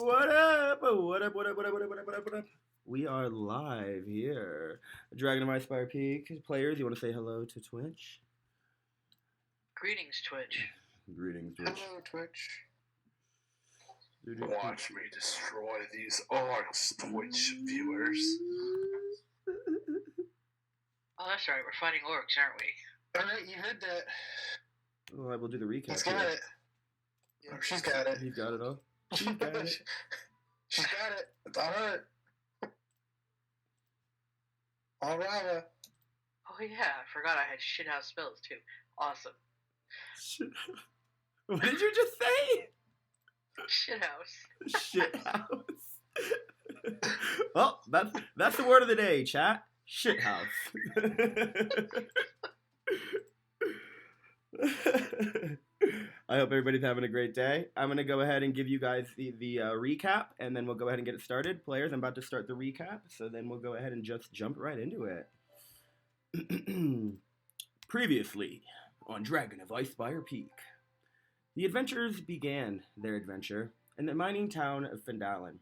What up? What up? What up? What up? What up? What up? What up? What up? We are live here. Dragon of Icespire Peak players. You want to say hello to Twitch? Greetings, Twitch. Greetings, Twitch. Hello, Twitch. Doo-doo. Watch me destroy these orcs, Twitch viewers. Oh, that's right. We're fighting orcs, aren't we? All right, you heard that. Well, I will do the recap. He's got here. it. Yeah, she's got it. He's got it all. She's got it. She's got it. It's on her. All right. Oh yeah, I forgot I had shithouse spells too. Awesome. Shit. What did you just say? Shithouse. Shit house. Well, that's the word of the day, chat. Shit house. I hope everybody's having a great day. I'm going to go ahead and give you guys the recap, and then we'll go ahead and get it started. Players, I'm about to start the recap, so then we'll go ahead and just jump right into it. Previously on Dragon of Icespire Peak, the adventurers began their adventure in the mining town of Findalen.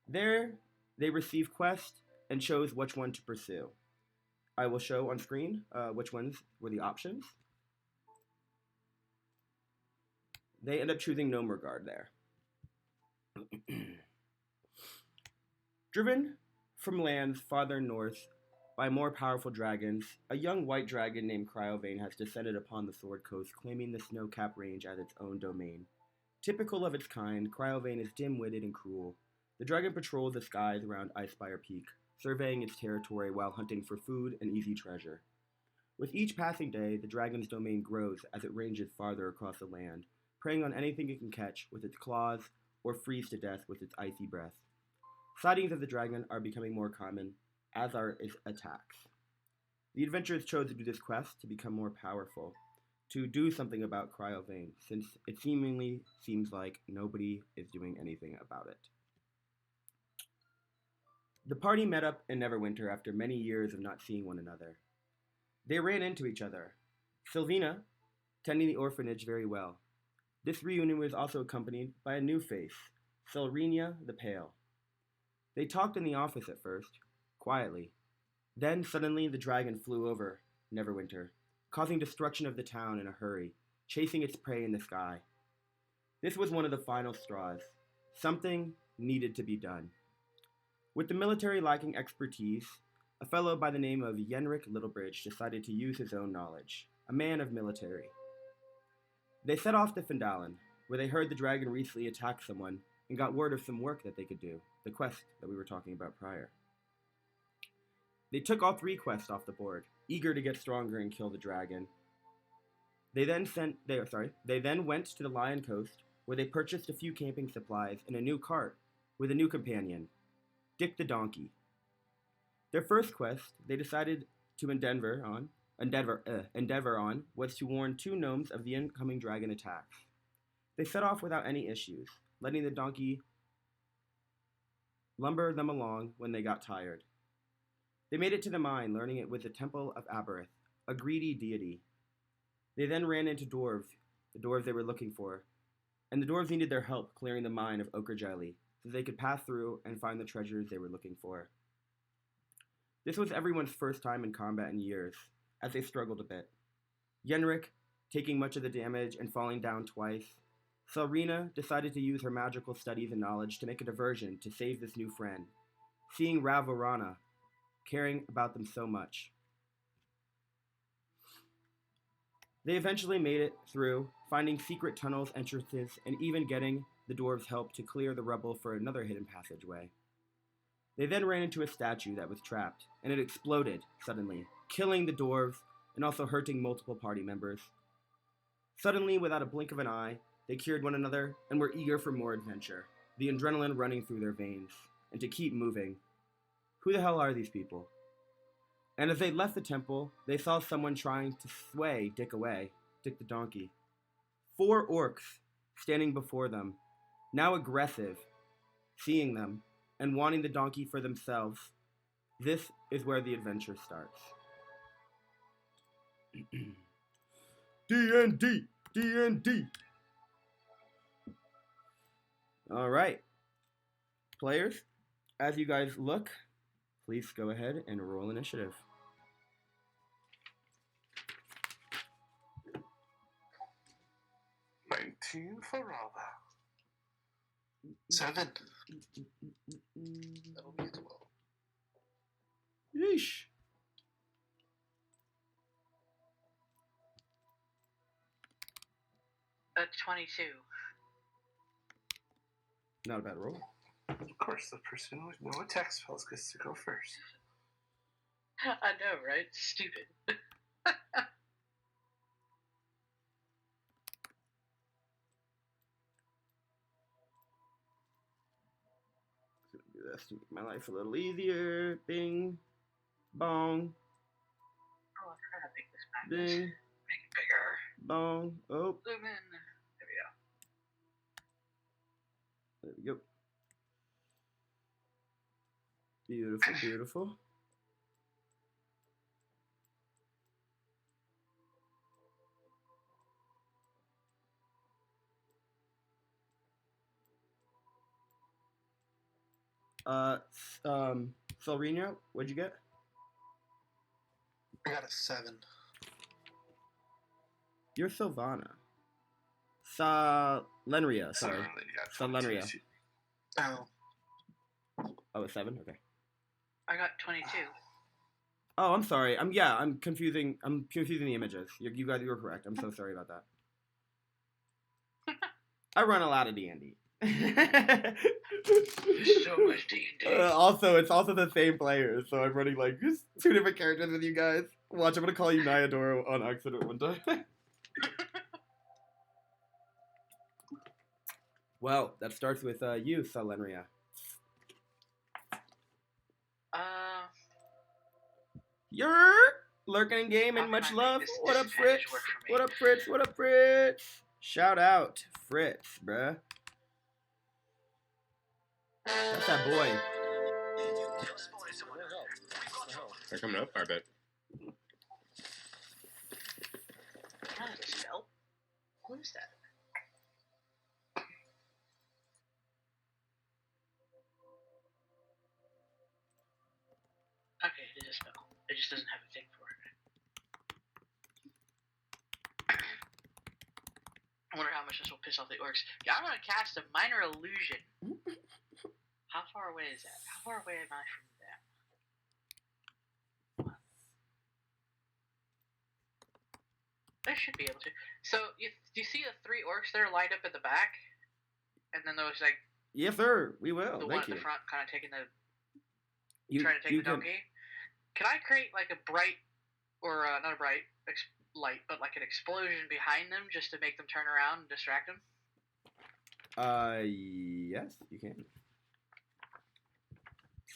There, they received quests and chose which one to pursue. I will show on screen which ones were the options. They end up choosing Gnome Regard there. Driven from lands farther north by more powerful dragons, a young white dragon named Cryovane has descended upon the Sword Coast, claiming the snow-capped range as its own domain. Typical of its kind, Cryovane is dim-witted and cruel. The dragon patrols the skies around Icespire Peak, surveying its territory while hunting for food and easy treasure. With each passing day, the dragon's domain grows as it ranges farther across the land, preying on anything it can catch with its claws or freeze to death with its icy breath. Sightings of the dragon are becoming more common, as are its attacks. The adventurers chose to do this quest to become more powerful, to do something about Cryovane, since it seemingly seems like nobody is doing anything about it. The party met up in Neverwinter after many years of not seeing one another. They ran into each other, Sylvina tending the orphanage very well. This reunion was also accompanied by a new face, Selrenia the Pale. They talked in the office at first, quietly. Then suddenly the dragon flew over Neverwinter, causing destruction of the town in a hurry, chasing its prey in the sky. This was one of the final straws. Something needed to be done. With the military lacking expertise, a fellow by the name of Yenrik Littlebridge decided to use his own knowledge, a man of military. They set off to Findalen, where they heard the dragon recently attacked someone and got word of some work that they could do, the quest that we were talking about prior. They took all 3 quests off the board, eager to get stronger and kill the dragon. They then went to the Lion Coast, where they purchased a few camping supplies and a new cart with a new companion, Dick the Donkey. Their first quest they decided to endeavor on was to warn 2 gnomes of the incoming dragon attacks. They set off without any issues, letting the donkey lumber them along when they got tired. They made it to the mine, learning it was the Temple of Aberith, a greedy deity. They then ran into dwarves, the dwarves they were looking for, and the dwarves needed their help clearing the mine of ochre jelly so they could pass through and find the treasures they were looking for. This was everyone's first time in combat in years, as they struggled a bit. Yenrik, taking much of the damage and falling down twice, Selrena decided to use her magical studies and knowledge to make a diversion to save this new friend, seeing Ravorana caring about them so much. They eventually made it through, finding secret tunnels, entrances, and even getting the dwarves' help to clear the rubble for another hidden passageway. They then ran into a statue that was trapped, and it exploded suddenly, killing the dwarves and also hurting multiple party members. Suddenly, without a blink of an eye, they cured one another and were eager for more adventure, the adrenaline running through their veins, and to keep moving. Who the hell are these people? And as they left the temple, they saw someone trying to sway Dick away, Dick the Donkey. 4 orcs standing before them, now aggressive, seeing them, and wanting the donkey for themselves. This is where the adventure starts. D&D! D&D! Alright. Players, as you guys look, please go ahead and roll initiative. 19 for Rava. 7. That'll be 12. Yeesh. A 22. Not a bad roll. Of course, the person with no attack spells gets to go first. I know, right? Stupid. Gonna do this to make my life a little easier. Bing, bong, Oh, I forgot how big this map is. bing, Make it bigger. bong. Oh, Zoom in. There we go. there we go. Beautiful, beautiful. Solrino, what'd you get? I got a 7. You're Sylvana. Lenria, sorry. Lenria. Oh. Oh, a 7? Okay. I got 22. Oh, I'm sorry. I'm confusing the images. You guys, you were correct. I'm so sorry about that. I run a lot of D&D. So much D&D. Also, it's also the same players, so I'm running like just 2 different characters with you guys. Watch, I'm gonna call you Nyadoro on accident one time. Well, that starts with you, Salenria. You're lurking in game and much love. What up, Fritz? What up, Fritz? What up, Fritz? Shout out, Fritz, bruh. That's that boy. They're coming up, I bet. How does it spell? What is that? Okay, it is a spell. It just doesn't have a thing for it. I wonder how much this will piss off the orcs. Yeah, I'm gonna cast a minor illusion. How far away is that? How far away am I from them? I should be able to. So, do you see the 3 orcs there lined up at the back? And then those, like... Yes, sir. We will. The Thank one at you. the front kind of taking the... Trying to take the donkey? Can I create, like, a bright... Or, not a bright light, but, like, an explosion behind them just to make them turn around and distract them? Yes, you can.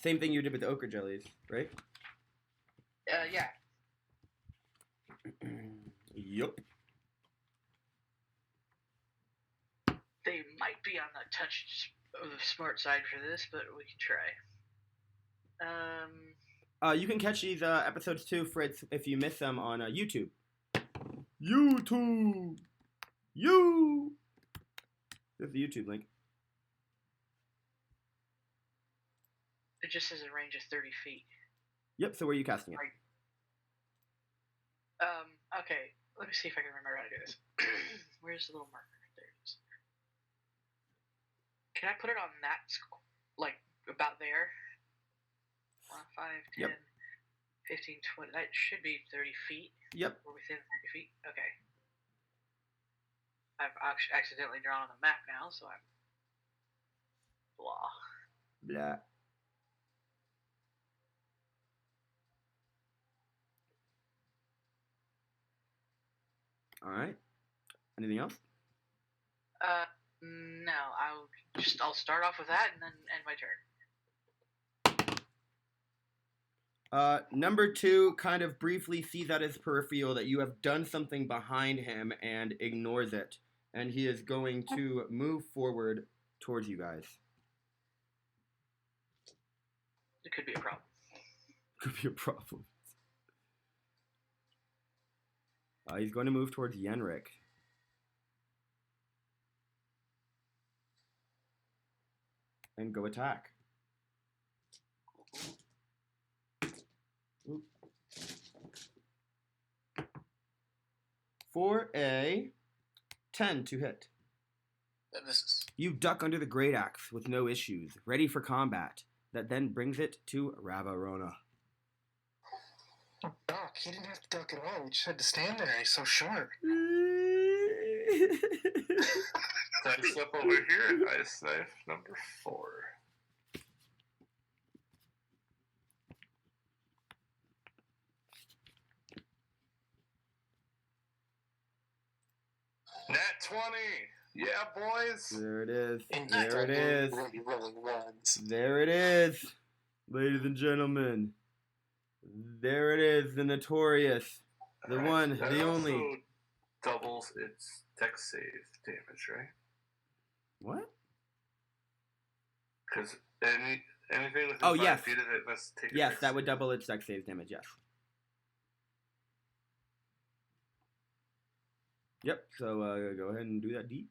Same thing you did with the ochre jellies, right? Yeah. Yup. They might be on the touch of the smart side for this, but we can try. You can catch these episodes too, Fritz, if you miss them on YouTube. YouTube! There's the YouTube link. It just says a range of 30 feet. Yep, so where are you casting it? Okay, let me see if I can remember how to do this. Where's the little marker? There it is. Can I put it on that, like, about there? 1, 5, 10, Yep. 15, 20, that should be 30 feet. Yep. We're within 30 feet? Okay. I've accidentally drawn on the map now, so I'm... blah. Blah. Alright. Anything else? No, I'll start off with that and then end my turn. Number 2 kind of briefly sees at his peripheral that you have done something behind him and ignores it. And he is going to move forward towards you guys. It could be a problem. Could be a problem. He's going to move towards Yenrik. And go attack. Oop. For a 10 to hit. That misses. You duck under the great axe with no issues, ready for combat. That then brings it to Ravarona. Oh, Doc, he didn't have to duck at all. He just had to stand there. He's so short. Dice up over here. Ice knife number 4. Nat 20. Yeah, boys. There it is. And There it is. Really rolling ones. There it is. Ladies and gentlemen. There it is. The notorious. The one. That The also only. doubles its dex save damage, right? What? Because anything within Oh, 5 yes. feet of it must take a Yes, dex that would save. double its dex save damage, yes. Yep, so go ahead and do that deep.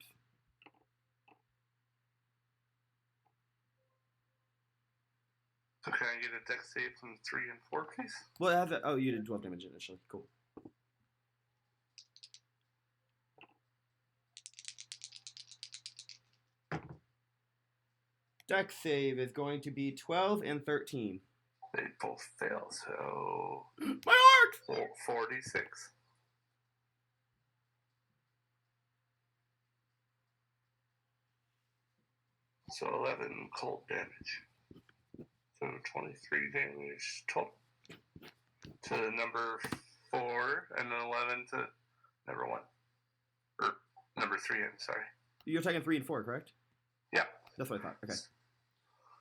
So can I get a dex save from 3 and 4, please? Well, it has a, oh, you did 12 damage initially. Cool. Dex save is going to be 12 and 13. They both fail, so My arc! 46. So 11 cold damage. So 23 damage total to number 4, and then 11 to number 1. Or number 3, I'm sorry. You're taking 3 and 4, correct? Yeah. That's what I thought. Okay.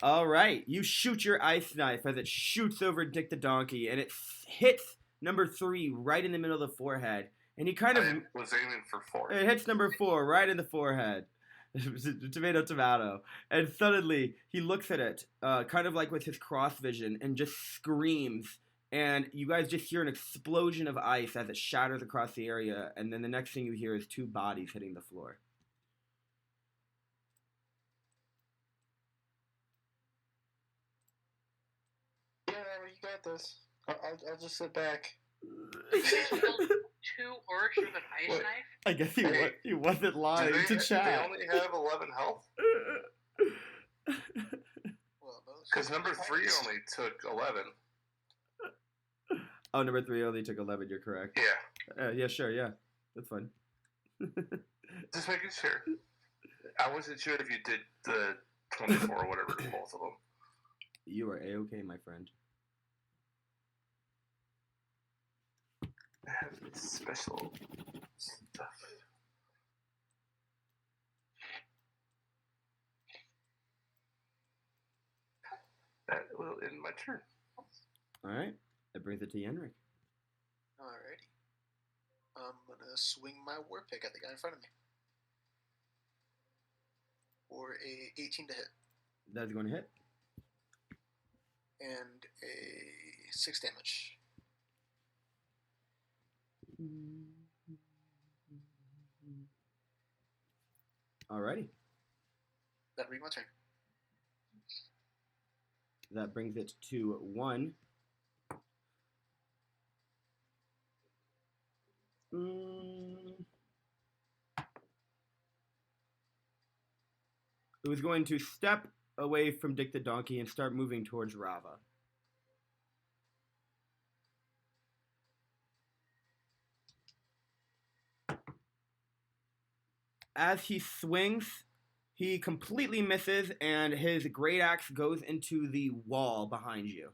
All right. You shoot your ice knife as it shoots over Dick the Donkey, and it hits number 3 right in the middle of the forehead. And he kind of... I was aiming for 4. It hits number 4 right in the forehead. Tomato, tomato. And suddenly, he looks at it, kind of like with his cross vision, and just screams. And you guys just hear an explosion of ice as it shatters across the area. And then the next thing you hear is 2 bodies hitting the floor. Yeah, you got this. I'll just sit back. You guys killed 2 orcs with an ice What? knife? I guess he wasn't lying to They chat. only have 11 health? Well, those Because number 3 only took 11. Oh, number 3 only took 11. You're correct. Yeah. Yeah, sure. Yeah, that's fine. Just making sure. I wasn't sure if you did the 24 or whatever to both of them. You are a-okay, my friend. I have this special stuff. That will end my turn. All right, that brings it to Yenrik. Alrighty. I'm gonna swing my war pick at the guy in front of me. For a 18 to hit. That's going to hit. And a 6 damage. Alrighty, That'll be my turn. that brings it to 1. It was going to step away from Dick the Donkey and start moving towards Rava. As he swings, he completely misses, and his great axe goes into the wall behind you.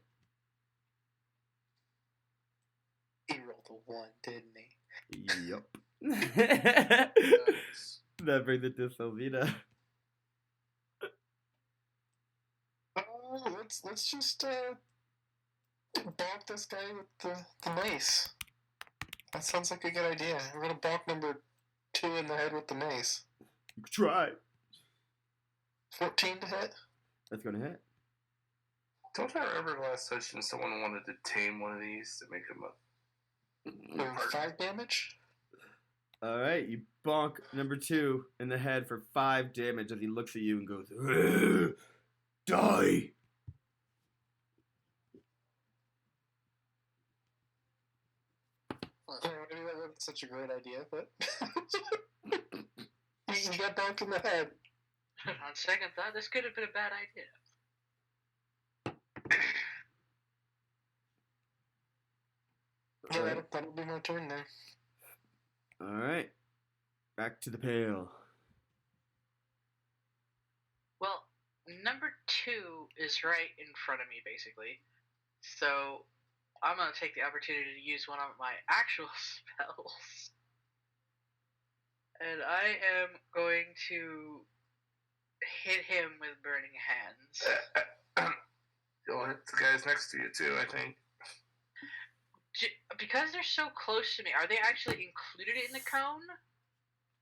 He rolled a 1, didn't he? Yup. Nice. That brings it to Sylvina. Let's just bonk this guy with the mace. That sounds like a good idea. We're gonna bonk number 2 in the head with the mace. Try. 14 to hit. That's gonna hit. Don't I remember last session someone wanted to tame one of these to make him a... For 5 damage. Alright, you bonk number 2 in the head for 5 damage as he looks at you and goes, "Ugh, die!" Well, maybe that wasn't such a great idea, but you got bonked in the head. On second thought, this could have been a bad idea. Yeah, that'll be my turn there. Alright. Back to the pail. Well, number 2 is right in front of me, basically. So I'm going to take the opportunity to use one of my actual spells. And I am going to hit him with Burning Hands. You'll hit the guys next to you, too, I think. Because they're so close to me, are they actually included in the cone?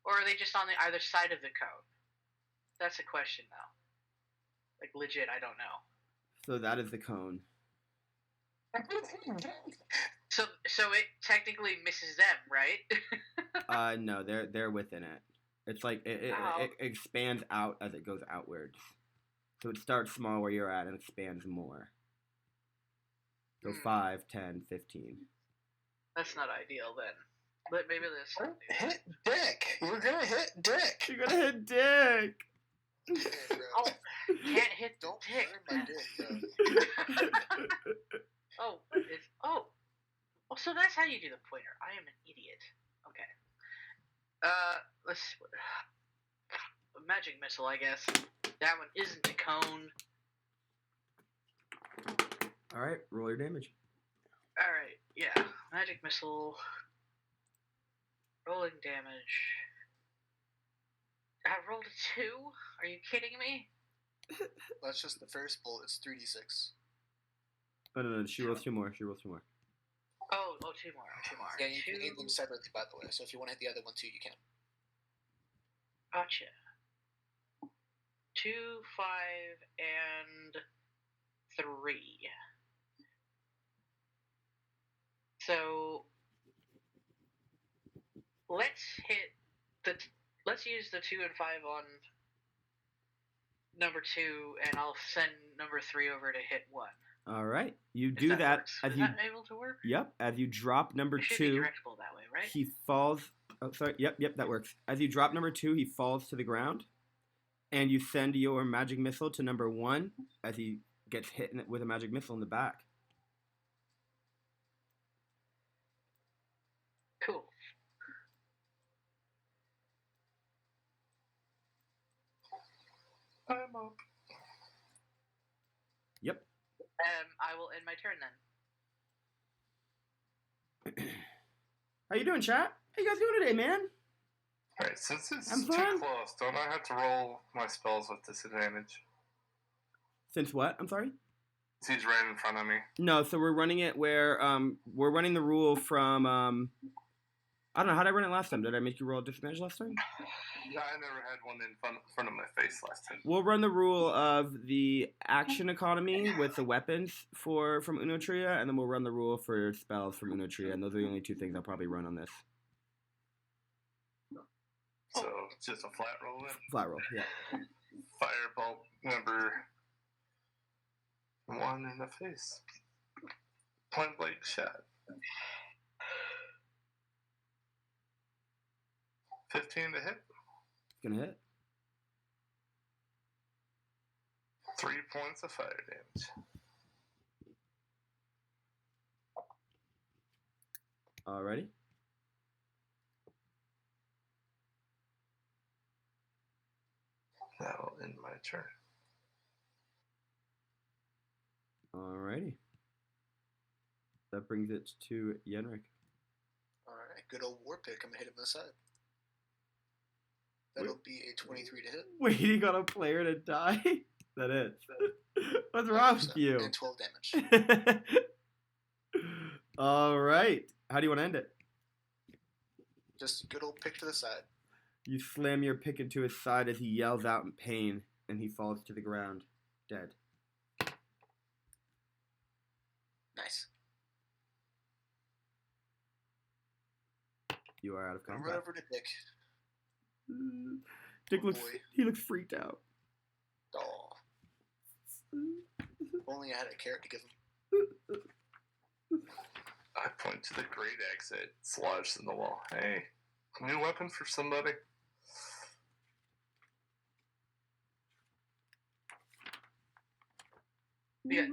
Or are they just on the either side of the cone? That's a question, though. Like, legit, I don't know. So that is the cone. So it technically misses them, right? No, they're within it. It's like it expands out as it goes outwards. So it starts small where you're at and expands more. So 5, 10, 15. That's not ideal then. But maybe this. Hit Dick. You're gonna hit Dick. You're gonna hit Dick. Hey, bro. Oh, can't hit the Don't dick. burn my dick, bro. Oh, so that's how you do the pointer. I am an idiot. Okay. Let's see. Magic missile, I guess. That one isn't a cone. All right, roll your damage. All right, yeah. Magic missile. Rolling damage. I rolled a 2. Are you kidding me? That's just the first bullet. It's 3d6. Oh, no, she rolls 2 more. Oh, 2 more. Yeah, you can aim them separately, by the way. So if you want to hit the other one too, you can. Gotcha. 2, 5, and 3. So let's use the 2 and 5 on number 2, and I'll send number 3 over to hit 1. All right, you If do that works. as Is you. that able to work? Yep, as you drop number It should be 2, directable that way, right? he falls. Oh, sorry. Yep, that works. As you drop number 2, he falls to the ground, and you send your magic missile to number 1 as he gets hit with a magic missile in the back. Cool. I'm up. Yep. I will end my turn then. How you doing, chat? How you guys doing today, man? Alright, since it's I'm too fine. close, don't I have to roll my spells with disadvantage? Since what? I'm sorry? He's right in front of me. No, so we're running it where we're running the rule from I don't know, how did I run it last time? Did I make you roll a disadvantage last time? Yeah, I never had one in front of my face last time. We'll run the rule of the action economy with the weapons from Uno Tria, and then we'll run the rule for spells from Uno Tria, and those are the only 2 things I'll probably run on this. So, just a flat roll then? Flat roll, yeah. Firebolt number 1 in the face. Point blank shot. 15 to hit. Gonna hit. 3 points of fire damage. Alrighty. That'll end my turn. Alrighty. That brings it to Yenrik. Alright, good old war pick. I'm going to hit him on the side. That'll be a 23 to hit. Waiting on a player to die? That is. What's wrong with you? And 12 damage. Alright. How do you want to end it? Just a good old pick to the side. You slam your pick into his side as he yells out in pain, and he falls to the ground, dead. Nice. You are out of Run combat. over to Dick. Dick Oh, looks. boy. He looks freaked out. Aw. If only I had a carrot to give him. I point to the great axe that's lodged in the wall. Hey, new weapon for somebody? We got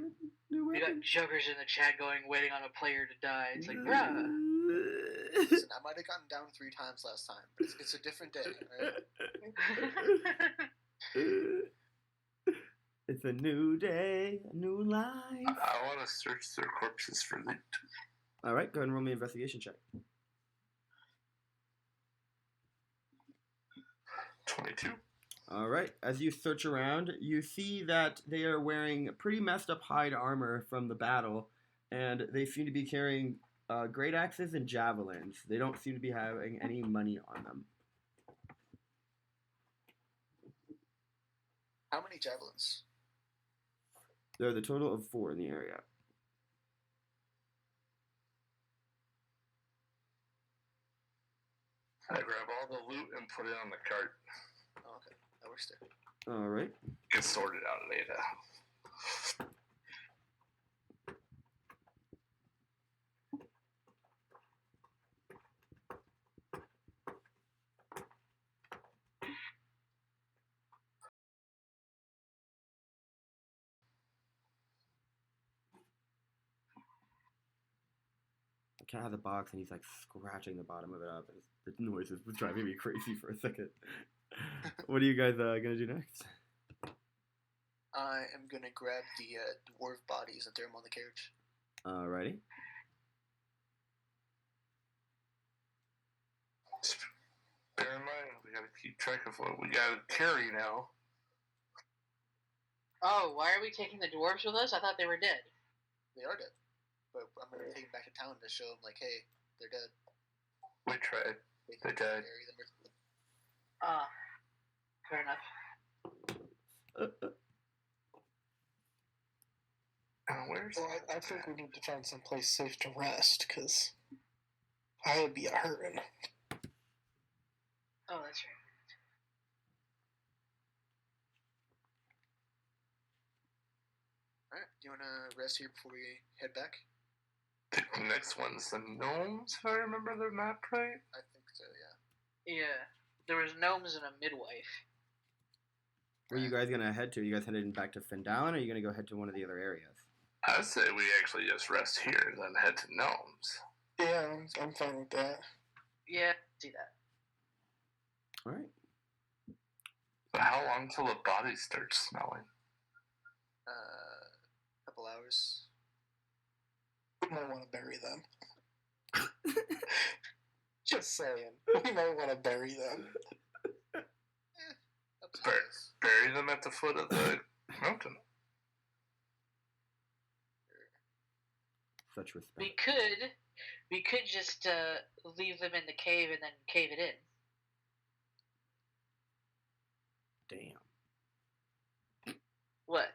jokers in the chat waiting on a player to die. It's like, bruh. Listen, I might have gotten down 3 times last time, but it's a different day, alright? It's a new day, a new life. I want to search their corpses for loot. All right, go ahead and roll me an investigation check. 22. All right, as you search around, you see that they are wearing pretty messed up hide armor from the battle, and they seem to be carrying great axes and javelins. They don't seem to be having any money on them. How many javelins? There are the total of 4 in the area. I grab all the loot and put it on the cart. Oh, okay. That works too. All right. Get sorted out later. The cat has a box and he's like scratching the bottom of it up. The noise is driving me crazy for a second. What are you guys gonna do next? I am gonna grab the dwarf bodies and throw them on the carriage. Alrighty. Bear in mind, we gotta keep track of what we gotta carry now. Oh, why are we taking the dwarves with us? I thought they were dead. They are dead, but I'm gonna take them back to town to show them, like, hey, they're dead. We tried. They They died. bury them with- Ah, fair enough. Where's Well, I think we need to find some place safe to rest, because I would be a hurting. Oh, that's right. Alright, do you wanna rest here before we head back? the next one's the gnomes, if I remember the map right? I think so, yeah. Yeah, there was gnomes and a midwife. Where are you guys gonna head to? Are you guys heading back to Findalen, or are you gonna go head to one of the other areas? I say we actually just rest here, then head to gnomes. Yeah, I'm fine with that. Yeah, see that. All right. But how long till the body starts smelling? Couple hours. We might want to bury them. Just saying. We might want to bury them. Up to you Bur- guys. Bury them at the foot of the mountain. Such respect. We could just leave them in the cave and then cave it in. Damn. What?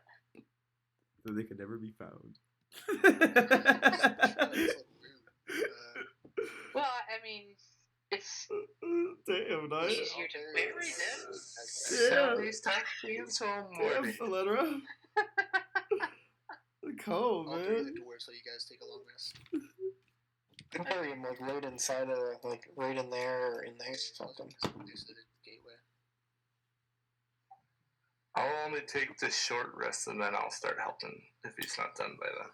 So they could never be found. That's a little rude. Well, I mean, it's Damn, nice. easier to bury them. Yeah. Please stop being so Damn, morbid. Solera. Cold, I'll bury the man. dwarves so you guys take a long rest. I'll bury them, like, right inside of, like, right in there or in there. Something. Next to the gateway. I'll only take this short rest and then I'll start helping if he's not done by then.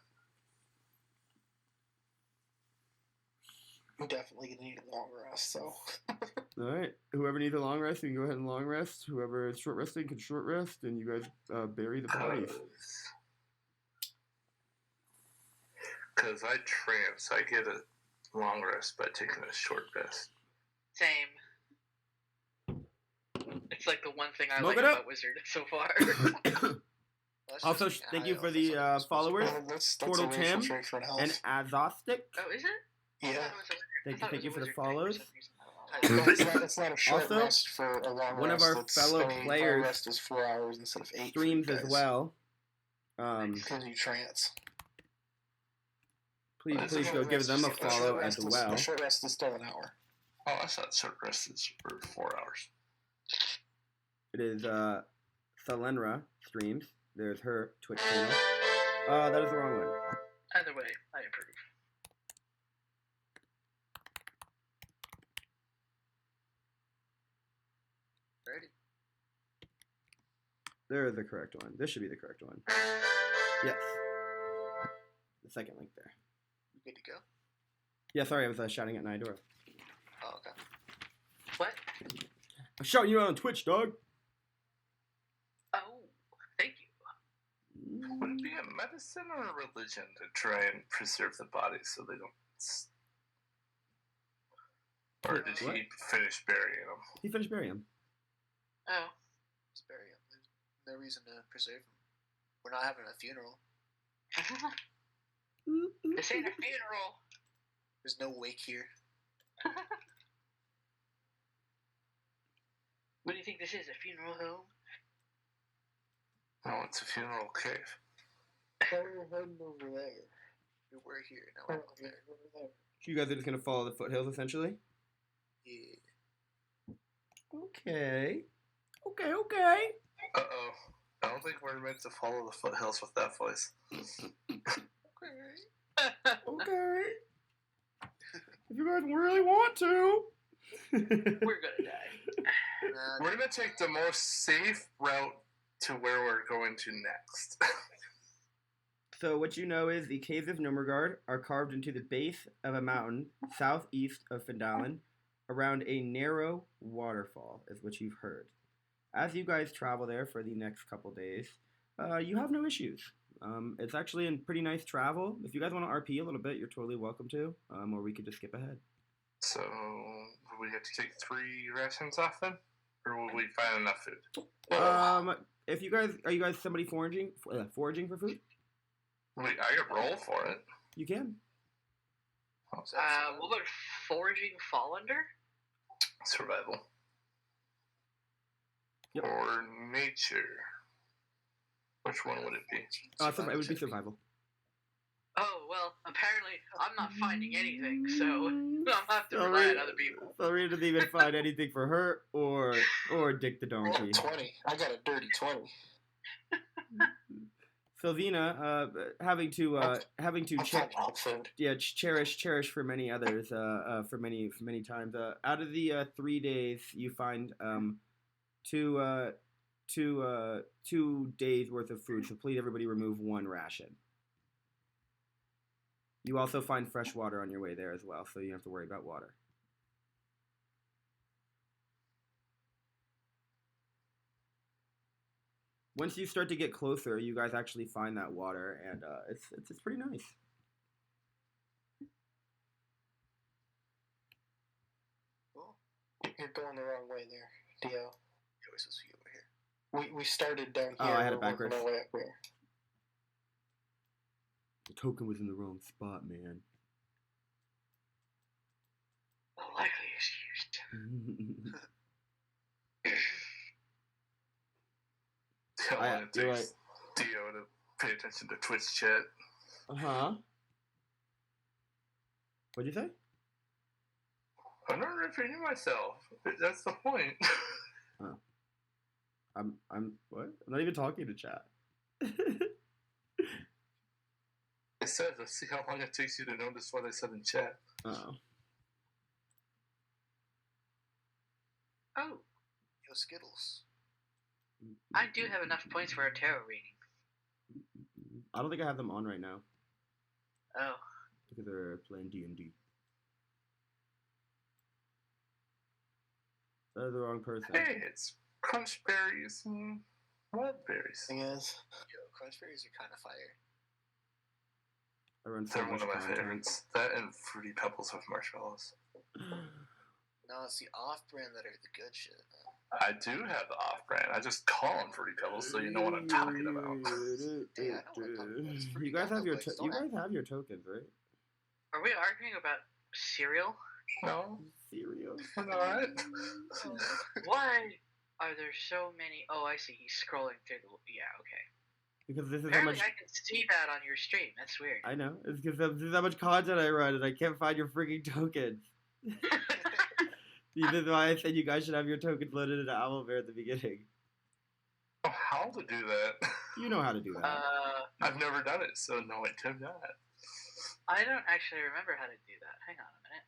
I'm definitely gonna need a long rest, so. All right. Whoever needs a long rest, you can go ahead and long rest. Whoever is short resting can short rest, and you guys bury the bodies. Because I trance, I get a long rest by taking a short rest. Same. It's like the one thing I Smoke like it up. about Wizard so far. Well, that's Also, just me. thank I you for also the thought it was followers, Well, that's Portal a way Tim for trade for an health. and Azostic. Oh, is it? I Yeah. thought it was a- I Thank thought you it for was the a wizard follows. thing for some reason. It's not a short Also, rest for a long one of rest. our It's fellow a long players rest is 4 hours instead of 8. Streams as well. Because you trance. Please go give them a follow as well. A short rest is still an hour. Oh, I thought short rest is for 4 hours. It is Salenra streams. There's her Twitch channel. That is the wrong one. Either way, I approve. Ready? There is the correct one. This should be the correct one. Yes. The second link there. You good to go? Yeah, sorry, I was shouting at Nidora. Oh, okay. What? I'm shouting you out on Twitch, dog. Oh, thank you. Would it be a medicine or a religion to try and preserve the body so they don't... Or did What? he finish burying them? He finished burying him. Oh. Just bury him. There's no reason to preserve him. We're not having a funeral. This ain't a funeral. There's no wake here. What do you think this is? A funeral home? No, it's a funeral cave. We're heading over there. We're here now. We're over there. So you guys are just gonna follow the foothills, essentially. Yeah. Okay. Okay. Uh-oh. I don't think we're meant to follow the foothills with that voice. Okay. If you guys really want to. We're gonna die. We're gonna take the most safe route to where we're going to next. So what you know is the caves of Nomergard are carved into the base of a mountain southeast of Findalen around a narrow waterfall, is what you've heard. As you guys travel there for the next couple days, you have no issues. It's actually a pretty nice travel. If you guys want to RP a little bit, you're totally welcome to, or we could just skip ahead. So, will we have to take 3 rations off then? Or will we find enough food? If you guys, are you guys somebody foraging for food? Wait, I could roll for it. You can. Is that What would foraging fall under? Survival. Yep. Or nature. Which one would it be? It would be survival. Oh, well, apparently I'm not finding anything, so I'll have to rely on other people. So Rita doesn't even find anything for her or Dick the donkey. 20. I got a dirty 20. Sylvina, having to I'm check, finding out food. cherish for many others, for many times. Out of the 3 days, you find 2 days worth of food. So please, everybody, remove 1 ration. You also find fresh water on your way there as well, so you don't have to worry about water. Once you start to get closer, you guys actually find that water, and it's pretty nice. Cool. You're going the wrong way there, Dio. Yeah, we're supposed to be over here. We started down here. Oh, I had it we're working backwards. our way up here. The token was in the wrong spot, man. A likely excuse. How long it you're takes Dio to pay attention to Twitch chat. Uh-huh. What'd you say? I'm not repeating myself. That's the point. I'm what? I'm not even talking to chat. It says, let's see how long it takes you to notice what I said in chat. Oh. Oh, Yo, Skittles. I do have enough points for a tarot reading. I don't think I have them on right now Oh. because they're playing D&D. That's the wrong person. Hey, it's crunch berries and what berries? Thing is, Yo, crunch berries are kind of fire. I run so They're one much of my content. favorites. That and fruity pebbles with marshmallows. No, it's the off-brand that are the good shit. I do have the off-brand. I just call them fruity pebbles so you know what I'm talking about. Hey, I know what I'm talking about. You guys have your It's you pretty guys have your tokens, right? Are we arguing about cereal? No, Cereal. we're not. Why are there so many? Oh, I see. He's scrolling through the. Yeah, okay. Because this is how Apparently, much I can see that on your stream. That's weird. I know. It's because this is how much content I run, and I can't find your freaking tokens. This is why I said you guys should have your tokens loaded into Owlbear at the beginning. Oh, how to do that? You know how to do that. I've never done it, so no, I do not. I don't actually remember how to do that. Hang on a minute.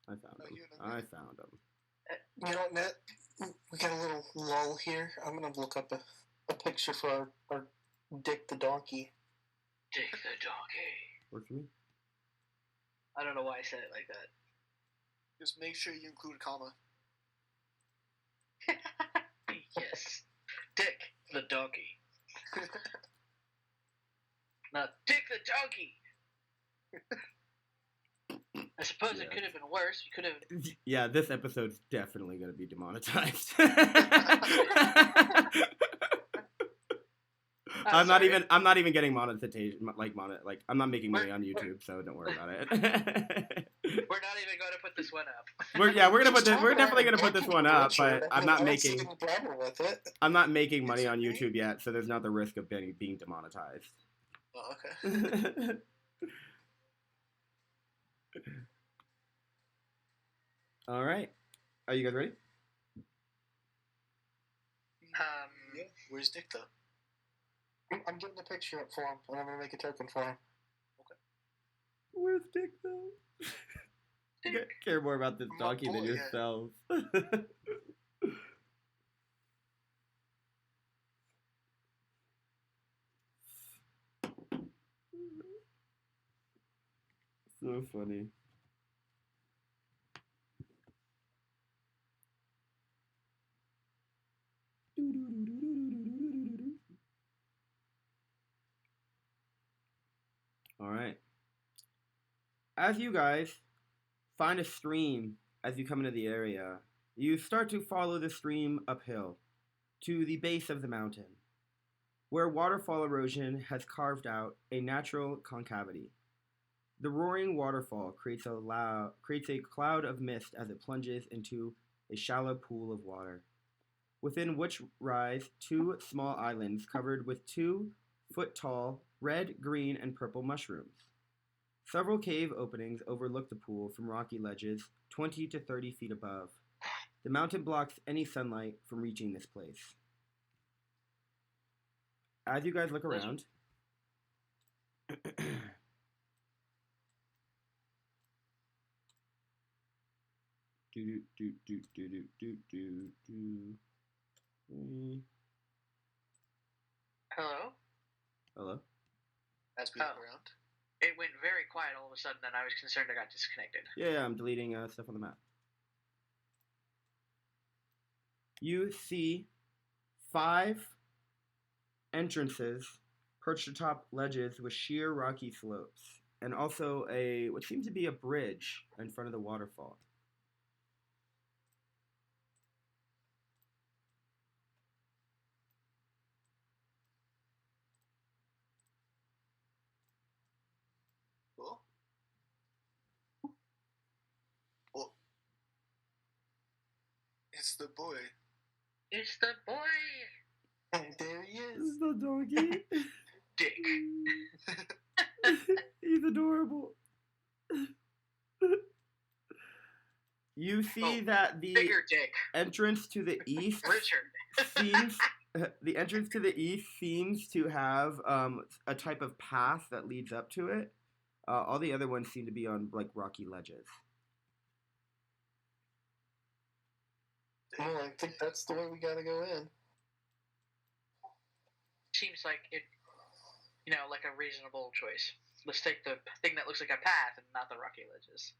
I found Oh, them. you know I found them. you know, Ned, we got a little lull here. I'm gonna look up a picture for our Dick the donkey. Dick the donkey. Works for me. I don't know why I said it like that. Just make sure you include a comma. Yes. Dick the donkey. Not Dick the donkey. I suppose it could have been worse. You could have. Yeah, this episode's definitely gonna be demonetized. I'm not even getting monetization. I'm not making money on YouTube, so don't worry about it. We're not even going to put this one up. We're definitely gonna put this one up, but I'm not making money on YouTube yet, so there's not the risk of being demonetized. Oh, okay. All right, are you guys ready? Yeah. Where's Dick though? I'm getting a picture up for him, and I'm gonna make a token for him. Where's Dick though? You guys care more about this donkey than yourselves. So funny. All right. As you guys find a stream as you come into the area, you start to follow the stream uphill to the base of the mountain, where waterfall erosion has carved out a natural concavity. The roaring waterfall creates a cloud of mist as it plunges into a shallow pool of water, within which rise two small islands covered with 2-foot-tall red, green, and purple mushrooms. Several cave openings overlook the pool from rocky ledges 20 to 30 feet above. The mountain blocks any sunlight from reaching this place. As you guys look around, Hello? Hello? As we look around. It went very quiet all of a sudden, and I was concerned I got disconnected. Yeah, I'm deleting stuff on the map. You see 5 entrances perched atop ledges with sheer rocky slopes, and also what seems to be a bridge in front of the waterfall. Cool. Well, it's the boy. It's the boy! And there he This is. is the donkey. Dick. He's adorable. You see that the Bigger dick. entrance to the east Richard. seems to have a type of path that leads up to it. All the other ones seem to be on like rocky ledges. Well, I think that's the way we gotta go in. Seems like it, like a reasonable choice. Let's take the thing that looks like a path and not the rocky ledges.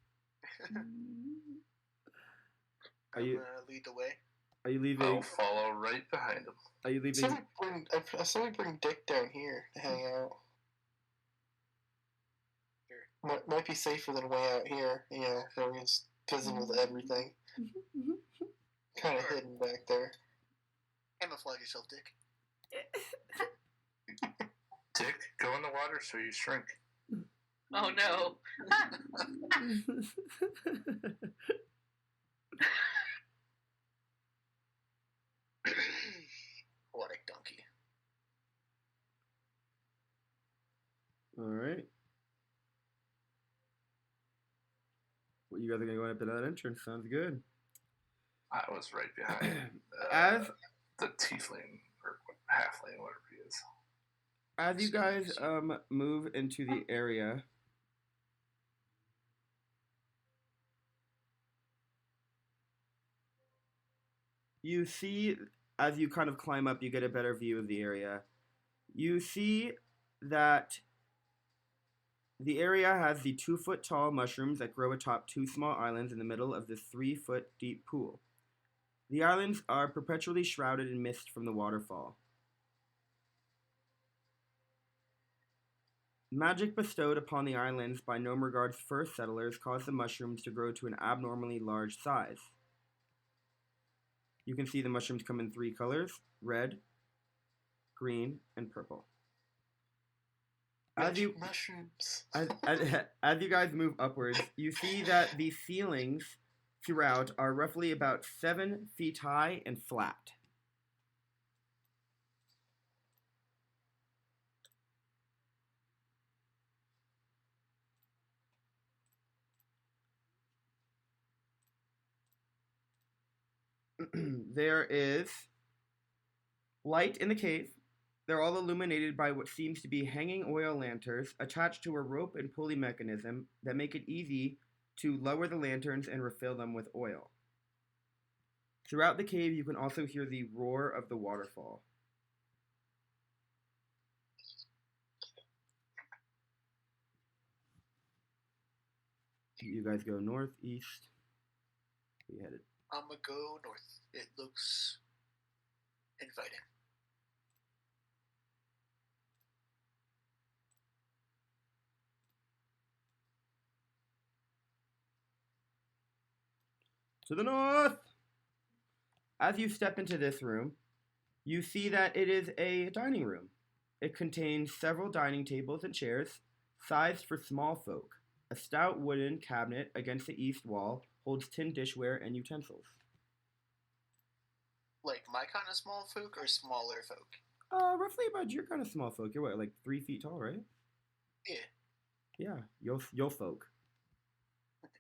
Are you lead the way? Are you leaving? I'll follow right behind him. Are you leaving? Somebody bring Dick down here to hang out. Might be safer than way out here, where he's visible to everything. Kind of hidden back there. Camouflage yourself, Dick. Dick, go in the water so you shrink. Oh no! What a donkey. All right. Well, you guys are gonna go up to that entrance. Sounds good. I was right behind As the tiefling or halfling, whatever he is. As you guys move into the area, you see, as you kind of climb up, you get a better view of the area. You see that The area has the 2-foot tall mushrooms that grow atop 2 small islands in the middle of this 3-foot deep pool. The islands are perpetually shrouded in mist from the waterfall. Magic bestowed upon the islands by Nomergard's first settlers caused the mushrooms to grow to an abnormally large size. You can see the mushrooms come in 3 colors: red, green, and purple. As you mushrooms. as you guys move upwards, you see that the ceilings throughout are roughly about 7 feet high and flat. There is light in the cave. They're all illuminated by what seems to be hanging oil lanterns attached to a rope and pulley mechanism that make it easy to lower the lanterns and refill them with oil. Throughout the cave, you can also hear the roar of the waterfall. You guys go north, east. We headed. I'm gonna go north. It looks inviting. To the north! As you step into this room, you see that it is a dining room. It contains several dining tables and chairs, sized for small folk. A stout wooden cabinet against the east wall holds tin dishware and utensils. Like my kind of small folk or smaller folk? Roughly about your kind of small folk. You're what, like 3 feet tall, right? Yeah. Yeah, yo folk.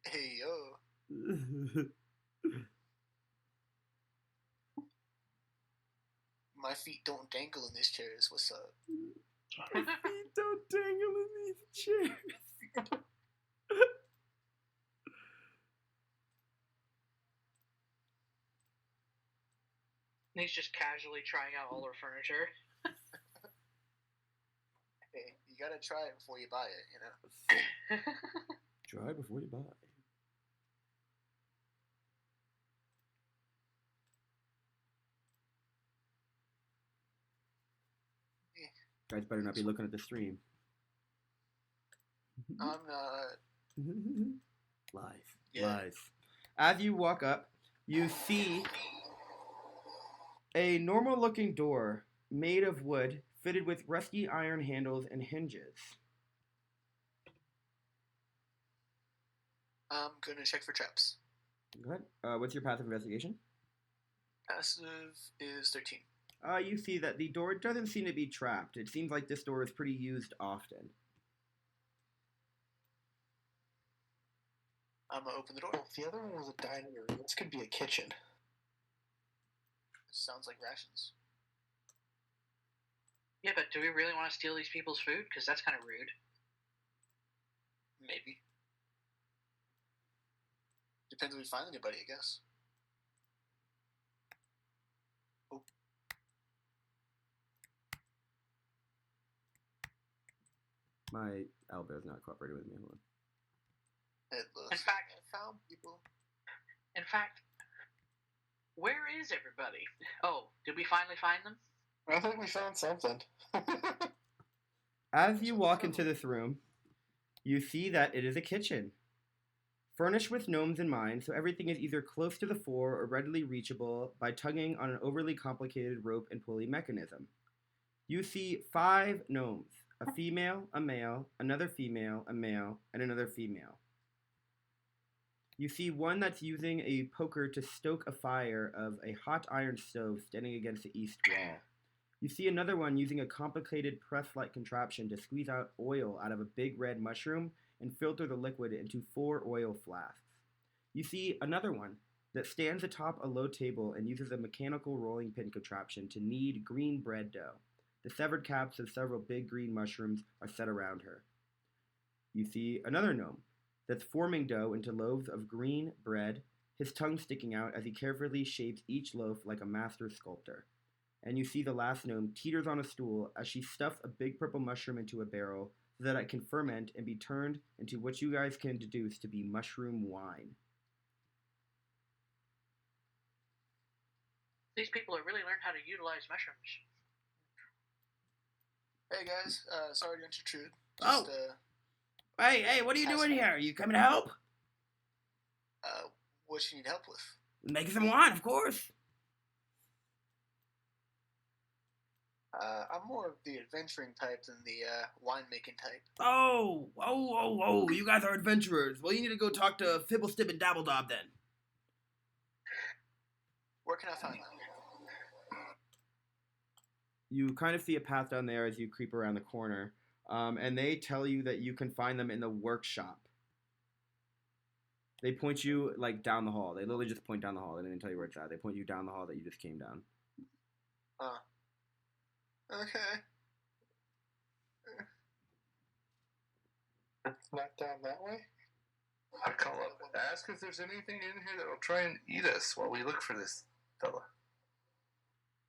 Hey, yo. My feet don't dangle in these chairs. What's up? My feet don't dangle in these chairs. He's just casually trying out all her furniture. Hey, you gotta try it before you buy it, you know? Try before you buy. Guys better not be looking at the stream. I'm not. Live. Yeah. Live. As you walk up, you see a normal looking door made of wood fitted with rusty iron handles and hinges. I'm gonna check for traps. Go ahead. What's your path of investigation? Passive is 13. You see that the door doesn't seem to be trapped. It seems like this door is pretty used often. I'm gonna open the door. Well, if the other one was a dining room, this could be a kitchen. Sounds like rations. Yeah, but do we really want to steal these people's food? Because that's kind of rude. Maybe. Depends if we find anybody, I guess. Oh. My owlbear's not cooperating with me. Hold on. It looks In fact- like I found people. In fact, where is everybody? Oh, did we finally find them? I think we found something. As you walk into this room, you see that it is a kitchen. Furnished with gnomes in mind, so everything is either close to the fore or readily reachable by tugging on an overly complicated rope and pulley mechanism. You see 5 gnomes, a female, a male, another female, a male, and another female. You see one that's using a poker to stoke a fire of a hot iron stove standing against the east wall. You see another one using a complicated press-like contraption to squeeze out oil out of a big red mushroom and filter the liquid into 4 oil flasks. You see another one that stands atop a low table and uses a mechanical rolling pin contraption to knead green bread dough. The severed caps of several big green mushrooms are set around her. You see another gnome that's forming dough into loaves of green bread, his tongue sticking out as he carefully shapes each loaf like a master sculptor. And you see the last gnome teeters on a stool as she stuffs a big purple mushroom into a barrel, so that it can ferment and be turned into what you guys can deduce to be mushroom wine. These people have really learned how to utilize mushrooms. Hey guys, sorry to intrude. Oh. Hey, what are you doing here? Are you coming to help? What you need help with? Making some wine, of course. I'm more of the adventuring type than the winemaking type. Oh, you guys are adventurers. Well, you need to go talk to Fibblestib and Dabbledob then. Where can I find them? You kind of see a path down there as you creep around the corner, and they tell you that you can find them in the workshop. They point you, like, down the hall. They literally just point down the hall. They didn't tell you where it's at. They point you down the hall that you just came down. Okay. Not down that way? I call up and ask if there's anything in here that will try and eat us while we look for this fella.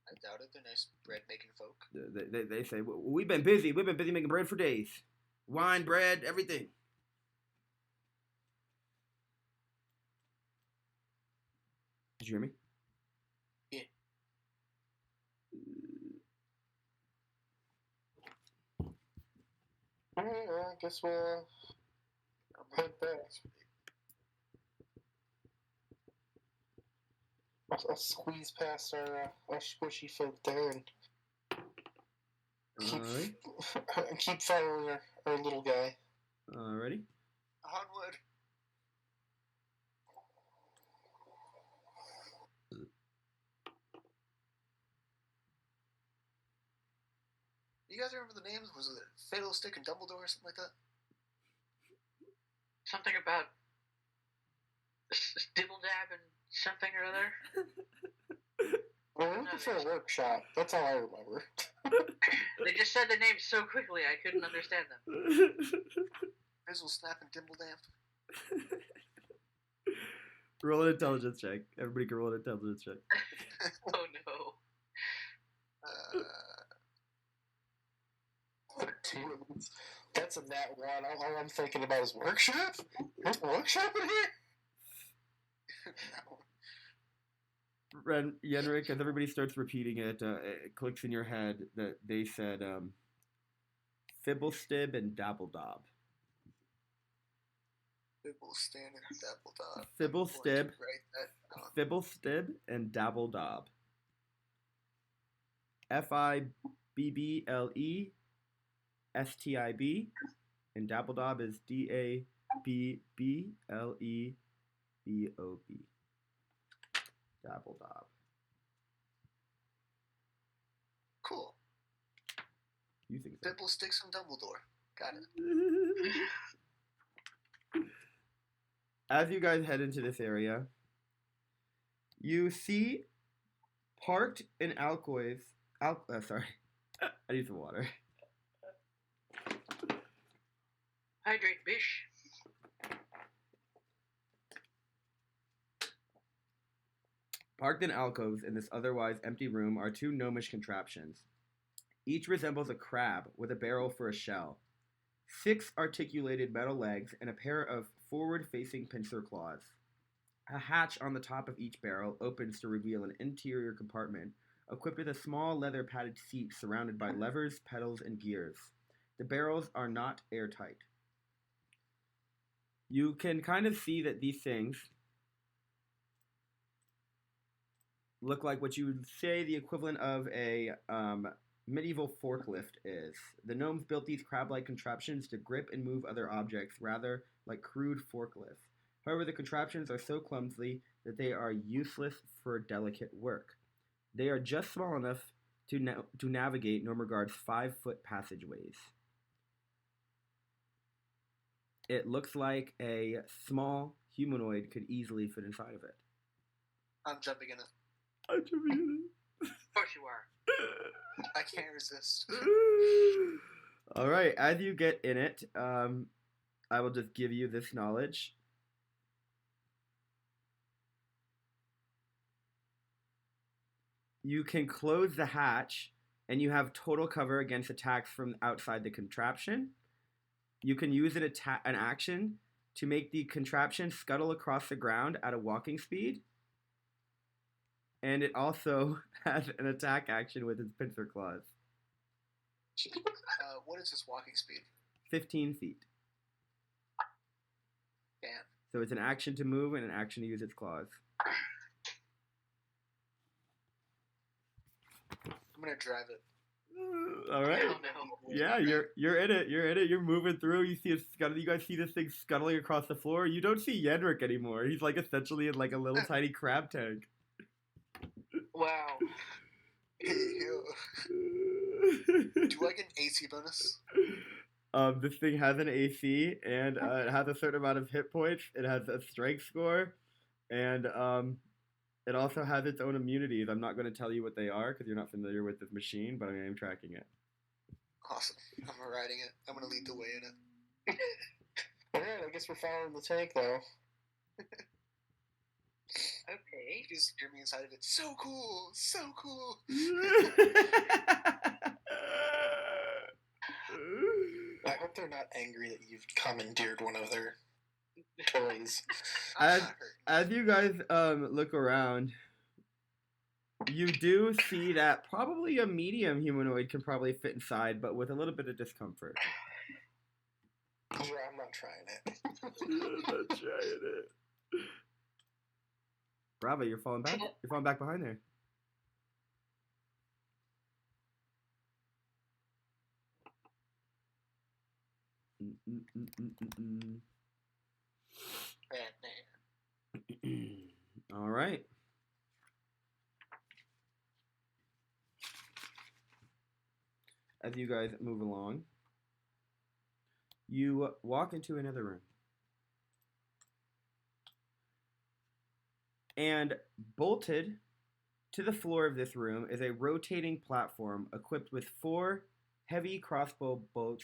I doubt it. They're nice bread-making folk. They say, we've been busy. We've been busy making bread for days. Wine, bread, everything. Did you hear me? Yeah. Alright, well, I guess we'll head back. I'll squeeze past our squishy folk there and keep following our little guy. Alrighty. Onward. You guys remember the names? Was it Fiddlestick and Dumbledore or something like that? Something about Dibble-dab and something or other. Well, we're looking for a workshop. That's all I remember. They just said the names so quickly I couldn't understand them. Frizzle, Snap, and Dimbledamp. Roll an intelligence check. Everybody can roll an intelligence check. Oh no. 13. That's a nat 1. All I'm thinking about is workshop? There's a workshop in here? Yenrik, as everybody starts repeating it, it clicks in your head that they said Fibblestib and Dabbledob. Fibblestib and Dabbledob. Fibblestib and Dabbledob. Fibblestib, and Dabbledob is Dabblebob. Dabbledob. Cool. You think so? Fibblesticks and Dumbledore. Got it. As you guys head into this area, you see parked in alcoves. Sorry, I need some water. Hydrate, bish. Parked in alcoves in this otherwise empty room are two gnomish contraptions. Each resembles a crab with a barrel for a shell, 6 articulated metal legs, and a pair of forward-facing pincer claws. A hatch on the top of each barrel opens to reveal an interior compartment equipped with a small leather-padded seat surrounded by levers, pedals, and gears. The barrels are not airtight. You can kind of see that these things look like what you would say the equivalent of a medieval forklift is. The gnomes built these crab-like contraptions to grip and move other objects, rather like crude forklifts. However, the contraptions are so clumsy that they are useless for delicate work. They are just small enough to navigate Normergard's 5-foot passageways. It looks like a small humanoid could easily fit inside of it. I'm jumping in it. I'm jumping in Of course you are. I can't resist. it. All right, as you get in it, I will just give you this knowledge. You can close the hatch, and you have total cover against attacks from outside the contraption. You can use an action to make the contraption scuttle across the ground at a walking speed. And it also has an attack action with its pincer claws. What is its walking speed? 15 feet. Damn. So it's an action to move and an action to use its claws. I'm gonna drive it. All right. Oh, no. Yeah, you're in it. You're in it. You're moving through. You see it scuttle. You guys see this thing scuttling across the floor. You don't see Yenrik anymore. He's like essentially in like a little tiny crab tank. Wow. Do I get an AC bonus? This thing has an AC and it has a certain amount of hit points. It has a strength score, and it also has its own immunities. I'm not going to tell you what they are because you're not familiar with this machine, but I am tracking it. Awesome. I'm riding it. I'm gonna lead the way in it. Alright, I guess we're following the tank though. Okay. You just hear me inside of it. So cool! So cool! I hope they're not angry that you've commandeered one of their toys. I'm As, not hurting. as you guys look around, you do see that probably a medium humanoid can probably fit inside, but with a little bit of discomfort. Yeah, I'm not trying it. Not trying it. Bravo, you're falling back. You're falling back behind there. Batman. All right. As you guys move along, you walk into another room. And bolted to the floor of this room is a rotating platform equipped with 4 heavy crossbow bolts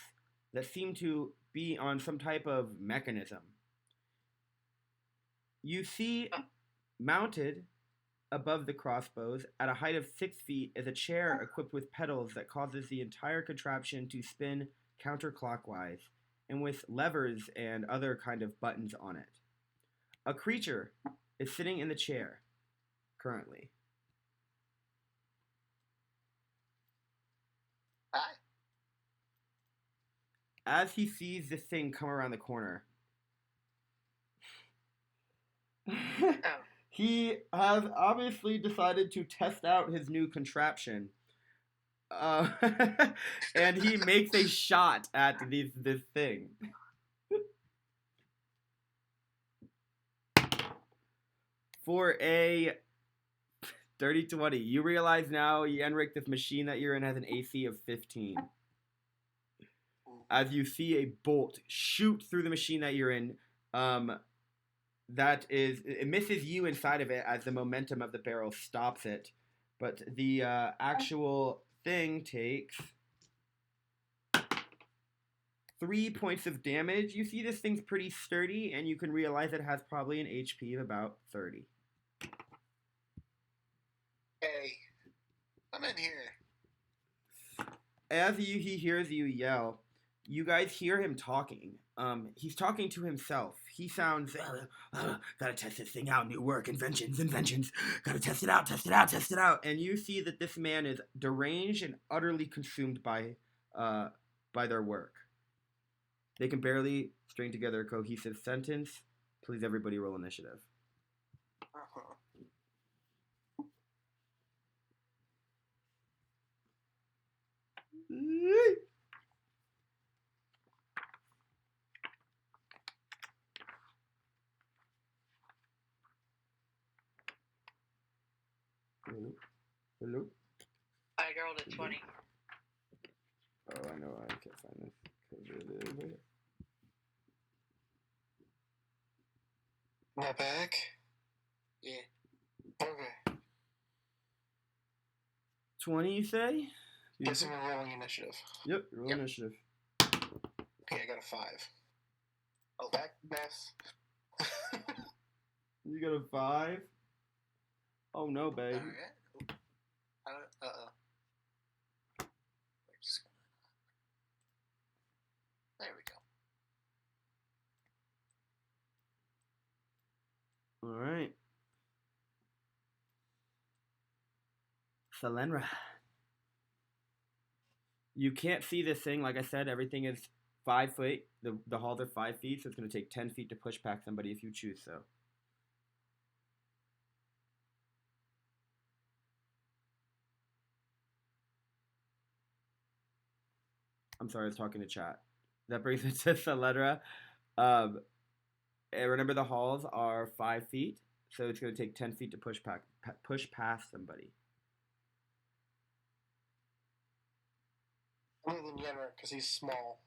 that seem to be on some type of mechanism. You see mounted above the crossbows at a height of 6 feet is a chair equipped with pedals that causes the entire contraption to spin counterclockwise and with levers and other kind of buttons on it. A creature is sitting in the chair currently. Hi. As he sees this thing come around the corner, he has obviously decided to test out his new contraption. And he makes a shot at this thing. For a dirty 20. You realize now, Yenrik, this machine that you're in has an AC of 15. As you see a bolt shoot through the machine that you're in, it misses you inside of it as the momentum of the barrel stops it. But the actual thing takes 3 points of damage. You see this thing's pretty sturdy, and you can realize it has probably an HP of about 30. Hey, I'm in here. As he hears you yell, you guys hear him talking. He's talking to himself. He sounds, gotta test this thing out, new work, inventions, gotta test it out. And you see that this man is deranged and utterly consumed by their work. They can barely string together a cohesive sentence. Please, everybody, roll initiative. Uh-huh. Hello? I rolled a 20. Oh, I know. I can't find this. 'Cause it is. Not back? Yeah. Okay. 20, you say? Guessing we're rolling initiative. Yep, roll Yep. initiative. Okay, I got a 5. Oh, Back, Beth. You got a 5? Oh no, babe. alright. Uh-oh. We're just gonna... There we go. Salenra. You can't see this thing. Like I said, everything is 5 feet. The halls are 5 feet, so it's going to take 10 feet to push back somebody if you choose so. I'm sorry, I was talking to chat. That brings it to Salenra. And remember, the halls are 5 feet, so it's going to take 10 feet to push past somebody. Other than Yenrik, because he's small.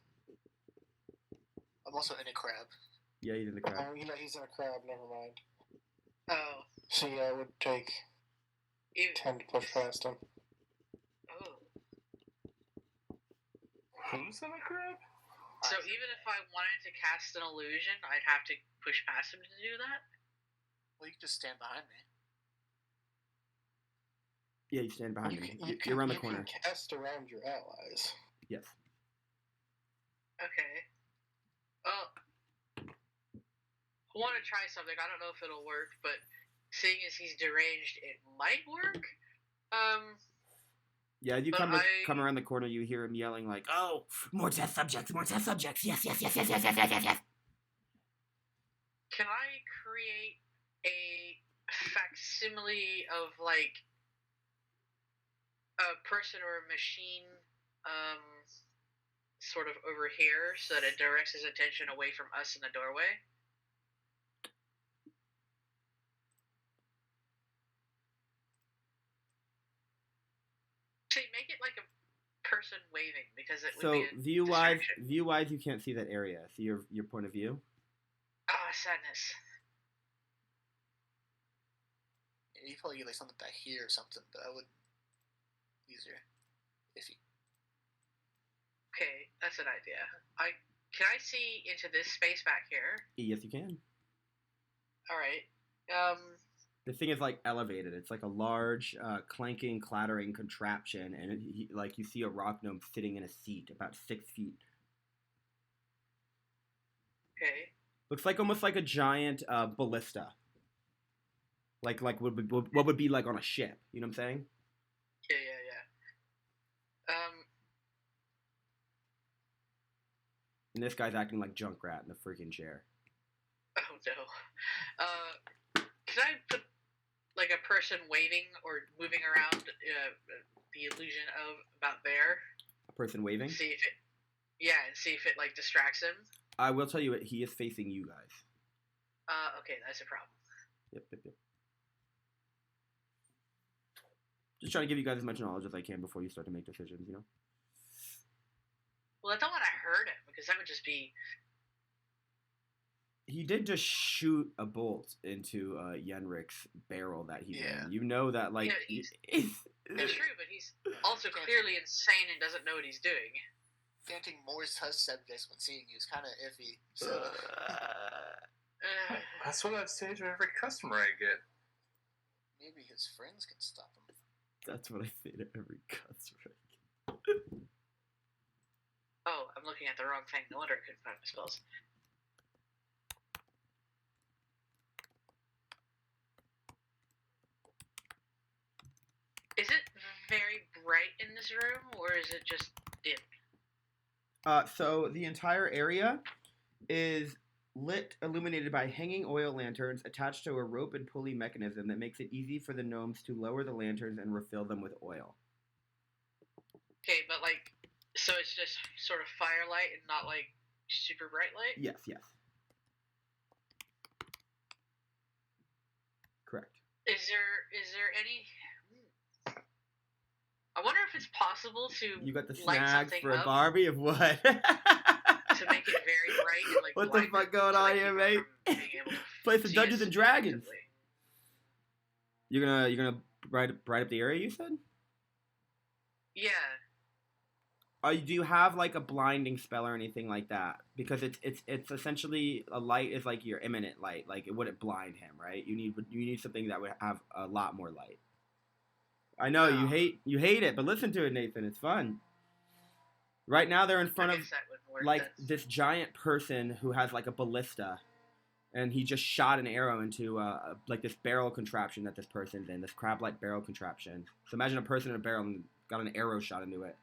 I'm also in a crab. Yeah, he's in the crowd. Oh, yeah, he's in a crab. Never mind. Oh. So yeah, it would take Even, 10 to push past him. oh. Who's in a crab? So even if I wanted to cast an illusion, I'd have to push past him to do that? Well, you can just stand behind me. Yeah, you stand behind me. You You're around the you corner. can cast around your allies. Yes. Okay. I want to try something. I don't know if it'll work, but seeing as he's deranged, it might work. Yeah, you But come around the corner, you hear him yelling like, "Oh, more test subjects, more test subjects! Yes, yes, yes, yes, yes, yes, yes, yes, yes!" Can I create a facsimile of like a person or a machine, sort of over here, so that it directs his attention away from us in the doorway? See, make it like a person waving, because it would So be a view-wise, distraction. you can't see that area. See your point of view. Ah, sadness. You probably get like something back here or something, but I would easier if you. Okay, that's an idea. Can I see into this space back here? Yes, you can. All right. The thing is like elevated. It's like a large, clanking, clattering contraption, and like you see a rock gnome sitting in a seat about 6 feet. Okay. Looks like almost like a giant ballista. Like what would be like on a ship? You know what I'm saying? Yeah. And this guy's acting like Junkrat in the freaking chair. Oh no. Can I put like a person waving or moving around the illusion of about there? A person waving. See if it like distracts him. I will tell you what, he is facing you guys. Okay, that's a problem. Yep. Just trying to give you guys as much knowledge as I can before you start to make decisions, you know? Well, I don't want to hurt him, because that would just be... He did just shoot a bolt into Yenrik's barrel that he's Yeah. in. You know that, like... Yeah, it's true, but he's also clearly insane and doesn't know what he's doing. Granting more test subjects when seeing you is kind of iffy. So That's what I say to every customer I get. maybe his friends can stop him. That's what I say to every customer. Oh, I'm looking at the wrong thing. No wonder I couldn't find my spells. Is it very bright in this room, or is it just dim? So the entire area is illuminated by hanging oil lanterns attached to a rope and pulley mechanism that makes it easy for the gnomes to lower the lanterns and refill them with oil. Okay, but like, so it's just sort of firelight and not like super bright light? Yes. Correct. Is there any... I wonder if it's possible to You got the light snags something for a up Barbie of what? to make it very bright and like What the blind fuck going to, on like, here, people mate? from being able to Play some see Dungeons us and Dragons. effectively. You're gonna bright up the area, you said? Yeah. Do you have like a blinding spell or anything like that? Because it's essentially a light is like your imminent light. Like it wouldn't blind him, right? You need something that would have a lot more light. I know No. you hate it, but listen to it, Nathan. It's fun. Right now they're in front I of guess that would work like then. this giant person who has like a ballista, and he just shot an arrow into like this barrel contraption that this person's in, this crab-like barrel contraption. So imagine a person in a barrel and got an arrow shot into it.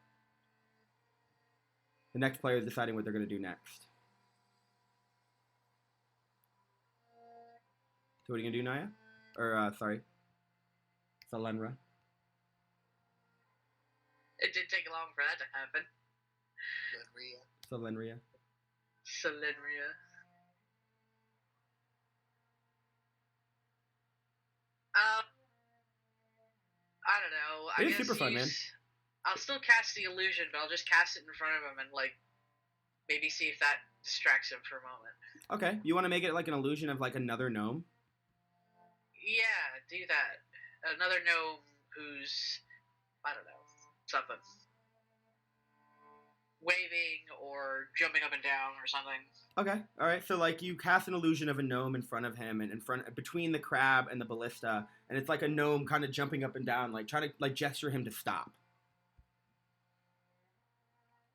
The next player is deciding what they're going to do next. So what are you going to do, Naya? Or, sorry. Salenra. It did take long for that to happen. Salenria. Salenria. I don't know. I It is guess super fun, man. I'll still cast the illusion, but I'll just cast it in front of him and like maybe see if that distracts him for a moment. Okay, you want to make it like an illusion of like another gnome? Yeah, do that. Another gnome who's, I don't know, something. Waving or jumping up and down or something. Okay, all right. So like you cast an illusion of a gnome in front of him, and between the crab and the ballista, and it's like a gnome kind of jumping up and down, like trying to like gesture him to stop.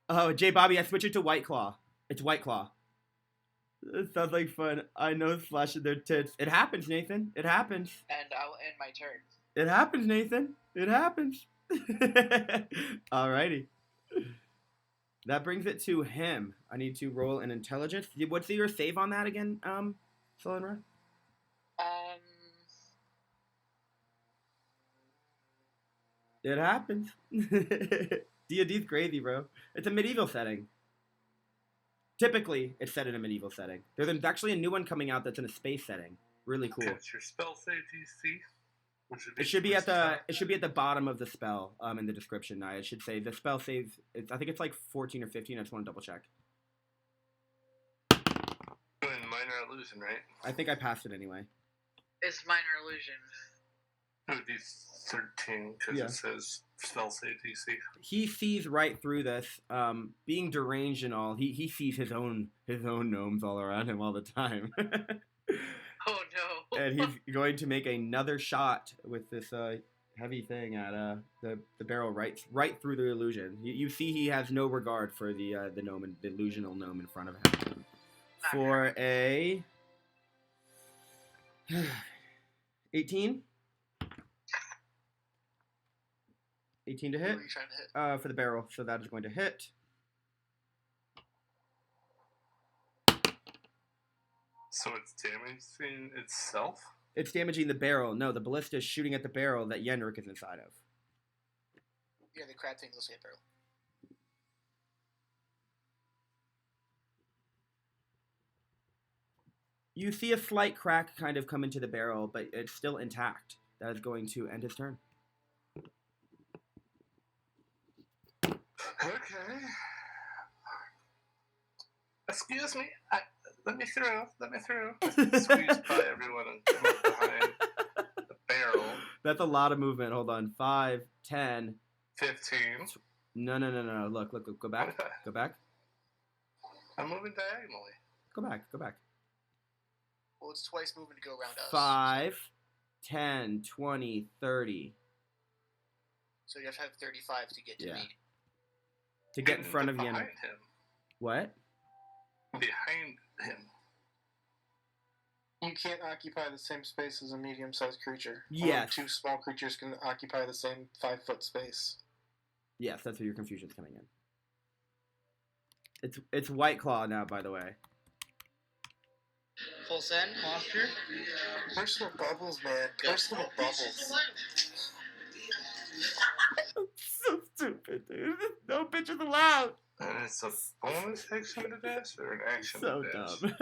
Oh, J Bobby, I switched it to White Claw. It's White Claw. It sounds like fun. I know, slashing their tits. It happens, Nathan. It happens. And I'll end my turn. It happens, Nathan. It happens. Alrighty. That brings it to him. I need to roll an intelligence. What's your save on that again, Solenra? It happens. D&D's crazy, bro. It's a medieval setting. Typically, it's set in a medieval setting. There's actually a new one coming out that's in a space setting. Really cool. What's your spell save DC? It should be at the bottom of the spell in the description. Now it should say the spell save. I think it's like 14 or 15. I just want to double check. Doing minor illusion, right? I think I passed it anyway. It's minor illusion. It would be 13 because it says spell save DC. He sees right through this. Being deranged and all, he sees his own gnomes all around him all the time. Oh no! And he's going to make another shot with this heavy thing at the barrel right through the illusion. You see he has no regard for the gnome, the illusional gnome in front of him. For a 18. 18 to hit. Who are you trying to hit? For the barrel, so that is going to hit. So it's damaging itself? It's damaging the barrel. No, the ballista is shooting at the barrel that Yenrik is inside of. Yeah, the crab thing goes hit barrel. You see a slight crack kind of come into the barrel, but it's still intact. That is going to end his turn. Okay. Excuse me. Let me through. Squeeze by everyone and come up behind the barrel. That's a lot of movement. Hold on. 5, 10. 15. No. Look. Go back. Go back. I'm moving diagonally. Go back. Well, it's twice moving to go around us. 5, 10, 20, 30. So you have to have 35 to get to me. To get in front of Yenrik. Behind him. What? Behind him. You can't occupy the same space as a medium-sized creature. Yes. Only 2 small creatures can occupy the same 5-foot space. Yes, that's where your confusion's coming in. It's White Claw now, by the way. Full send, posture. Personal bubbles, man. Personal bubbles. So stupid, dude. No bitches allowed. And it's a bonus action to dash or an action So to dash? dumb.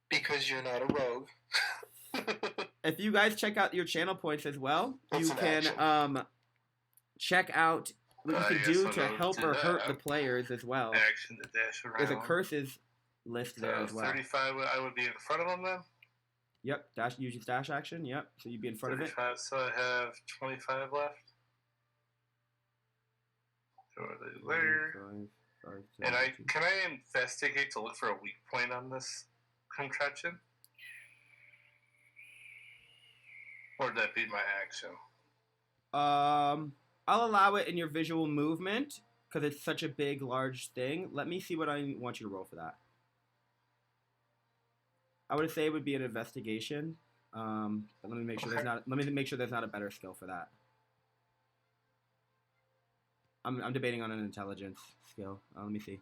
Because you're not a rogue. If you guys check out your channel points as well, That's you an can action. check out what you can yes, do I to know help to or hurt that. the players as well. Action to dash around. There's a curses list there as well. 35, I would be in front of him then? Yep, use your dash action. Yep, so you'd be in front of it. 35, so I have 25 left. So are they there? 5, And 17. can I investigate to look for a weak point on this contraption? Or would that be my action? I'll allow it in your visual movement because it's such a big, large thing. Let me see what I want you to roll for that. I would say it would be an investigation. But let me make sure Okay. there's not a better skill for that. I'm debating on an intelligence skill. Let me see.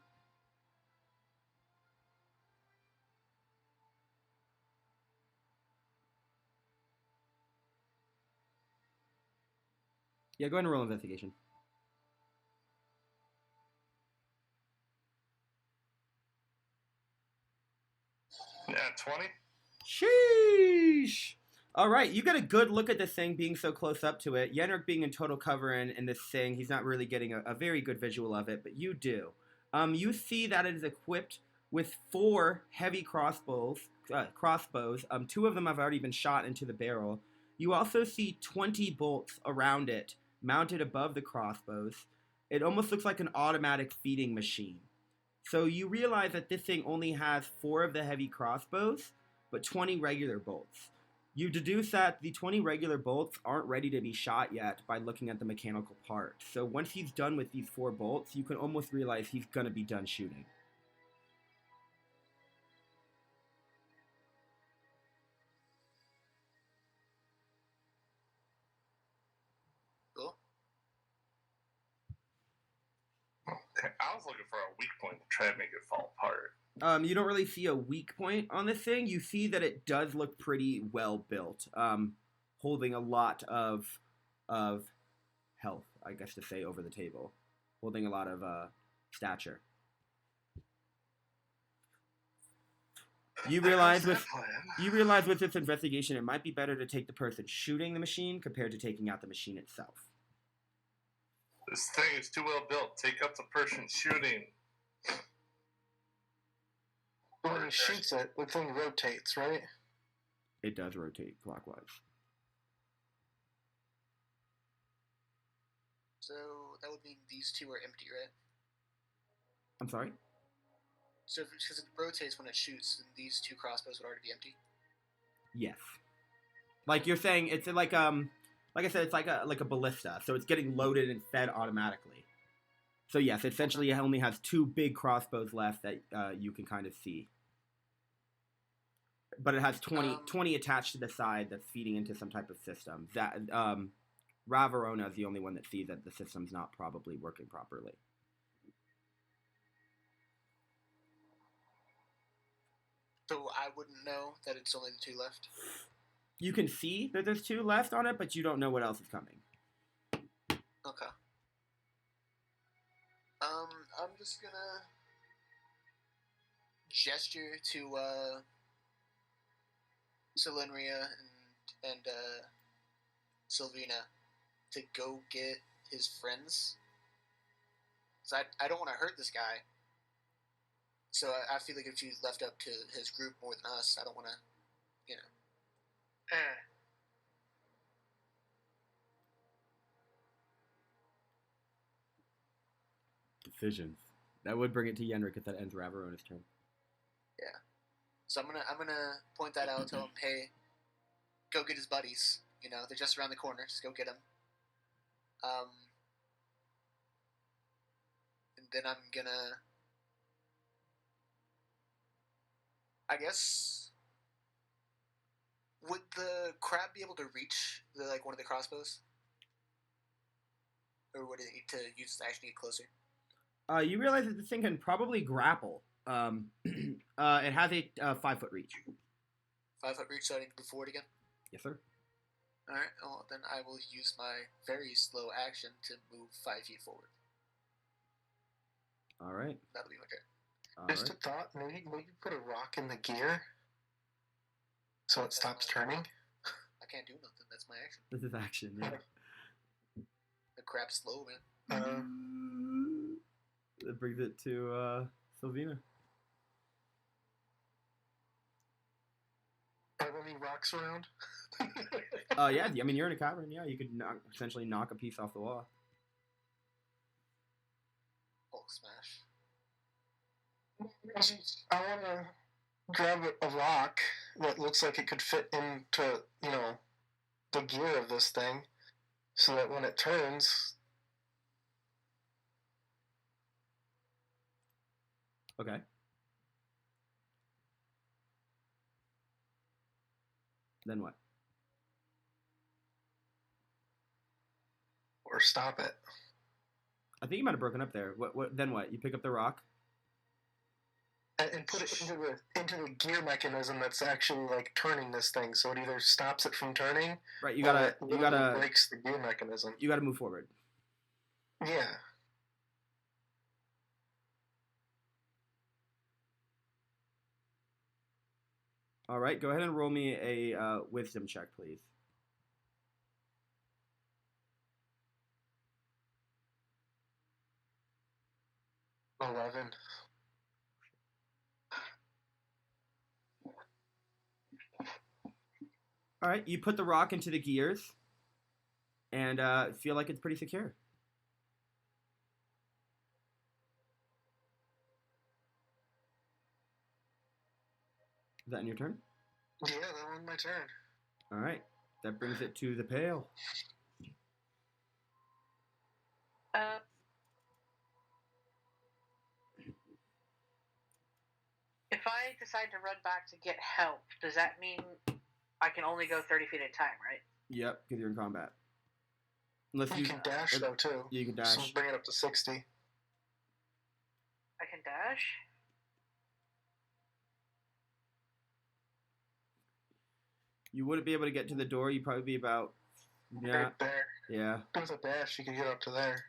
Yeah, go ahead and roll investigation. Yeah, 20. Sheesh. All right, you get a good look at this thing being so close up to it. Yenrik being in total cover in this thing, he's not really getting a very good visual of it, but you do. You see that it is equipped with 4 heavy crossbows. Two of them have already been shot into the barrel. You also see 20 bolts around it, mounted above the crossbows. It almost looks like an automatic feeding machine. So you realize that this thing only has 4 of the heavy crossbows, but 20 regular bolts. You deduce that the 20 regular bolts aren't ready to be shot yet by looking at the mechanical part. So once he's done with these 4 bolts, you can almost realize he's going to be done shooting. Cool. Okay, I was looking for a weak point to try to make it fall apart. You don't really see a weak point on this thing. You see that it does look pretty well built, holding a lot of health, I guess to say, over the table, holding a lot of stature. You realize with this investigation, it might be better to take the person shooting the machine compared to taking out the machine itself. This thing is too well built. Take up the person shooting. When he shoots it, the thing rotates, right? It does rotate clockwise. So that would mean these 2 are empty, right? I'm sorry? So because it rotates when it shoots, then these 2 crossbows would already be empty. Yes. Like you're saying, it's like I said, it's like a ballista, so it's getting loaded and fed automatically. So yes, essentially it only has 2 big crossbows left that you can kind of see. But it has 20 attached to the side that's feeding into some type of system. That Ravarona is the only one that sees that the system's not probably working properly. So I wouldn't know that it's only the 2 left. You can see that there's 2 left on it, but you don't know what else is coming. Okay. I'm just gonna gesture to Selenia and Sylvina to go get his friends. So I don't want to hurt this guy. So I feel like if he's left up to his group more than us, I don't want to, you know. Decisions. That would bring it to Yenrik if that ends Ravarona's turn. Yeah. So I'm gonna point that out. Tell him, hey, go get his buddies. You know, they're just around the corner. Just go get them. And then I'm gonna, I guess, would the crab be able to reach one of the crossbows, or would it need to use its action to get closer? You realize that this thing can probably grapple. It has a 5-foot reach. 5-foot reach, so I need to move forward again? Yes, sir. Alright, well, then I will use my very slow action to move 5 feet forward. All right. That'll be my turn. Just a thought, maybe put a rock in the gear so it stops turning. I can't do nothing, that's my action. This is action, yeah. The crab's slow, man. That brings it to Sylvina. Are there any rocks around? Yeah, I mean, you're in a cavern, yeah. You could essentially knock a piece off the wall. Hulk smash. I want to grab a rock that looks like it could fit into, the gear of this thing, so that when it turns... Okay. Then what? Or stop it. I think you might have broken up there. What? Then what? You pick up the rock. And put it into the gear mechanism that's actually like turning this thing, so it either stops it from turning, Right. or it breaks the gear mechanism. You gotta move forward. Yeah. All right. Go ahead and roll me a wisdom check, please. 11. All right. You put the rock into the gears, and feel like it's pretty secure. Is that in your turn? Yeah, that was my turn. All right. That brings it to the pail. If I decide to run back to get help, does that mean I can only go 30 feet at a time, right? Yep, because you're in combat. Unless You can dash, though, too. You can So dash. bring it up to 60. I can dash? You wouldn't be able to get to the door. You'd probably be about... Yeah. Right there. Yeah. With a dash, you can get up to there.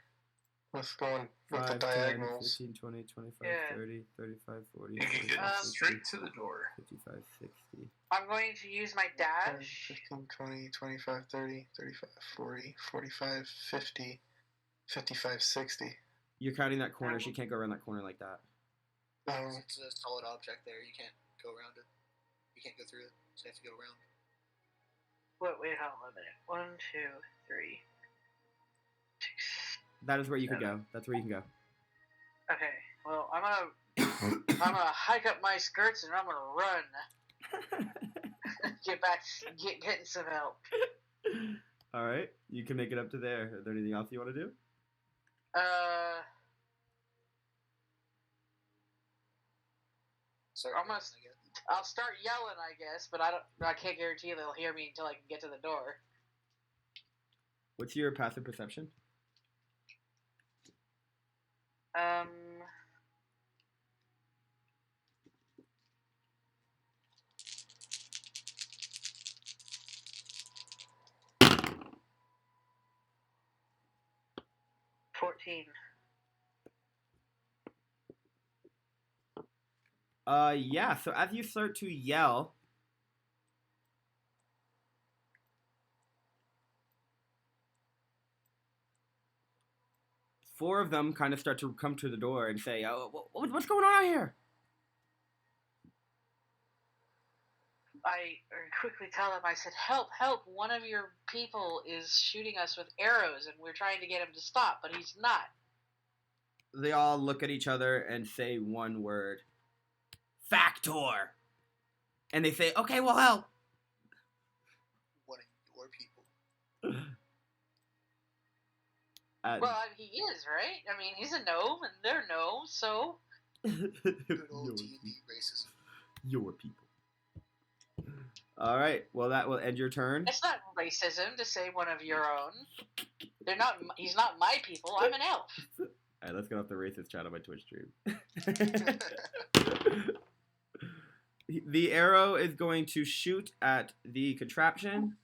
With going with 5, the 10, diagonals. 15, 20, 25, Yeah. 30, 35, 40, You can get 45, straight to the door. 55, 60. I'm going to use my 10, dash. 15, 20, 25, 30, 35, 40, 45, 50, 55, 60. You're counting that corner. She can't go around that corner like that. It's a solid object there. You can't go around it. You can't go through it. So you have to go around. Wait, hold on a minute. 1, 2, 3, 6. That is where you could go. That's where you can go. Okay, well, I'm gonna hike up my skirts and I'm gonna run. Get back, getting some help. All right. You can make it up to there. Is there anything else you want to do? Sorry, I'm gonna- I'll start yelling, I guess, but I can't guarantee they'll hear me until I can get to the door. What's your passive perception? Um. $14. Yeah. So as you start to yell, four of them kind of start to come to the door and say, "Oh, what's going on out here?" I quickly tell them, I said, help, one of your people is shooting us with arrows and we're trying to get him to stop, but he's not. They all look at each other and say one word. Factor. And they say, "Okay, we'll help." One of your people. Well, he is, right? I mean, he's a gnome and they're gnomes, so... Good old D&D racism. Your people. All right. Well, that will end your turn. It's not racism to say one of your own. They're not. He's not my people. I'm an elf. All right, let's get off the racist chat on my Twitch stream. The arrow is going to shoot at the contraption.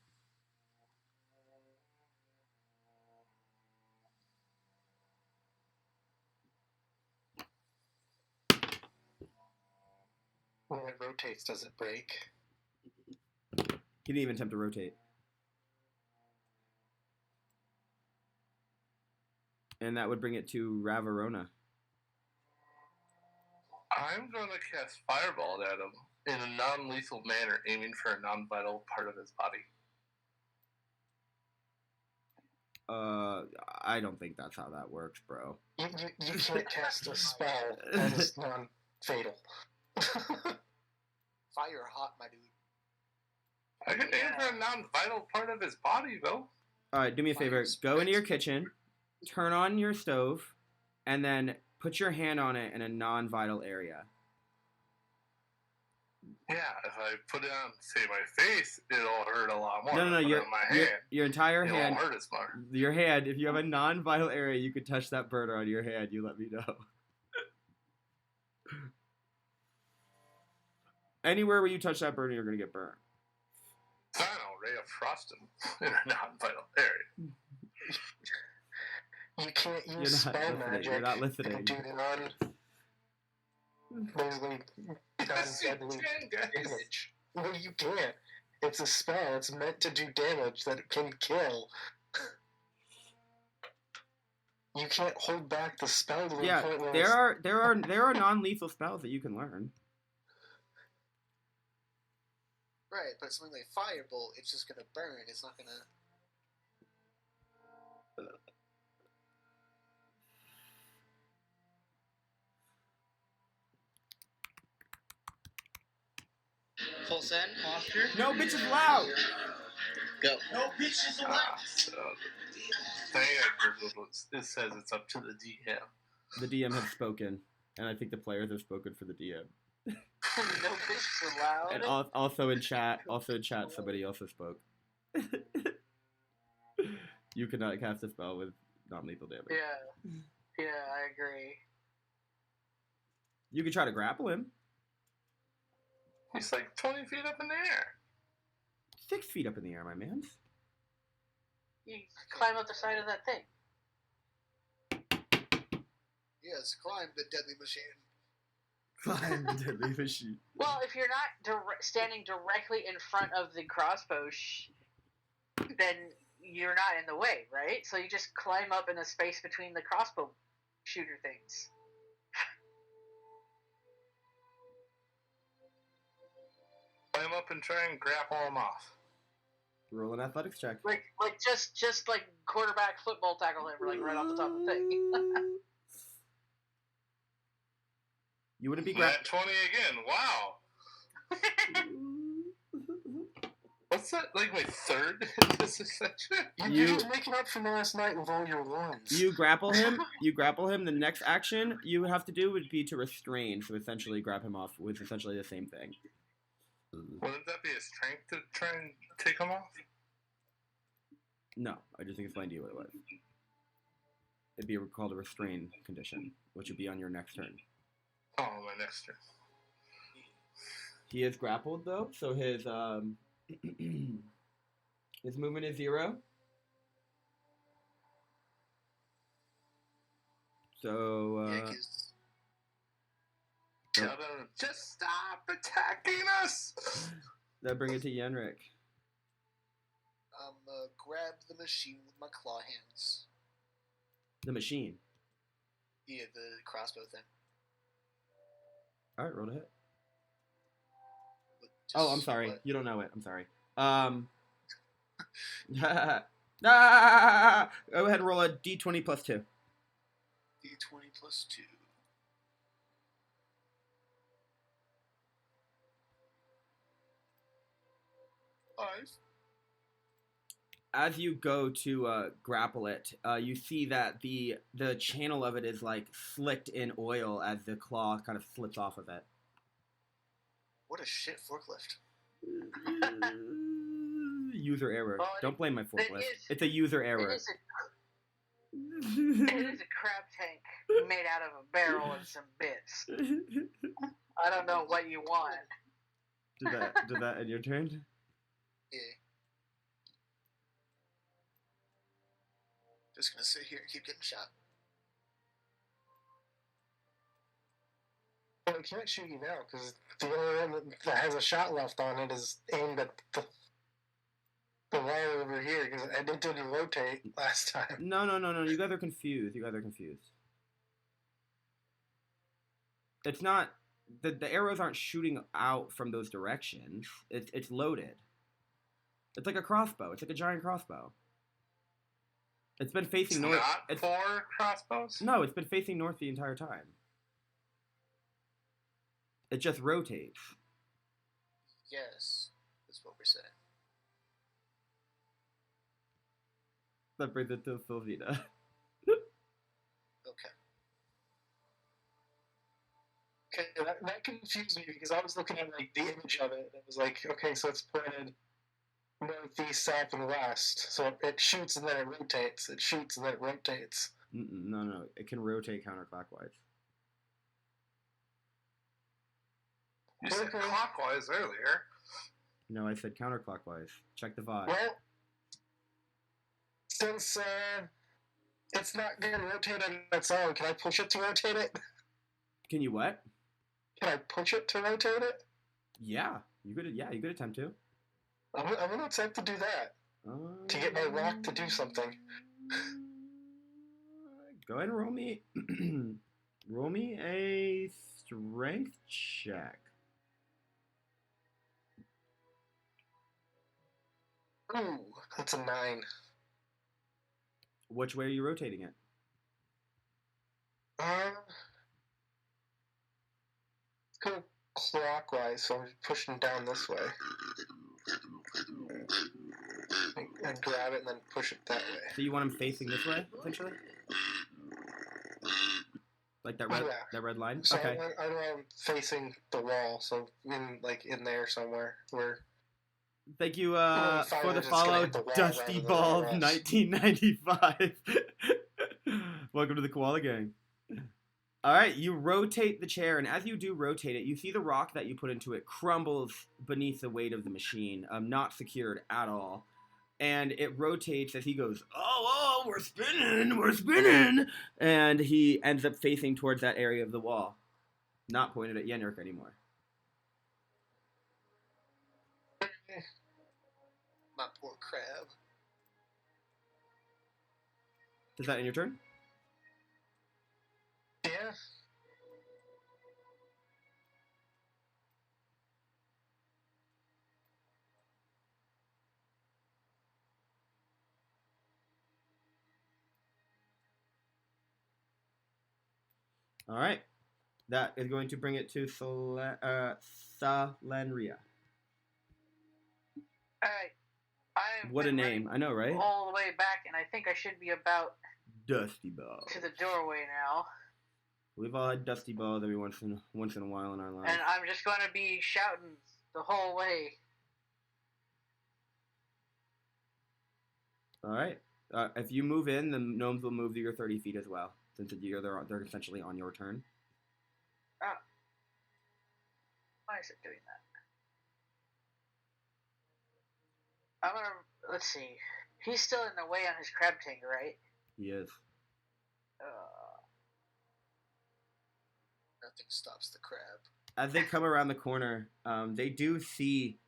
When it rotates, does it break? He didn't even attempt to rotate. And that would bring it to Ravarona. I'm going to cast Fireball at him in a non-lethal manner, aiming for a non-vital part of his body. I don't think that's how that works, bro. You can't cast a spell that is non-fatal. Fire hot, my dude. I can aim for a non-vital part of his body, though. All right, do me a favor. Go into your kitchen, turn on your stove, and then put your hand on it in a non-vital area. Yeah, if I put it on, say, my face, it'll hurt a lot more. No, Put it your on my hand, your entire it hand. won't hurt as much. Your hand. If you have a non-vital area, you could touch that burner on your hand. You let me know. Anywhere where you touch that burner, you're gonna get burned. I don't know, ray of frost in a non-vital area. You can't You're use not spell listening. magic. You're not listening. And do basically non-deadly damage. Well, you can't. It's a spell. It's meant to do damage that it can kill. You can't hold back the spell to the Yeah, point where there are non-lethal spells that you can learn. Right, but something like Firebolt, it's just gonna burn. It's not gonna. Full send, posture. No bitch is loud. Go. No bitches So, thing I Googled, it says it's up to the DM. The DM has spoken, and I think the players have spoken for the DM. no bitches allowed. And also in chat, somebody also spoke. You cannot cast a spell with non-lethal damage. Yeah, I agree. You could try to grapple him. He's like 20 feet up in the air. 6 feet up in the air, my man. You climb up the side of that thing. Yes, climb the deadly machine. Climb the deadly machine. Well, if you're not standing directly in front of the crossbow, then you're not in the way, right? So you just climb up in the space between the crossbow shooter things. Climb up and try and grapple him off. Roll an athletics check. Like just like quarterback football tackle him, like right off the top of the thing. You wouldn't be Nat 20 again. Wow. What's that? Like my third in this section? you're just making up from last night with all your ones. You grapple him. The next action you would have to do would be to restrain. So essentially, grab him off with essentially the same thing. Wouldn't that be a strength to try and take him off? No, I just explained to you what it was. It'd be called a restrain condition, which would be on your next turn. Oh, my next turn. He is grappled though, so his his movement is 0. So Yeah, 'cause Tell them, just stop attacking us! that brings it to Yenrik. grab the machine with my claw hands. The machine. Yeah, the crossbow thing. All right, roll to hit. With Oh, I'm just sorry. what- You don't know it. I'm sorry. Go ahead and roll a d20 plus 2. D20 plus 2. Five. As you go to grapple it, you see that the channel of it is like slicked in oil as the claw kind of slips off of it. What a shit forklift. User error. Well, Don't blame my forklift. is- It's a user error. It is a crab tank made out of a barrel and some bits. I don't know what you want. Did that end your turn? Yeah. Just gonna sit here and keep getting shot. Well, it can't shoot you now because the only one that has a shot left on it is aimed at the wire over here because it didn't rotate last time. No. You guys are confused. It's not the arrows aren't shooting out from those directions. It's loaded. It's like a crossbow. It's like a giant crossbow. It's been facing north. Not 4 crossbows? No, it's been facing north the entire time. It just rotates. Yes, that's what we're saying. That brings it to Sylvina. Okay. Okay, that that confused me because I was looking at like the image of it. It was like, okay, so it's pointed northeast, south, and west. So it shoots and then it rotates. It shoots and then it rotates. No. It can rotate counterclockwise. You said Okay. clockwise earlier. No, I said counterclockwise. Check the VOD. Well, since it's not going to rotate on its own, can I push it to rotate it? Can you what? Can I push it to rotate it? Yeah, you could attempt to. I'm going to attempt to do that. To get my rock to do something. Go ahead and roll me. Roll me a strength check. Ooh, that's a 9. Which way are you rotating it? Let's go clockwise, so I'm pushing down this way. And grab it and then push it that way. So you want him facing this way, essentially? Like that red, Yeah. that red line? So Okay. I know I'm facing the wall, so in there somewhere where. Thank you Well, for the it's gonna follow, hit the wall Dusty rather than Ball the rest. 1995. Welcome to the Koala Gang. All right, you rotate the chair, and as you do rotate it, you see the rock that you put into it crumbles beneath the weight of the machine, not secured at all. And it rotates as he goes, oh, we're spinning, and he ends up facing towards that area of the wall, not pointed at Yenrik anymore. My poor crab. Is that in your turn? Yeah. All right. That is going to bring it to Salenria. Alright. I've What a been name. I know, right? running all the way back, and I think I should be about Dusty Ball. to the doorway now. We've all had Dusty Balls every once in a while in our lives. And I'm just going to be shouting the whole way. All right. If you move in, the gnomes will move to your 30 feet as well, since they're essentially on your turn. Why is it doing that? I'm gonna, let's see. He's still in the way on his crab tank, right? He is. Nothing stops the crab. As they come around the corner, they do see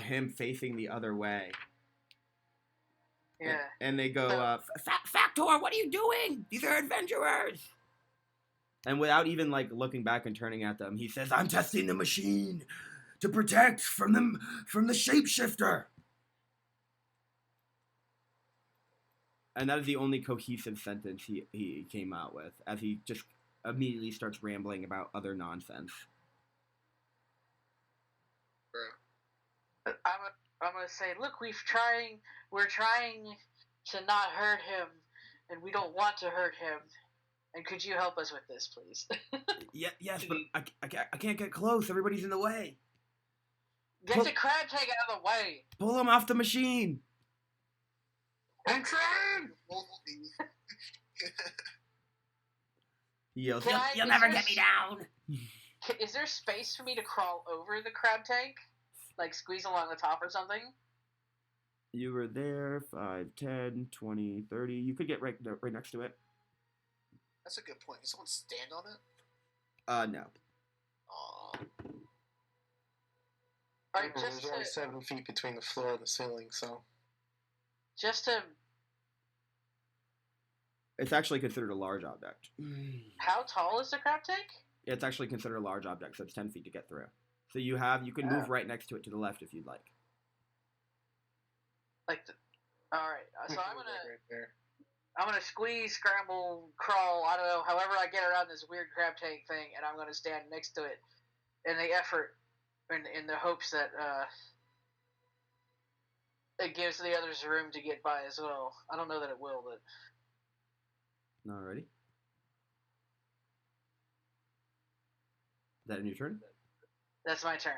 him facing the other way. Yeah. And they go, Factor, what are you doing? These are adventurers. And without even like looking back and turning at them, he says, I'm testing the machine to protect from the shapeshifter. And that is the only cohesive sentence he came out with, as he just immediately starts rambling about other nonsense. Bro. I'm gonna say, look, we're trying to not hurt him, and we don't want to hurt him. And could you help us with this, please? Yes, but I can't get close. Everybody's in the way. Get the crab tank out of the way. Pull him off the machine. I'm trying! He yells, Can you'll is never there get me s- down. Is there space for me to crawl over the crab tank? Like squeeze along the top or something? You were there, 5, 10, 20, 30. You could get right next to it. That's a good point. Can someone stand on it? No. Aw. Alright, There's only 7 feet between the floor and the ceiling, so. just to, It's actually considered a large object. how tall is the crab tank? It's actually considered a large object, so it's 10 feet to get through. So you can move right next to it to the left if you'd like. Like the, alright, so I'm gonna, Right there. I'm gonna squeeze, scramble, crawl, I don't know, however I get around this weird crab tank thing, and I'm gonna stand next to it in the effort, in the hopes that, it gives the others room to get by as well. I don't know that it will, but... Alrighty. that in your turn? That's my turn.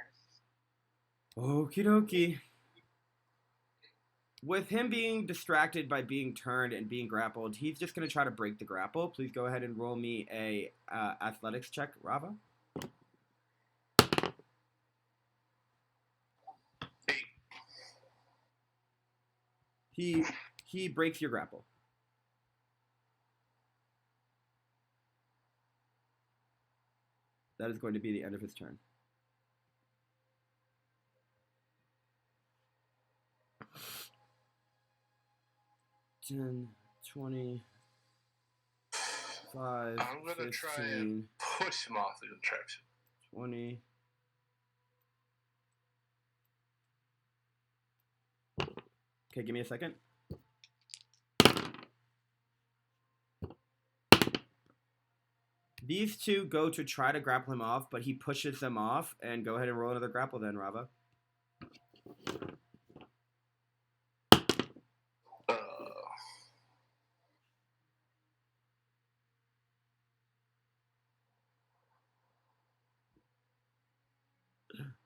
Okie dokie. With him being distracted by being turned and being grappled, he's just going to try to break the grapple. Please go ahead and roll me a athletics check, Rava. 8. He breaks your grapple. That is going to be the end of his turn. $10, $20, $5, I'm going to try and push him off the contraption. 20. Okay, give me a second. These two go to try to grapple him off, but he pushes them off. And go ahead and roll another grapple then, Rava.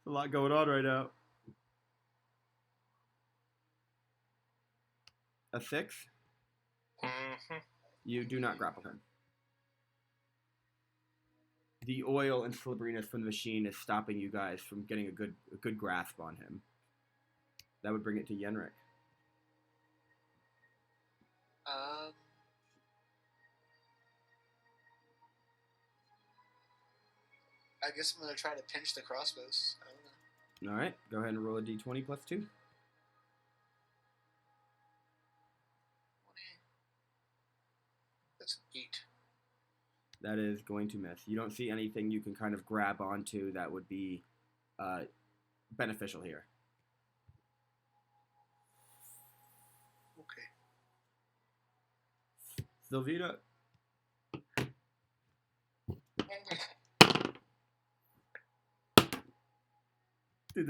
A lot going on right now. A 6? Mm-hmm. You do not grapple him. The oil and slipperiness from the machine is stopping you guys from getting a good grasp on him. That would bring it to Yenrik. I guess I'm gonna try to pinch the crossbows. I don't know. All right, go ahead and roll a d20 plus 2. 20. That's an 8. That is going to miss. You don't see anything you can kind of grab onto that would be beneficial here. Okay. Sylvina. Dude,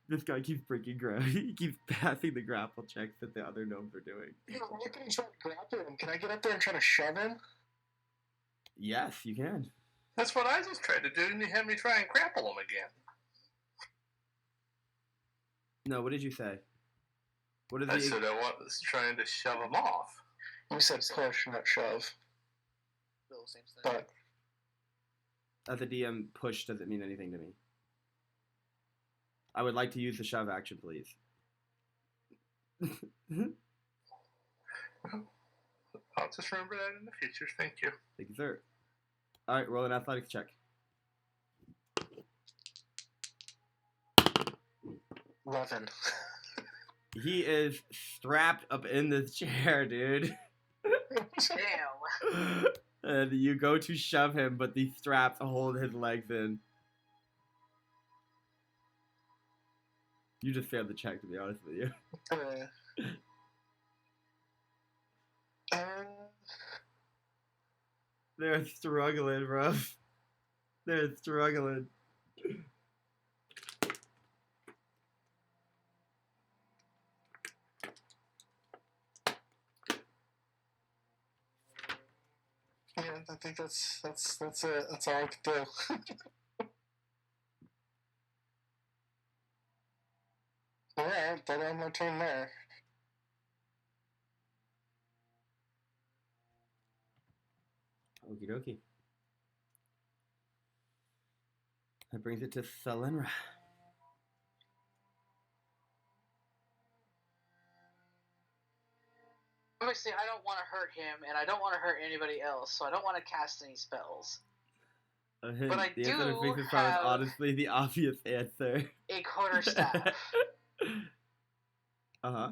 this guy keeps breaking ground. He keeps passing the grapple checks that the other gnomes are doing. Yeah, I'm looking to try to grapple him. Can I get up there and try to shove him? Yes, you can. That's what I just tried to do, and you had me try and grapple him again. No, what did you say? What I said I was trying to shove him off. You said push, not shove. Still the same thing. But as a DM, push doesn't mean anything to me. I would like to use the shove action, please. I'll just remember that in the future. Thank you. Thank you, sir. All right, roll an athletics check. 11. He is strapped up in this chair, dude. Damn. And you go to shove him, but the straps hold his legs in. You just failed the check, to be honest with you. They're struggling, bro. They're struggling. Yeah, I think that's it. That's all I can do. Alright, then I'm my turn there. Okie dokie. That brings it to Salenra. Obviously, I don't want to hurt him, and I don't want to hurt anybody else, so I don't want to cast any spells. But I the do answer to Face's Power is have honestly the obvious answer. a quarterstaff. Uh-huh.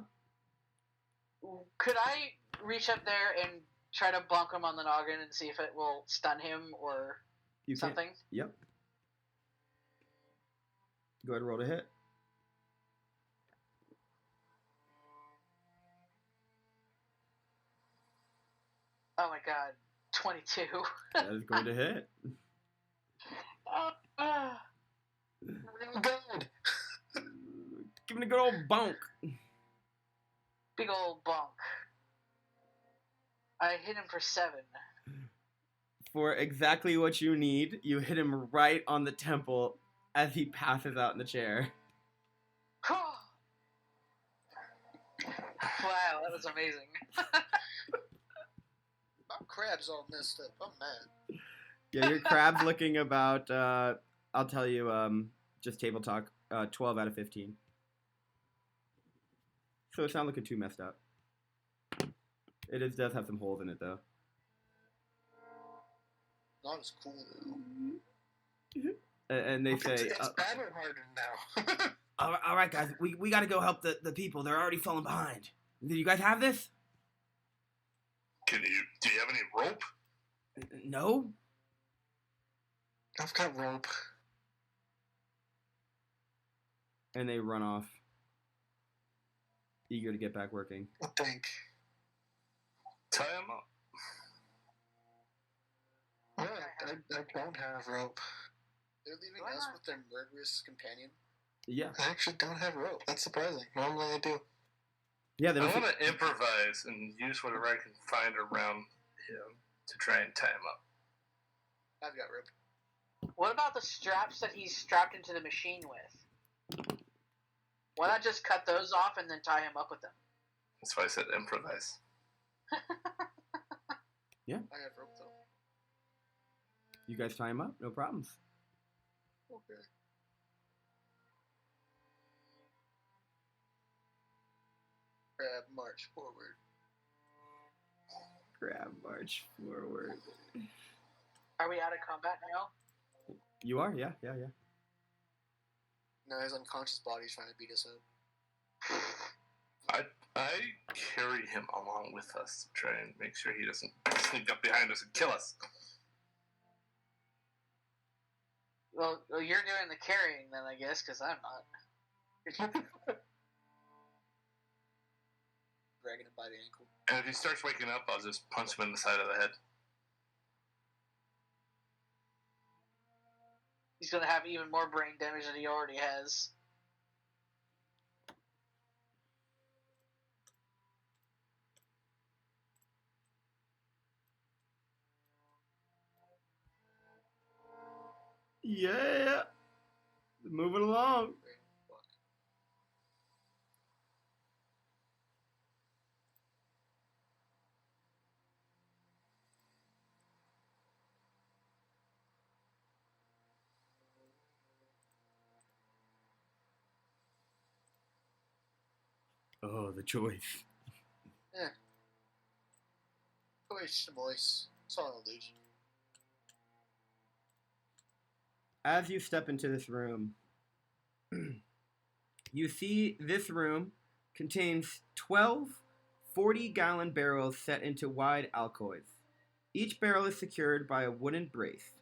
Could I reach up there and try to bonk him on the noggin and see if it will stun him or You can. something? Yep. Go ahead and roll to hit. Oh my god, 22. That is going to hit. Real good. Give me a good old bonk. Big old bonk. I hit him for 7. For exactly what you need, you hit him right on the temple as he passes out in the chair. Wow, that was amazing. My crab's all messed up. I'm mad. Yeah, your crab's looking about, I'll tell you, just table talk, 12 out of 15. So it's not looking too messed up. It does have some holes in it, though. Not as cool though. And they say, It's battle hardened now. all right, guys, we got to go help the people. They're already falling behind. Do you guys have this? Do you have any rope? No? I've got rope. And they run off, eager to get back working. I think. Tie him up. Yeah, I don't have rope. They're leaving Why us not? with their murderous companion. Yeah. I actually don't have rope. That's surprising. Normally I do. Yeah, they I don't want to improvise and use whatever I can find around him to try and tie him up. I've got rope. What about the straps that he's strapped into the machine with? Why not just cut those off and then tie him up with them? That's why I said improvise. I have rope though. You guys tie him up? No problems. Okay. Crab, march forward. Grab, march forward. Are we out of combat now? You are? Yeah. No, his unconscious body's trying to beat us up. I carry him along with us to try and make sure he doesn't sneak up behind us and kill us. Well, you're doing the carrying then, I guess, because I'm not. Dragging him by the ankle. And if he starts waking up, I'll just punch him in the side of the head. He's gonna have even more brain damage than he already has. Yeah. Moving along. Fuck. Oh, the choice. Choice, moist. It's all an illusion. As you step into this room, you see this room contains 12 40-gallon barrels set into wide alcoves. Each barrel is secured by a wooden brace.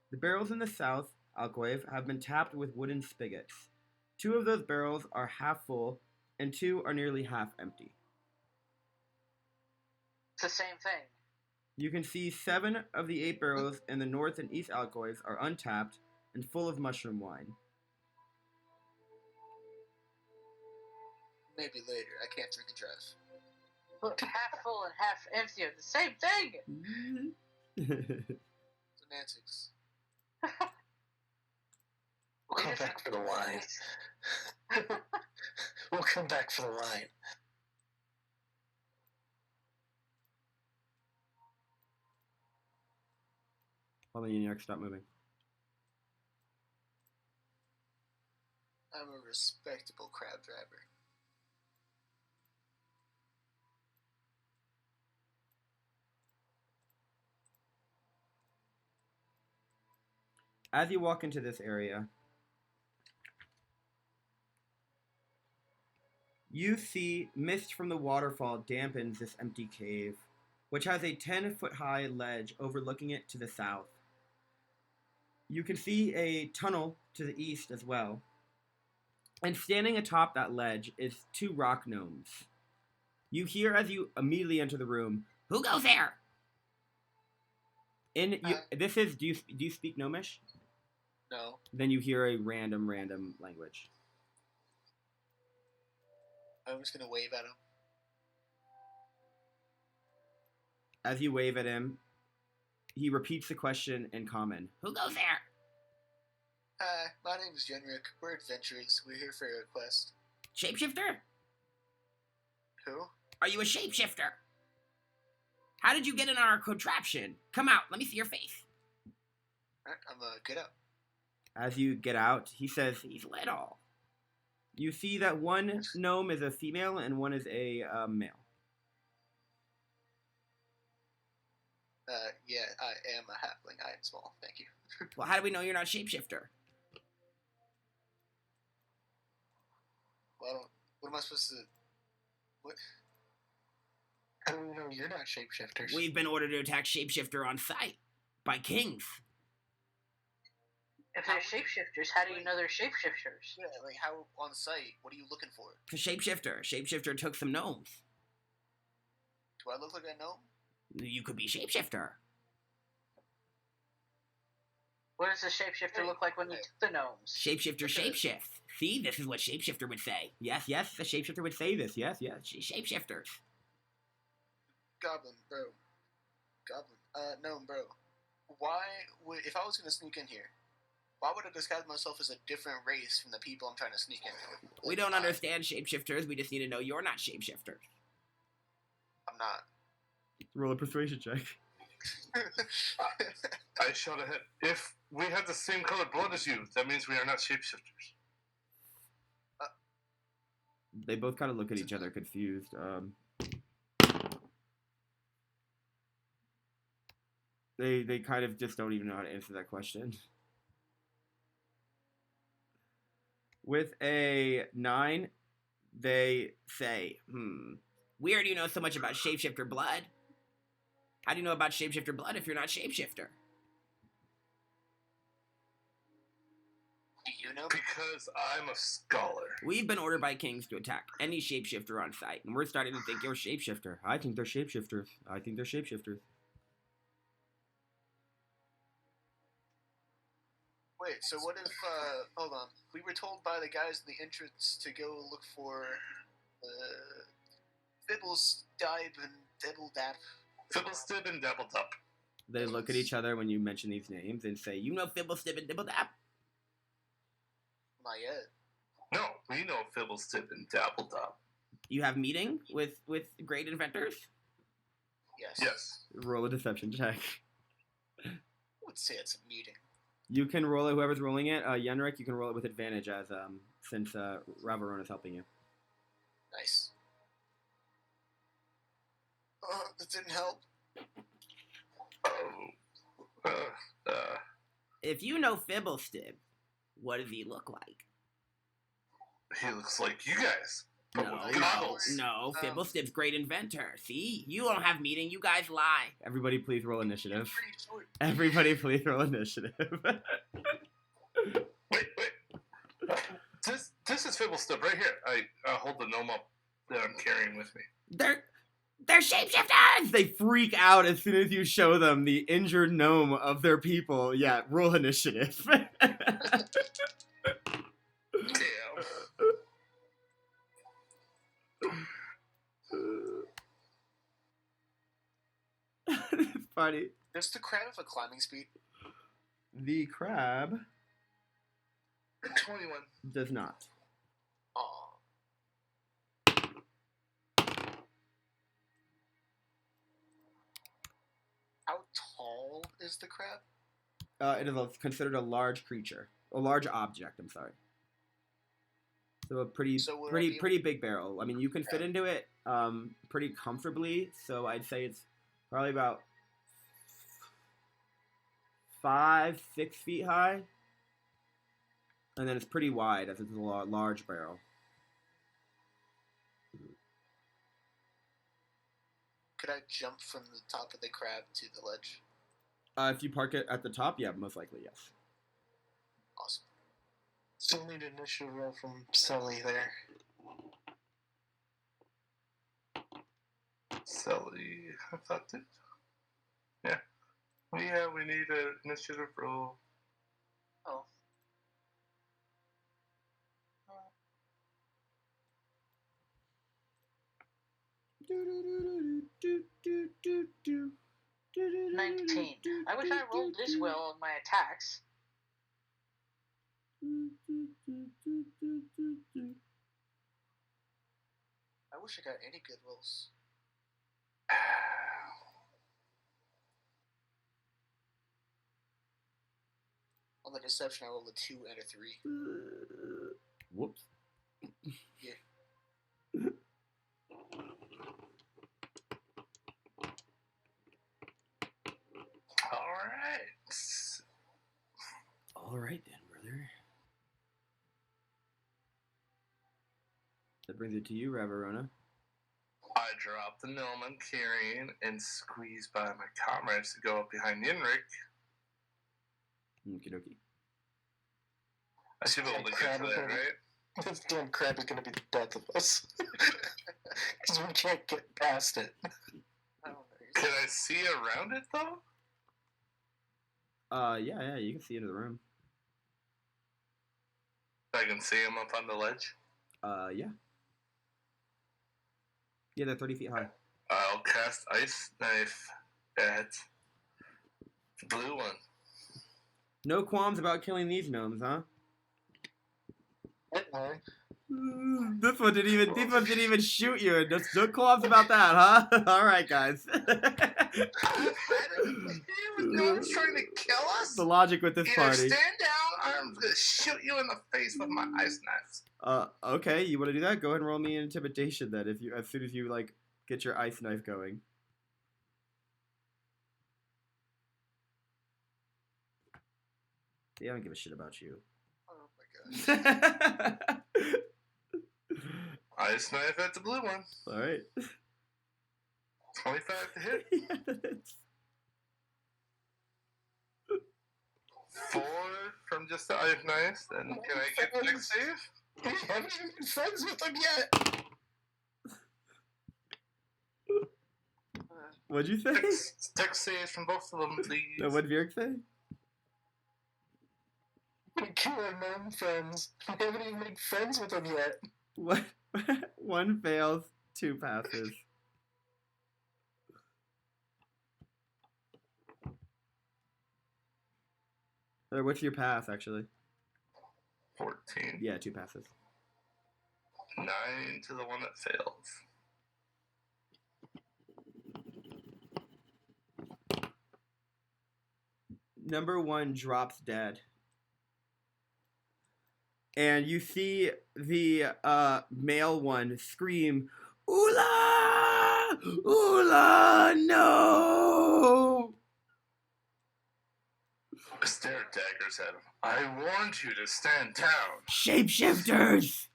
The barrels in the south alcove have been tapped with wooden spigots. 2 of those barrels are half full, and 2 are nearly half empty. It's the same thing. You can see 7 of the 8 barrels in the north and east alcoves are untapped and full of mushroom wine. Maybe later. I can't drink and drive. But half full and half empty are the same thing! Semantics. We'll come back for the wine. We'll come back for the wine. While the Uniarch stop moving. I'm a respectable crab driver. As you walk into this area, you see mist from the waterfall dampens this empty cave, which has a 10-foot-high ledge overlooking it to the south. You can see a tunnel to the east as well. And standing atop that ledge is 2 rock gnomes. You hear as you immediately enter the room, "Who goes there?" Do you speak Gnomish? No. Then you hear a random language. I'm just gonna wave at him. As you wave at him, He repeats the question in common. Who goes there? Hi, my name is Yenrik. We're adventurers. We're here for a quest. Shapeshifter? Who? Are you a shapeshifter? How did you get in our contraption? Come out, let me see your face. Alright, I'm get up. As you get out, he says he's little. You see that one gnome is a female and one is a male. Yeah, I am a halfling. I am small. Thank you. Well, how do we know you're not shapeshifter? Well, what am I supposed to... What? How do we know you're not shapeshifters? We've been ordered to attack shapeshifter on sight by kings. If they're shapeshifters, how do you know they're shapeshifters? Yeah, like how on site? What are you looking for? The shapeshifter. Shapeshifter took some gnomes. Do I look like a gnome? You could be shapeshifter. What does the shapeshifter look like when you took the gnomes? Shapeshifter Okay. shapeshift. See, this is what shapeshifter would say. Yes, the shapeshifter would say this. Yes. Shapeshifters. Goblin, bro. Gnome, bro. Why would... If I was gonna sneak in here, why would I disguise myself as a different race from the people I'm trying to sneak in with? We don't understand shapeshifters. We just need to know you're not shapeshifters. I'm not. Roll a persuasion check. I shout ahead. If we have the same colored blood as you, that means we are not shapeshifters. They both kind of look at each other confused. They kind of just don't even know how to answer that question. With a 9, they say, weird you know so much about shapeshifter blood. How do you know about shapeshifter blood if you're not shapeshifter? Do you know? Because I'm a scholar. We've been ordered by kings to attack any shapeshifter on sight, and we're starting to think you're shapeshifter. I think they're shapeshifters. Wait, so what if, hold on. We were told by the guys in the entrance to go look for, Fibbles, Dibe, and Dibble Dap. Fibblestib and Dabbledup. They look at each other when you mention these names and say, you know Fibblestib and Dibbledap? Not yet. No, we know Fibblestib and Dabbledup. You have meeting with great inventors? Yes. Yes. Roll a deception check. I would say it's a meeting. You can roll it, whoever's rolling it. Yenrik, you can roll it with advantage as since Ravaron is helping you. Nice. It didn't help. If you know Fibblestib, what does he look like? He looks like you guys. No, Goggles. Fibblestib's great inventor. See? You don't have meeting, you guys lie. Everybody please roll initiative. Pretty short. Everybody please roll initiative. Wait. This is Fibblestib right here. I hold the gnome up that I'm carrying with me. They're shapeshifters! They freak out as soon as you show them the injured gnome of their people. Yeah, roll initiative. Damn. It's funny. Does the crab have a climbing speed? The crab 21. does not. Aw. How tall is the crab? It is considered a large creature. A large object, I'm sorry. So a pretty big barrel. I mean, you can fit into it pretty comfortably, so I'd say it's probably about 5-6 feet high. And then it's pretty wide as it's a large barrel. Could I jump from the top of the crab to the ledge? If you park it at the top, yeah, most likely, yes. Awesome. Still need an initiative roll from Sully there. Sully, I thought that. Yeah. Well, yeah, we need an initiative roll. Oh. 19. I wish I rolled this well on my attacks. I wish I got any good rolls. On the deception, I rolled a 2 and a 3. Whoops. Yeah. All right then, brother. That brings it to you, Ravarona. I drop the gnome I'm carrying and squeeze by my comrades to go up behind Yenrik. Okie dokie. I should be able to get to that, right? This damn crab is going to be the death of us. Because we can't get past it. I don't know. Can I see around it, though? Yeah, you can see into the room. I can see him up on the ledge. Yeah. Yeah, they're 30 feet high. I'll cast Ice Knife at the blue one. No qualms about killing these gnomes, huh? This one didn't even shoot you. No qualms about that, huh? All right, guys. No one's trying to kill us. The logic with this Either party. stand down, or I'm gonna shoot you in the face with my ice knives. Okay, you want to do that? Go ahead and roll me an intimidation then. As soon as you like get your ice knife going. Yeah, I don't give a shit about you. Oh my god. Ice knife at the blue one. All right. 25 to hit. Yes. 4 from just the ice knife. Then can I get the next save? We haven't even been friends with them yet. What'd you say? Dex saves from both of them, please. No, what'd Virick say? We kill our gnome friends. We haven't even made friends with them yet. What? 1 fails, 2 passes. Or what's your pass, actually? 14. Yeah, 2 passes. 9 to the one that fails. Number 1 drops dead. And you see the male one scream, "Oola! Oola, no!" Stare daggers at him. I warned you to stand down. Shapeshifters!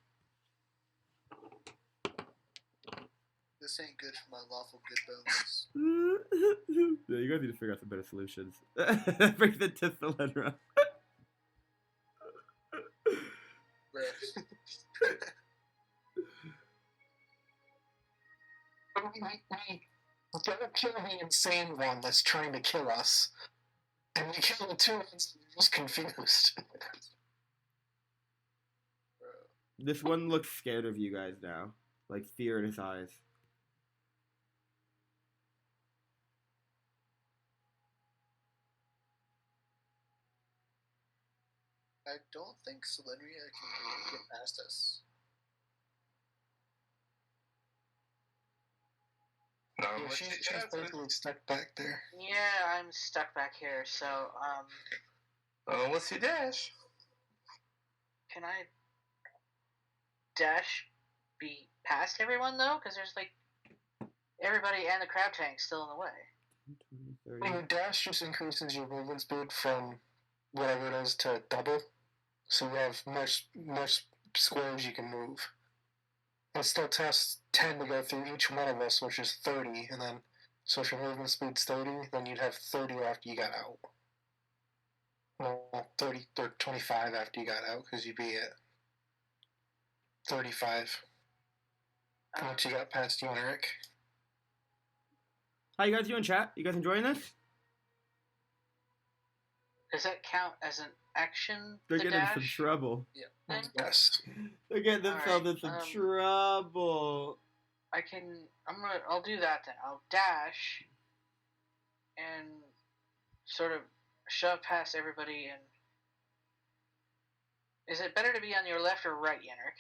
This ain't good for my lawful good bones. Yeah, you guys need to figure out some better solutions. Bring it to Selendra. We gotta kill the insane one that's trying to kill us. And we kill the 2 ones just confused. This one looks scared of you guys now. Like fear in his eyes. I don't think Selendria can get past us. Yeah, she's basically stuck back there. Yeah, I'm stuck back here, so, what's your dash? can I dash be past everyone, though? Because there's, like, everybody and the crab tank still in the way. 20, 30. Your dash just increases your movement speed from whatever it is to double. So you have more squares you can move. It still tests 10 to go through each one of us, which is 30, and then, so if your movement speed's 30, then you'd have 30 after you got out. Well, 30 or 25 after you got out, because you'd be at 35 once you got past Yenrik. How you guys doing, chat? You guys enjoying this? Does that count as an action? They're the getting in dash? some trouble. Then Yes. They're getting themselves in Alright, some trouble. I'll do that then. I'll dash and sort of shove past everybody. And is it better to be on your left or right, Yenrik?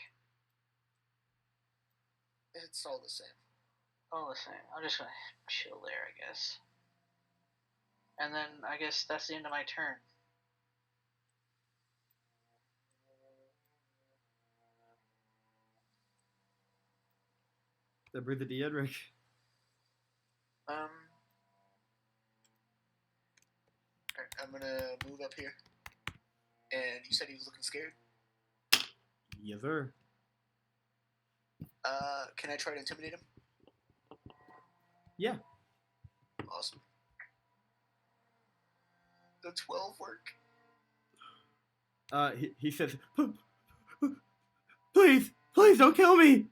It's all the same. All the same. I'm just gonna chill there, I guess. And then I guess that's the end of my turn. That brings it to Yenrik. Alright, I'm gonna move up here. And you said he was looking scared? Yes, sir. Can I try to intimidate him? Yeah. Awesome. The 12 work? He says, please, don't kill me.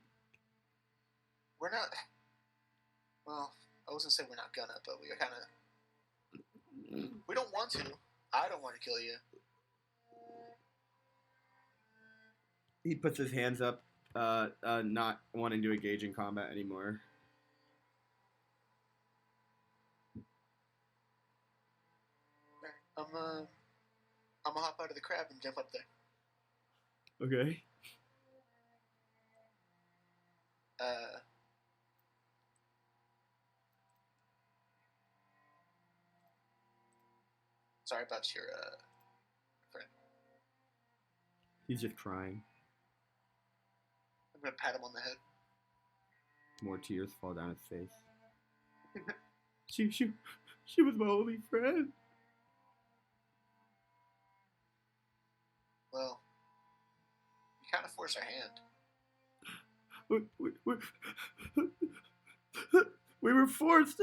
We're not. Well, I wasn't saying we're not gonna, but we are kind of. We don't want to. I don't want to kill you. He puts his hands up, not wanting to engage in combat anymore. I'm gonna hop out of the crab and jump up there. Okay. Sorry about your friend. He's just crying. I'm gonna pat him on the head. More tears fall down his face. She was my only friend. Well, you kind of force our hand. We were forced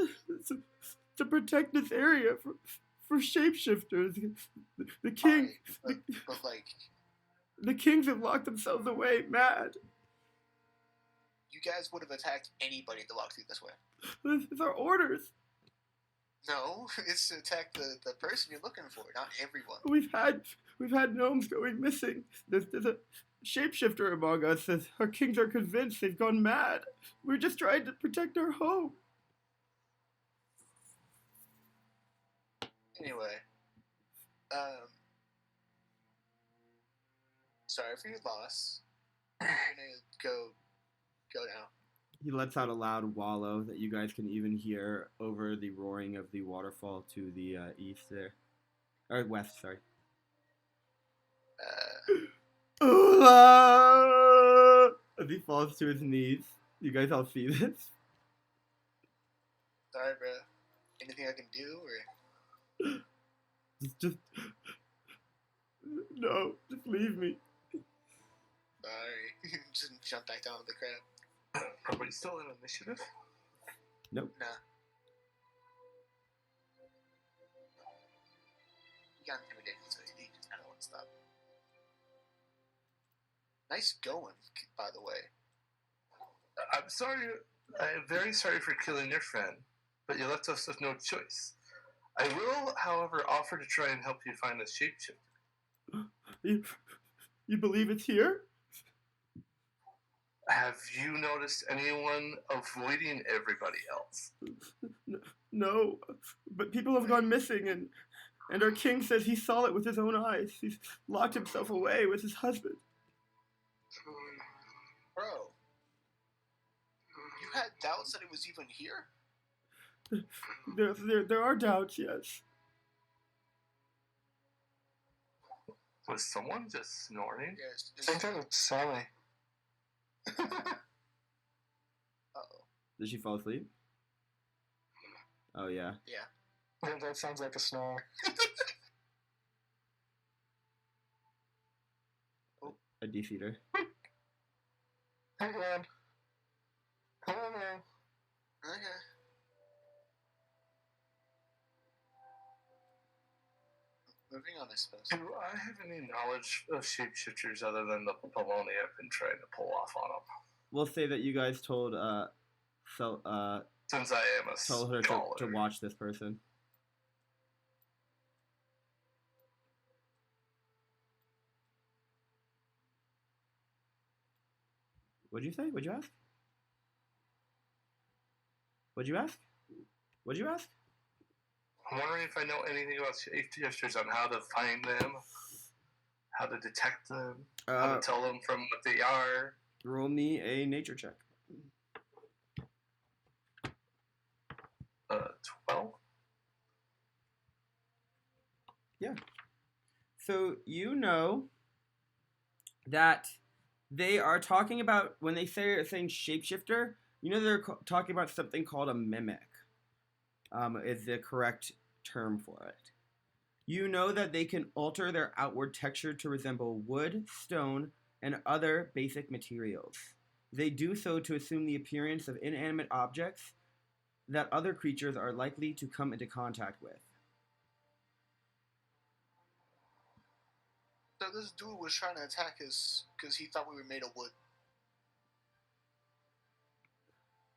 to protect this area for shapeshifters. The king, Right, but like, the kings have locked themselves away, mad. you guys would have attacked anybody that walked through this way. It's our orders. No, it's to attack the person you're looking for, not everyone. We've had gnomes going missing. There's a shapeshifter among us. Our kings are convinced they've gone mad. We're just trying to protect our home. Anyway, sorry for your loss. I'm gonna go now. He lets out a loud wallow that you guys can even hear over the roaring of the waterfall to the east there. Or west, sorry. As he falls to his knees. You guys all see this? Sorry, bro. Anything I can do, or? Just no, just leave me. Sorry. Just jump back down to the crab. Are we still in initiative? Nope. Nah. You got intimidated, so you just kind of want to stop. Nice going, by the way. I'm sorry. I'm very sorry for killing your friend, but you left us with no choice. I will, however, offer to try and help you find a shapeshifter. You believe it's here? Have you noticed anyone avoiding everybody else? No, but people have gone missing, and our king says he saw it with his own eyes. He's locked himself away with his husband. Bro, you had doubts that it was even here? There are doubts, yes. Was someone just snoring? Yes. I think that was Sally. Uh-oh. Did she fall asleep? Oh, yeah. Yeah. Yeah, that sounds like a snore. A defeater. Hey, man. Hello, man. Okay. Moving on, I suppose. Do I have any knowledge of shapeshifters other than the baloney I've been trying to pull off on them? We'll say that you guys told Since I am a told her scholar. to watch this person. What'd you say? What'd you ask? What'd you ask? What'd you ask? I'm wondering if I know anything about shapeshifters on how to find them, how to detect them, how to tell them from what they are. Roll me a nature check. 12? Yeah. So you know that they are talking about, when they say saying shapeshifter, you know they're talking about something called a mimic. Is the correct term for it. You know that they can alter their outward texture to resemble wood, stone, and other basic materials. They do so to assume the appearance of inanimate objects that other creatures are likely to come into contact with. So this dude was trying to attack us because he thought we were made of wood.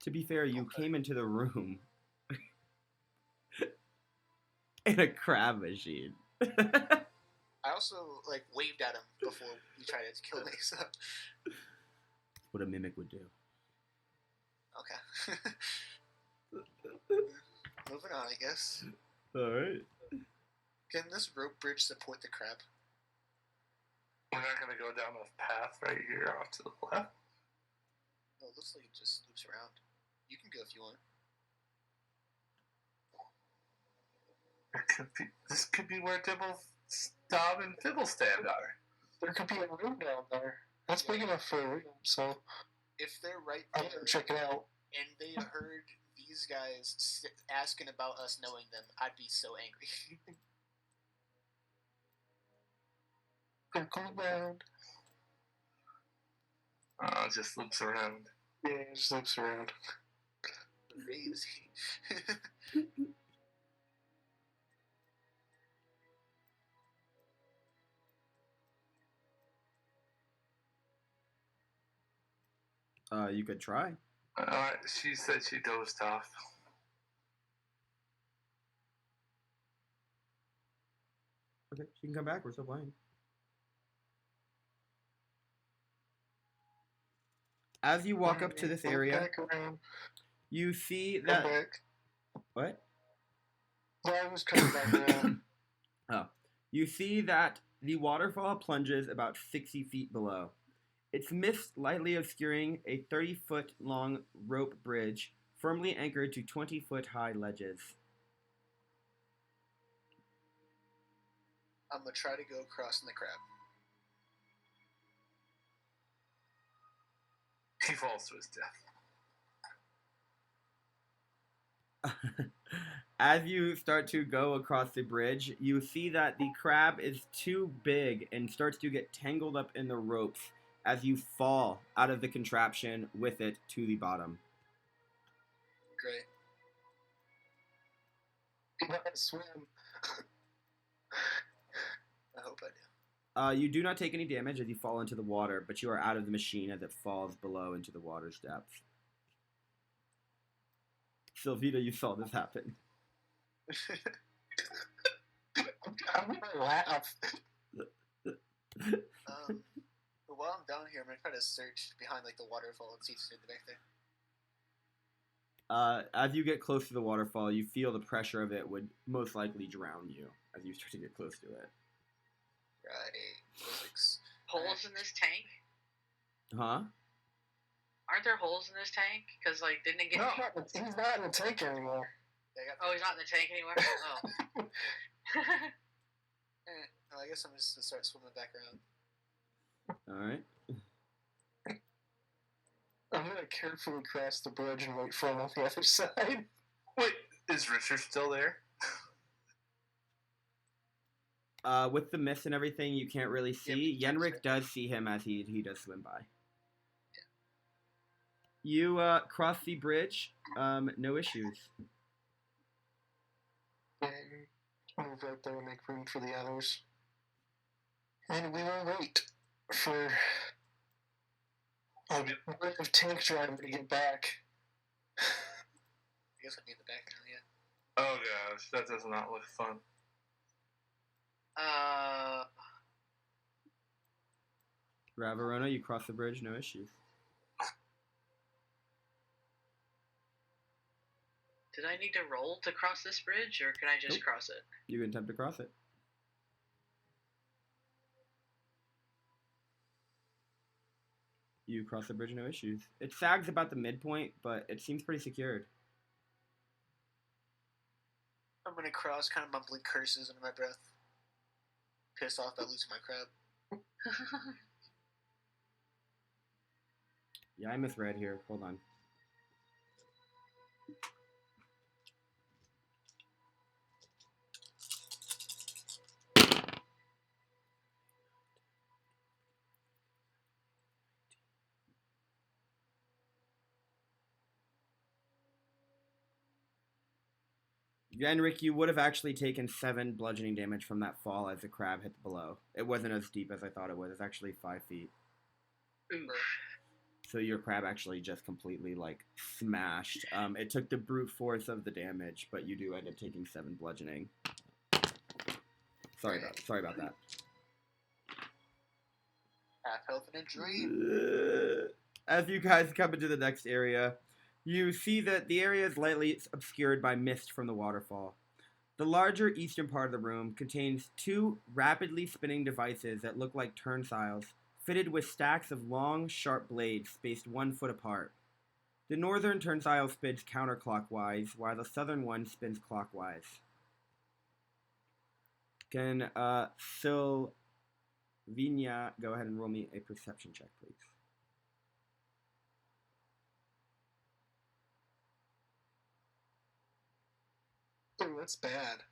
To be fair, you came into the room in a crab machine. I also like waved at him before he tried to kill me. So What a mimic would do. okay. Moving on, I guess. Alright. Can this rope bridge support the crab? We're not going to go down this path right here off to the left. No, it looks like it just loops around. You can go if you want. This could be where Dibble Stop and Fibble stand are. There could be a room down there. That's big enough for a room, so If they're right I'm there gonna check it out. and they heard these guys asking about us knowing them, I'd be so angry. Circle around. It just loops around. Yeah, it just loops around. Crazy. You could try. She said she dozed off. Okay, she can come back. We're still playing. As you walk up to this area, Back around. you see Come that... back. What? No, I was coming back around. Oh. You see that the waterfall plunges about 60 feet below. Its mist lightly obscuring a 30-foot long rope bridge firmly anchored to 20-foot high ledges. I'm gonna try to go across in the crab. He falls to his death. As you start to go across the bridge, you see that the crab is too big and starts to get tangled up in the ropes as you fall out of the contraption with it to the bottom. Great. You know how to swim. I hope I do. You do not take any damage as you fall into the water, but you are out of the machine as it falls below into the water's depths. Sylvita, you saw this happen. I'm gonna laugh. But while I'm down here, I'm gonna try to search behind like the waterfall and see if there's anything back there. As you get close to the waterfall, you feel the pressure of it would most likely drown you as you start to get close to it. Right. Holes in this tank? Huh? Aren't there holes in this tank? Because, like, didn't it get... No, he's not in the tank anymore. Oh, he's not in the tank anymore? Oh. No, I guess I'm just gonna start swimming back around. Alright. I'm gonna carefully cross the bridge and wait for him on the other side. Wait, is Richard still there? With the mist and everything, you can't really see. Yenrik does see him as he does swim by. You cross the bridge, no issues. And move right there and make room for the others. And we will wait for a bit of tank driver to get back. I guess I'll be in the back now, yeah. Oh gosh, that does not look fun. Ravarona, you cross the bridge, no issues. Did I need to roll to cross this bridge, or can I just Nope. cross it? You can attempt to cross it. You cross the bridge, no issues. It sags about the midpoint, but it seems pretty secured. I'm gonna cross, kind of mumbling curses under my breath. Pissed off about losing my crab. Yeah, I misread here. Hold on. Yenrik, you would have actually taken 7 bludgeoning damage from that fall as the crab hit below. It wasn't as deep as I thought it was. It's actually 5 feet. Oof. So your crab actually just completely, like, smashed. It took the brute force of the damage, but you do end up taking 7 bludgeoning. Sorry about that. Half health in a dream. As you guys come into the next area, you see that the area is lightly obscured by mist from the waterfall. The larger eastern part of the room contains 2 rapidly spinning devices that look like turnstiles, fitted with stacks of long, sharp blades spaced 1 foot apart. The northern turnstile spins counterclockwise, while the southern one spins clockwise. Can Sylvina go ahead and roll me a perception check, please? Oh, that's bad.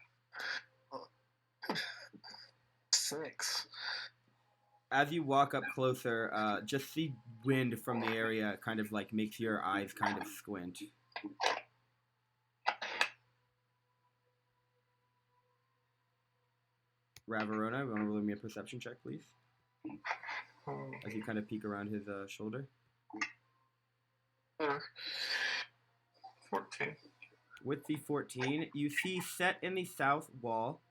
6. As you walk up closer, just the wind from the area kind of like makes your eyes kind of squint. Ravarona, you want to roll me a perception check, please? As you kind of peek around his shoulder. 14. With the 14, you see set in the south wall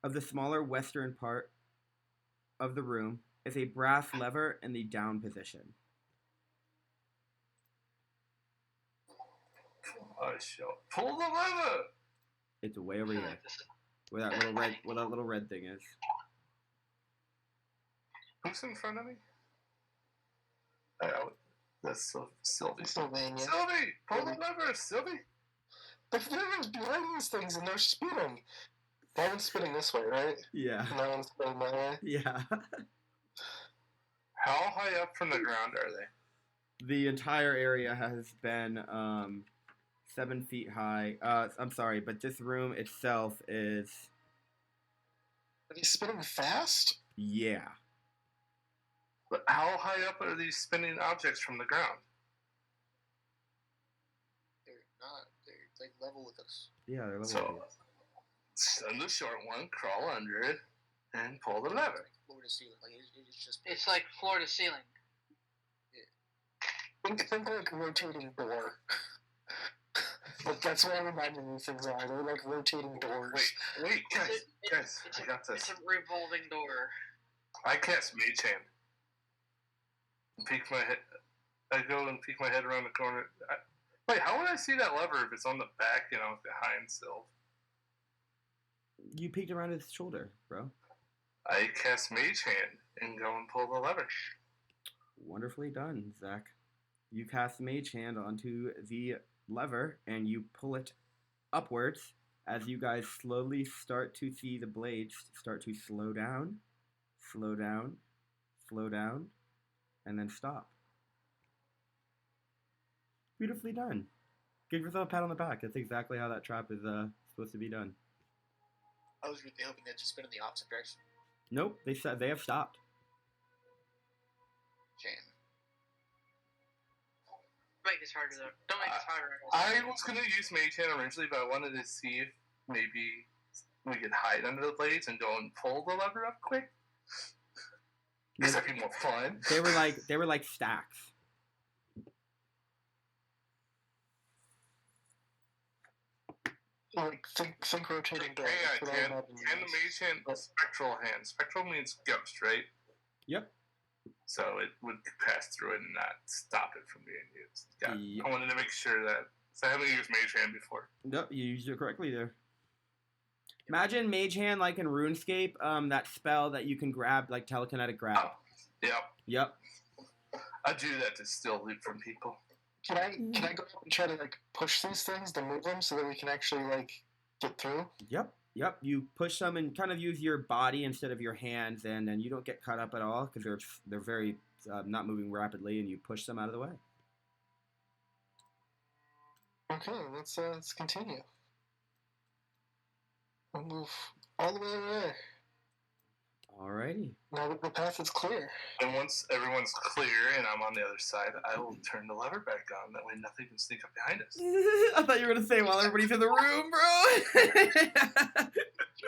of the smaller western part of the room is a brass lever in the down position. I shall pull the lever. It's way over here, where that little red thing is. Who's in front of me? That's Sylvie. Sylvania. Sylvie, pull the lever, Sylvie. But there's behind these things and they're spinning. That one's spinning this way, right? Yeah. And that one's spinning that way. Yeah. How high up from the ground are they? The entire area has been 7 feet high. I'm sorry, but this room itself is... Are these spinning fast? Yeah. But how high up are these spinning objects from the ground? They're not. They're like level with us. Yeah, they're level. So, send the short one, crawl under it, and pull the lever. Like floor to ceiling. Like it's just. It's like floor to ceiling. Think like rotating door. Like that's what I'm imagining these things are. They're like rotating doors. Wait, guys, I got this. It's a revolving door. I cast Mage Hand. Peek my head. I go and peek my head around the corner. Wait, how would I see that lever if it's on the back, behind Sylv? You peeked around his shoulder, bro. I cast Mage Hand and go and pull the lever. Wonderfully done, Zach. You cast Mage Hand onto the lever, and you pull it upwards as you guys slowly start to see the blades start to slow down, slow down, slow down, and then stop. Beautifully done. Give yourself a pat on the back. That's exactly how that trap is supposed to be done. I was really hoping they'd just spin in the opposite direction. Nope, they have stopped. Shame. Make this harder though. Don't make this harder. I was going to use Mage Hand originally, but I wanted to see if maybe we could hide under the blades and go and pull the lever up quick. Because that'd be more fun. They were like stacks. Like think rotating door. Hang That's on, what I can imagine the Mage Hand spectral hand? Spectral means ghost, right? Yep. So it would pass through it and not stop it from being used. Yeah. Yep. I wanted to make sure that So I haven't used Mage Hand before. Nope, you used it correctly there. Imagine Mage Hand like in RuneScape, that spell that you can grab, like telekinetic grab. Oh, yep. Yep. I do that to steal loot from people. Can I go up and try to like push these things to move them so that we can actually like get through? Yep. You push them and kind of use your body instead of your hands, and then you don't get cut up at all because they're very not moving rapidly, and you push them out of the way. Okay, let's continue. We'll move all the way over there. Alrighty. Now that the path is clear. And once everyone's clear and I'm on the other side, I will turn the lever back on. That way nothing can sneak up behind us. I thought you were gonna say while everybody's in the room, bro.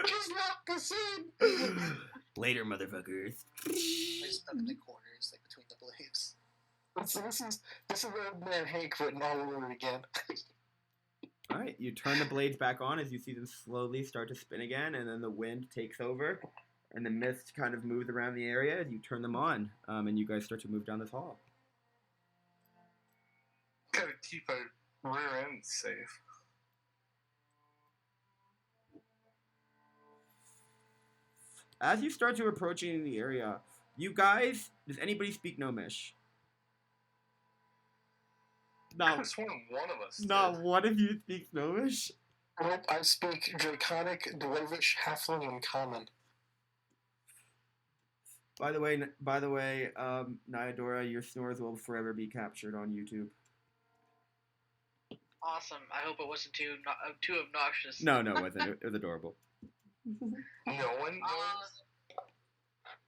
Just lock us in. Later, motherfuckers. Like stuck in the corners, like between the blades. This is old man Hank written all over again. All right, you turn the blades back on as you see them slowly start to spin again, and then the wind takes over, and the mist kind of moves around the area as you turn them on, and you guys start to move down this hall. Gotta keep our rear end safe. As you start to approaching the area, you guys, does anybody speak Gnomish? I was sworn one of us Not did. one of you speaks Gnomish? Nope, I speak Draconic, Dwarvish, Halfling, and Common. By the way, Nyadora, your snores will forever be captured on YouTube. Awesome. I hope it wasn't too obnoxious. No, it wasn't. It was adorable. No one knows.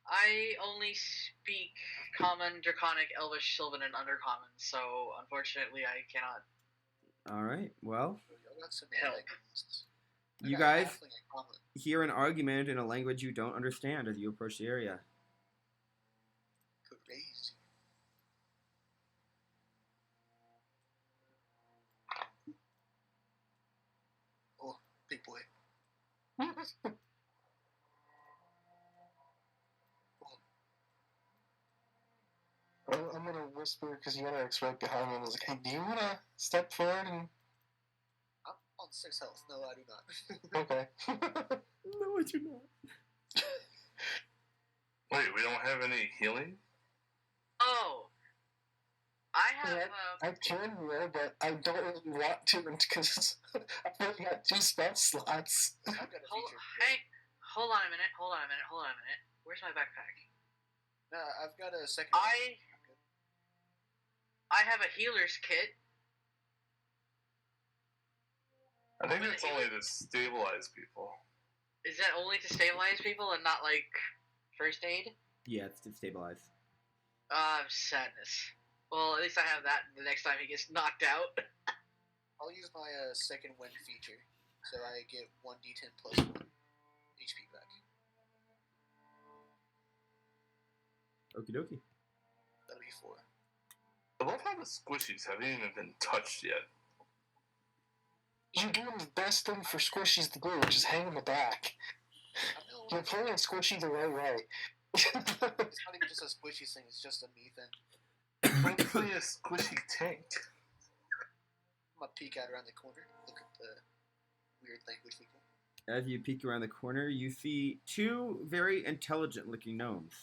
I only speak Common, Draconic, Elvish, Sylvan, and Undercommon, so unfortunately I cannot. All right, well, That's some Help. languages. I you got guys halfling and common. hear an argument in a language you don't understand as you approach the area. Crazy. Oh, big boy. I'm gonna whisper because Yenric's right behind me. I was like, hey, do you wanna step forward and... I'm on 6 health. No, I do not. Okay. No, I do not. Wait, we don't have any healing? Oh! I have, I can roll, but I don't really want to because I've only got 2 spell slots. I've got a hold, feature. hey, hold on a minute. Where's my backpack? No, I've got a second. I have a healer's kit. I think it's only to stabilize people. Is that only to stabilize people and not, like, first aid? Yeah, it's to stabilize. Sadness. Well, at least I have that the next time he gets knocked out. I'll use my second wind feature, so I get 1d10 plus 1 HP back. Okie dokie. That'll be 4. I love how the squishies haven't even been touched yet. You're doing the best thing for Squishies to do, which is hang in the back. I know. You're playing Squishy the right way. It's not even just a squishy thing, it's just a me thing. Basically a squishy tank. I'm gonna peek out around the corner, look at the weird language people. As you peek around the corner, you see 2 very intelligent-looking gnomes.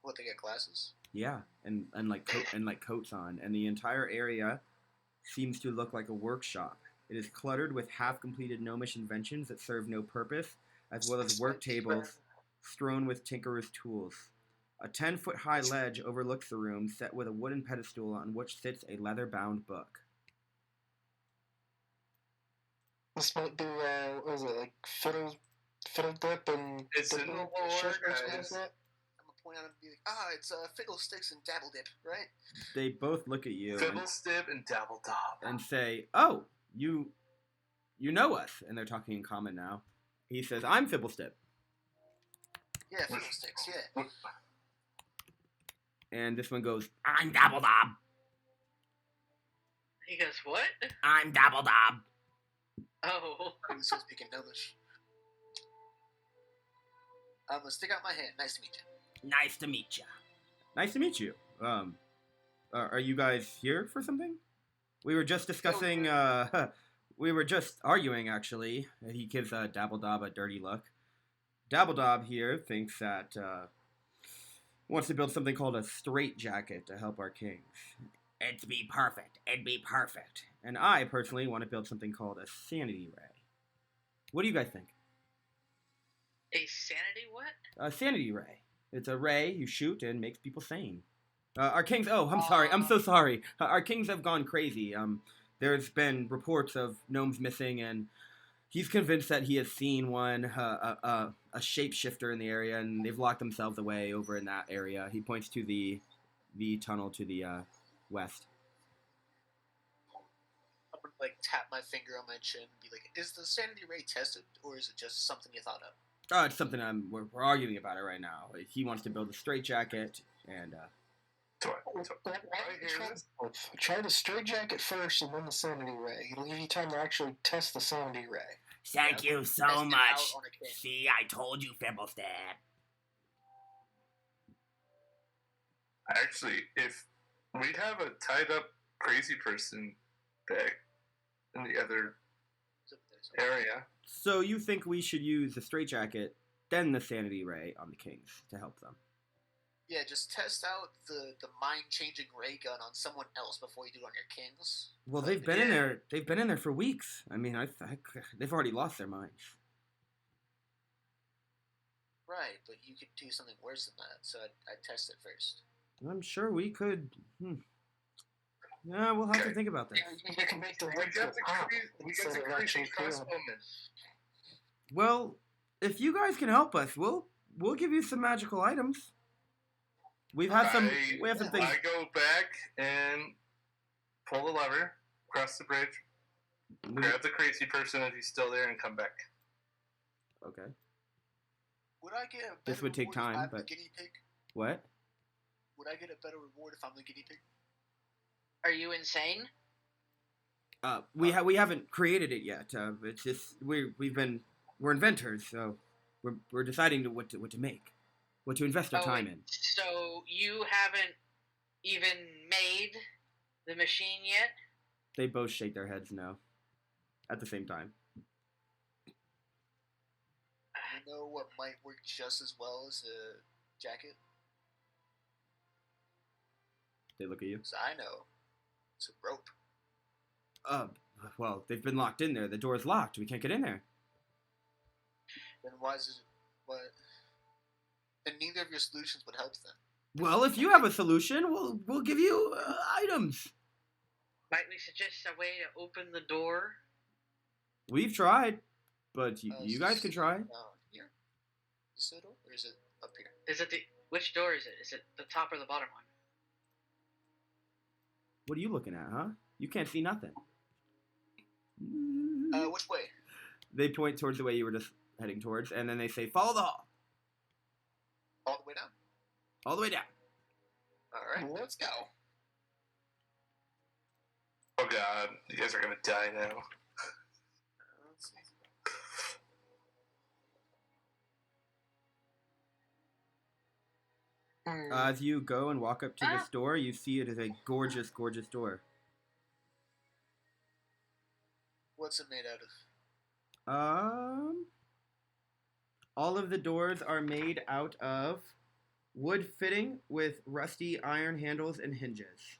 What, they got glasses? Yeah, and coats on, and the entire area seems to look like a workshop. It is cluttered with half-completed gnomish inventions that serve no purpose, as well as work tables strewn with tinkerers' tools. A 10-foot-high ledge overlooks the room, set with a wooden pedestal on which sits a leather-bound book. This might be, what is it, like Fiddle Dip and... It's in the lore, guys. I'm gonna point out and be like, it's Fiddlesticks and Dabble Dip, right? They both look at you Fiddlestib and Dabbledob. and say, "Oh, you know us," and they're talking in common now. He says, "I'm Fibblestip," Yeah, Fiddlesticks, yeah. and this one goes, "I'm Dabbledob. He goes, what? I'm Dabbledob." Oh. I'm still speaking Gnomish. I'm gonna stick out my hand. Nice to meet you. Nice to meet you. Nice to meet you. Are you guys here for something? We were just discussing. We were just arguing, actually. He gives Dabbledob a dirty look. Dabbledob here thinks that wants to build something called a straitjacket to help our kings. It'd be perfect. It'd be perfect. And I personally want to build something called a sanity ray. What do you guys think? A sanity what? A sanity ray. It's a ray you shoot and makes people sane. Our kings. Oh, I'm sorry. I'm so sorry. Our kings have gone crazy. There's been reports of gnomes missing, and he's convinced that he has seen one, a shapeshifter in the area, and they've locked themselves away over in that area. He points to the tunnel to the west. I'm gonna like tap my finger on my chin and be like, "Is the sanity ray tested, or is it just something you thought of?" It's something we're arguing about it right now. He wants to build a straitjacket, and Try the straitjacket first and then the sanity ray. It'll give you time to actually test the sanity ray. Thank you Test so it out much. on a king. See, I told you, Fibblestab. Actually, if we have a tied up crazy person back in the other area, so you think we should use the straitjacket, then the sanity ray on the kings to help them? Yeah, just test out the mind-changing ray gun on someone else before you do it on your kings. Well, they've been in there. They've been in there for weeks. I mean, they've already lost their minds. Right, but you could do something worse than that, so I'd test it first. I'm sure we could. Yeah, we'll have to think about this. You can make the we ray got the pop crazy instead of actually crossbowman. Well, if you guys can help us, we'll give you some magical items. We have some things. I go back and pull the lever, cross the bridge, grab the crazy person if he's still there, and come back. Okay. Would I get a better This would take reward if time, I'm the but guinea pig? what? Would I get a better reward if I'm the guinea pig? Are you insane? We haven't created it yet. It's just we're inventors, so we're deciding what to make, what to invest our time in. So you haven't even made the machine yet? They both shake their heads no, at the same time. You know what might work just as well as a jacket? They look at you. 'Cause I know. It's a rope. Well, they've been locked in there. The door's locked. We can't get in there. Then why is it... What? Then neither of your solutions would help then. Well, if you have a solution, we'll give you items. Might we suggest a way to open the door? We've tried, but you guys can try. Here? This door? Or is it up here? Is it which door is it? Is it the top or the bottom one? What are you looking at, huh? You can't see nothing. Which way? They point towards the way you were just heading towards, and then they say, follow the hall. All the way down? All the way down. Alright. Let's go. Oh god, you guys are gonna die now. Let's see. As you go and walk up to this door, you see it is a gorgeous, gorgeous door. What's it made out of? All of the doors are made out of wood fitting with rusty iron handles and hinges.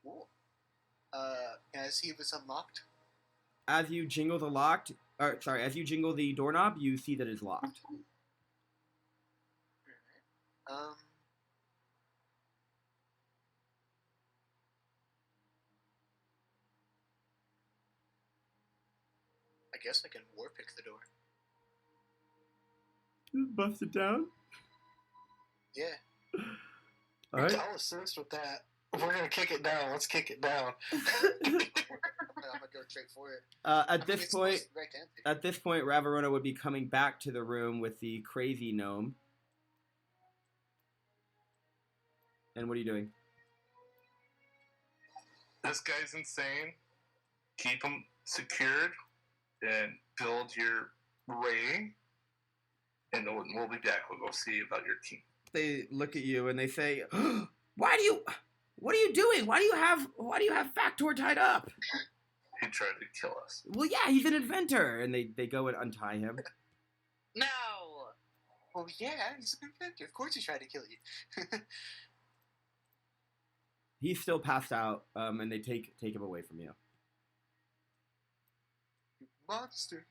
Cool. Can I see if it's unlocked? As you jingle as you jingle the doorknob, you see that it's locked. I guess I can war pick the door. Bust it down. Yeah. All right. I'll assist with that. If we're gonna kick it down, let's kick it down. I'm gonna go straight for it. At this point, Ravarona would be coming back to the room with the crazy gnome. And what are you doing? This guy's insane. Keep him secured and build your ray. And we'll be back. We'll go see about your king. they look at you and they say, what are you doing? Why do you have Factor tied up? He tried to kill us. Well, yeah, he's an inventor. And they go and untie him. No! Well, yeah, he's an inventor. Of course he tried to kill you. He's still passed out, and they take him away from you. Monster.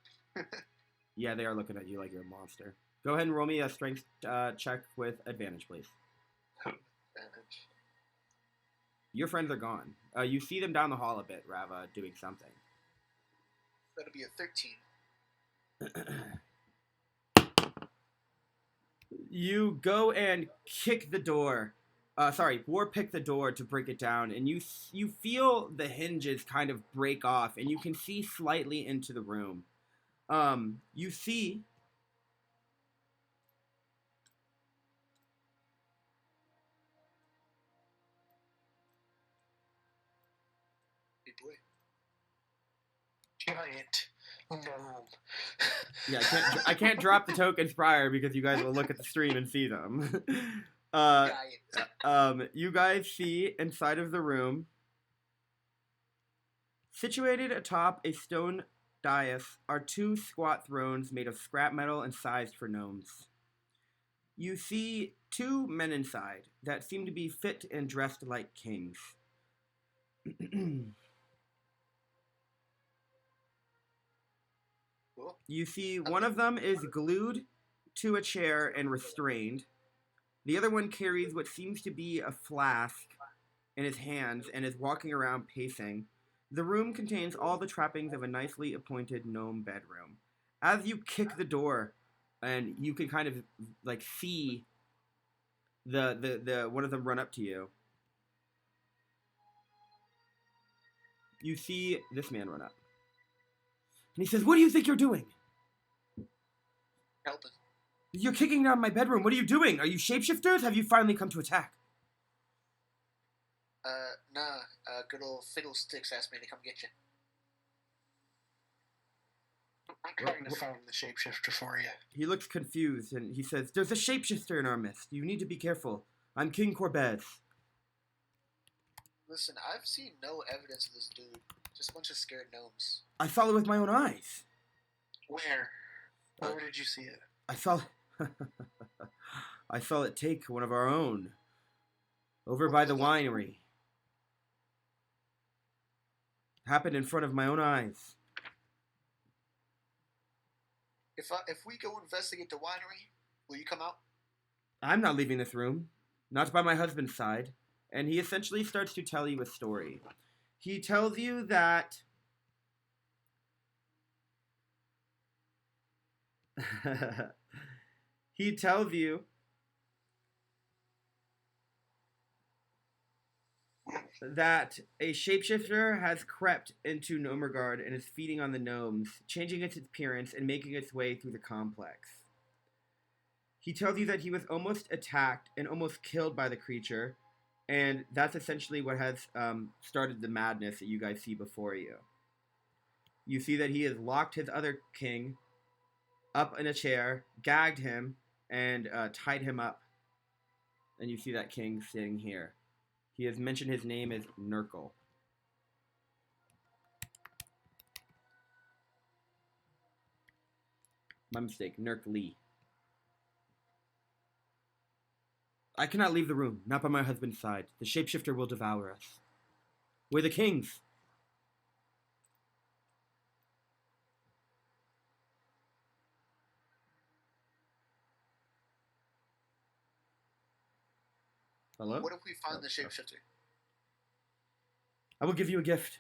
Yeah, they are looking at you like you're a monster. Go ahead and roll me a strength check with advantage, please. Advantage. Your friends are gone. You see them down the hall a bit, Rava, doing something. That'll be a 13. You go and kick the door. Warpick the door to break it down, and you feel the hinges kind of break off, and you can see slightly into the room. You see Big boy. Giant gnome. Yeah, I can't drop the tokens prior because you guys will look at the stream and see them. Giant. You guys see inside of the room, situated atop a stone dais, are two squat thrones made of scrap metal and sized for gnomes. You see two men inside that seem to be fit and dressed like kings. Cool. You see one of them is glued to a chair and restrained. The other one carries what seems to be a flask in his hands and is walking around pacing. The room contains all the trappings of a nicely appointed gnome bedroom. As you kick the door, and you can kind of like see the one of them run up to you. You see this man run up. And he says, "What do you think you're doing? Helping. You're kicking down my bedroom. What are you doing? Are you shapeshifters? Have you finally come to attack?" Nah. Good old Fiddlesticks asked me to come get you. I'm trying to find the shapeshifter for you. He looks confused and he says, "There's a shapeshifter in our midst. You need to be careful. I'm King Corbez." Listen, I've seen no evidence of this dude. Just a bunch of scared gnomes. I saw it with my own eyes. Where? Where did you see it? I saw it take one of our own. Over by the winery. Happened in front of my own eyes. If we go investigate the winery, will you come out? I'm not leaving this room. Not by my husband's side. And he essentially starts to tell you a story. He tells you that he tells you that a shapeshifter has crept into Nomergard and is feeding on the gnomes, changing its appearance and making its way through the complex. He tells you that he was almost attacked and almost killed by the creature, and that's essentially what has started the madness that you guys see before you. You see that he has locked his other king up in a chair, gagged him, and tied him up. And you see that king sitting here. He has mentioned his name as Nurgle. My mistake, Nurklee. I cannot leave the room, not by my husband's side. The shapeshifter will devour us. We're the kings. Hello? What if we find the shapeshifter? I will give you a gift.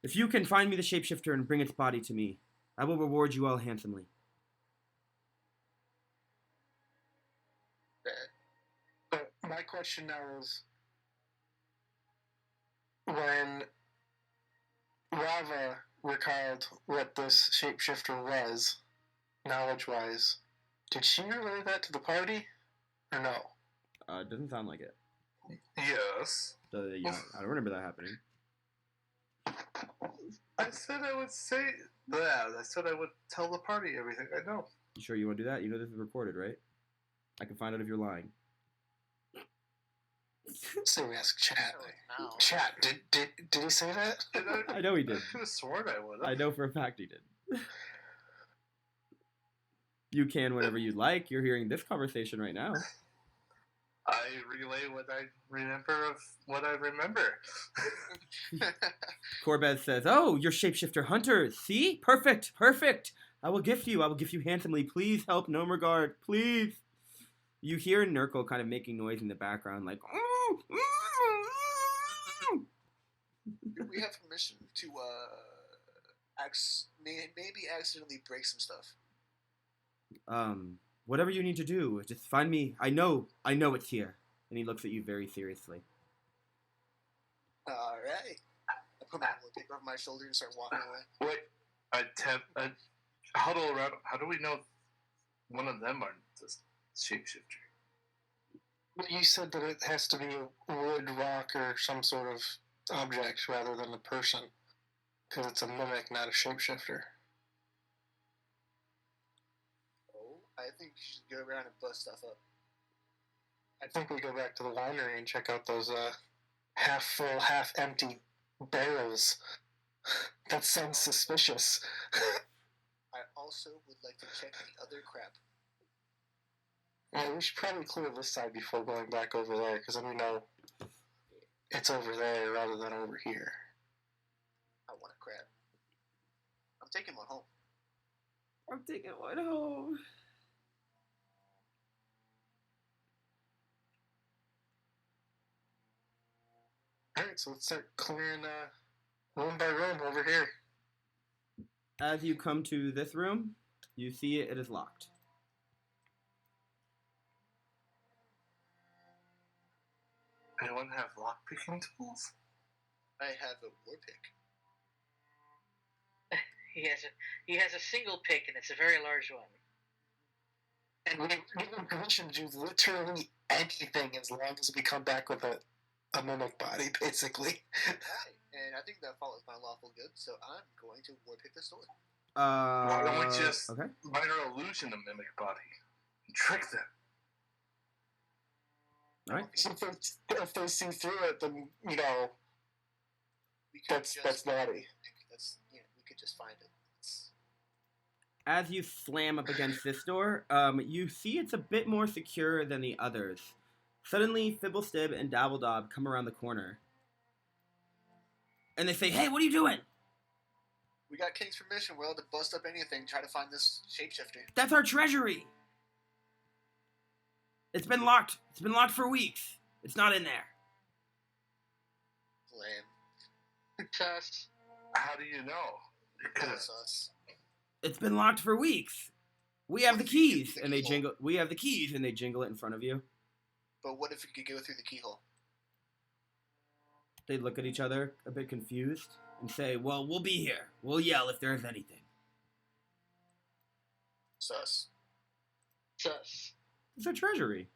If you can find me the shapeshifter and bring its body to me, I will reward you all handsomely. But my question now is, when Rava recalled what this shapeshifter was, knowledge-wise, did she relay that to the party, or no? It doesn't sound like it. Yes. So, yeah, I don't remember that happening. I said I would say that. I said I would tell the party everything I know. You sure you want to do that? You know this is recorded, right? I can find out if you're lying. So we ask chat. Now. Chat, did he say that? I know he did. I could have sworn I would. I know for a fact he did. You can whenever you'd like. You're hearing this conversation right now. I relay what I remember of what I remember. Corbez says, "Oh, you're shapeshifter hunters. See? Perfect, perfect. I will gift you handsomely. Please help Nomergard, please." You hear Nurgle kind of making noise in the background, like, Do we have permission to maybe accidentally break some stuff? Whatever you need to do, just find me. I know it's here. And he looks at you very seriously. All right. I put my paper over my shoulder and start walking away. Wait, I huddle around. How do we know one of them aren't the shapeshifter? Well, you said that it has to be a wood, rock, or some sort of object rather than a person. Because it's a mimic, not a shapeshifter. Oh, I think we should go around and bust stuff up. I think we go back to the winery and check out those half full, half empty barrels. That sounds suspicious. I also would like to check the other crap. Yeah, we should probably clear this side before going back over there, because then we know it's over there rather than over here. I want a crab. I'm taking one home. I'm taking one home. Alright, so let's start clearing room by room over here. As you come to this room, you see it is locked. Anyone have lockpicking tools? I have a war pick. He has a single pick, and it's a very large one. And we have permission to do literally anything as long as we come back with a mimic body, basically. Right. And I think that follows my lawful good, so I'm going to war pick the sword. Why don't we just okay. minor illusion a mimic body and trick them? All right. If they see through it, then, you know, that's naughty. We could just find it. As you slam up against this door, you see it's a bit more secure than the others. Suddenly, Fibblestib and Dabbledob come around the corner. And they say, "Hey, what are you doing?" We got King's permission. We're allowed to bust up anything, try to find this shapeshifter. "That's our treasury. It's been locked. It's been locked for weeks. It's not in there." Lame. Sus. How do you know? Because us. "It's been locked for weeks. We have the keys." And they jingle. "We have the keys," and they jingle it in front of you. But what if we could go through the keyhole? They look at each other, a bit confused, and say, "Well, we'll be here. We'll yell if there's anything." Sus. Sus. It's a treasury.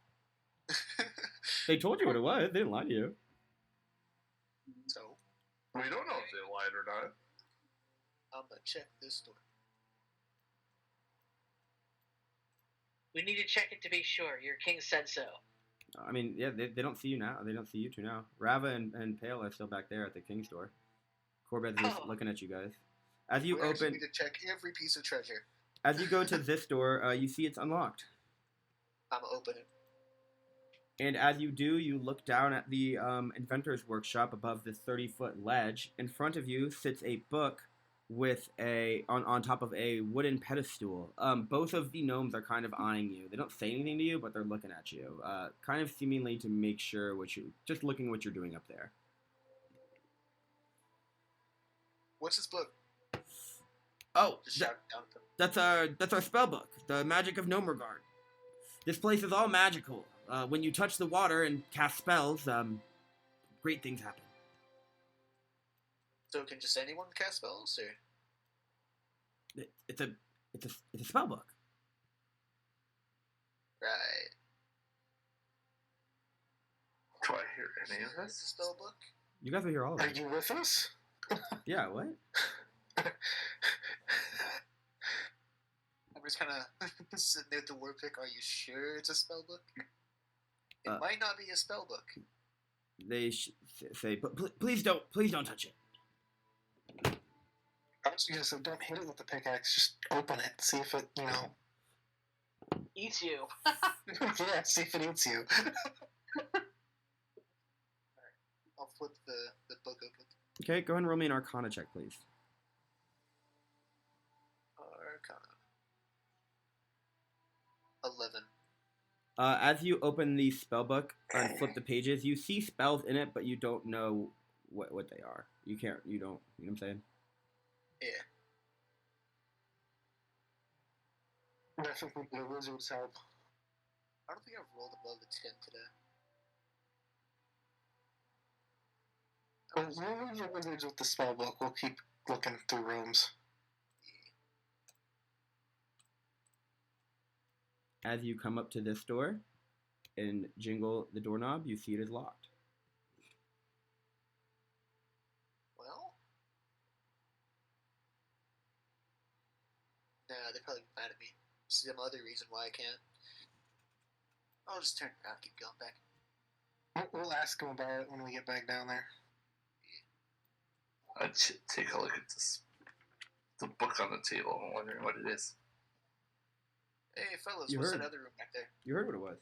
They told you what it was. They didn't lie to you. So, We don't know if they lied or not. I'm gonna check this door. We need to check it to be sure. Your king said so. I mean, yeah, they don't see you now. They don't see you two now. Rava and Pale are still back there at the king's door. Corbett is looking at you guys. As you We actually open, need to check every piece of treasure. as you go to this door, you see it's unlocked. I'm gonna open it. And as you do, you look down at the inventor's workshop above this 30-foot ledge. In front of you sits a book with on top of a wooden pedestal. Both of the gnomes are kind of eyeing you. They don't say anything to you, but they're looking at you, kind of seemingly to make sure just looking what you're doing up there. What's this book? Oh, Just shout down at them. that's our spell book, the Magic of Nomergard. This place is all magical. When you touch the water and cast spells, great things happen. So can just anyone cast spells, or? It's a spell book. Right. Do I hear any of Is this? the spell book? You guys will hear all of Are it. you with us? Yeah, what? I'm just kind of sitting there with the word pick. Are you sure it's a spell book? It Uh, might not be a spell book. they say, please don't touch it. I was gonna say, don't hit it with the pickaxe. Just open it. See if it, Eats you. yeah, see if it eats you. I'll flip the book open. Okay, go ahead and roll me an Arcana check, please. Arcana. 11. As you open the spell book and flip the pages, you see spells in it, but you don't know what they are. You don't, you know what I'm saying? Yeah. Definitely the wizard's help. I don't think I've rolled above a 10 today. We'll leave the wizards with the spell book. We'll keep looking through rooms. As you come up to this door and jingle the doorknob, you see it is locked. Well? Nah, they're probably mad at me. Some other reason why I can't. I'll just turn around and keep going back. We'll ask them about it when we get back down there. I'd take a look at the book on the table. I'm wondering what it is. Hey, fellas, You what's heard. that other room back there? You heard what it was.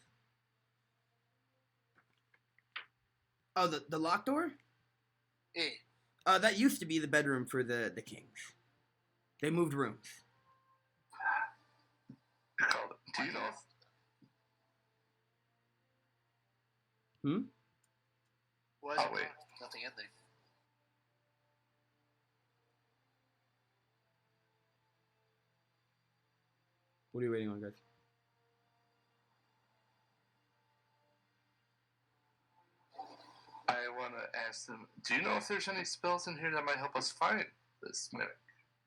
Oh, the locked door? Hey, That used to be the bedroom for the kings. They moved rooms. Do you know? why is Oh, it wait. locked? Nothing in there. What are you waiting on, guys? I want to ask them, do you know if there's any spells in here that might help us find this mimic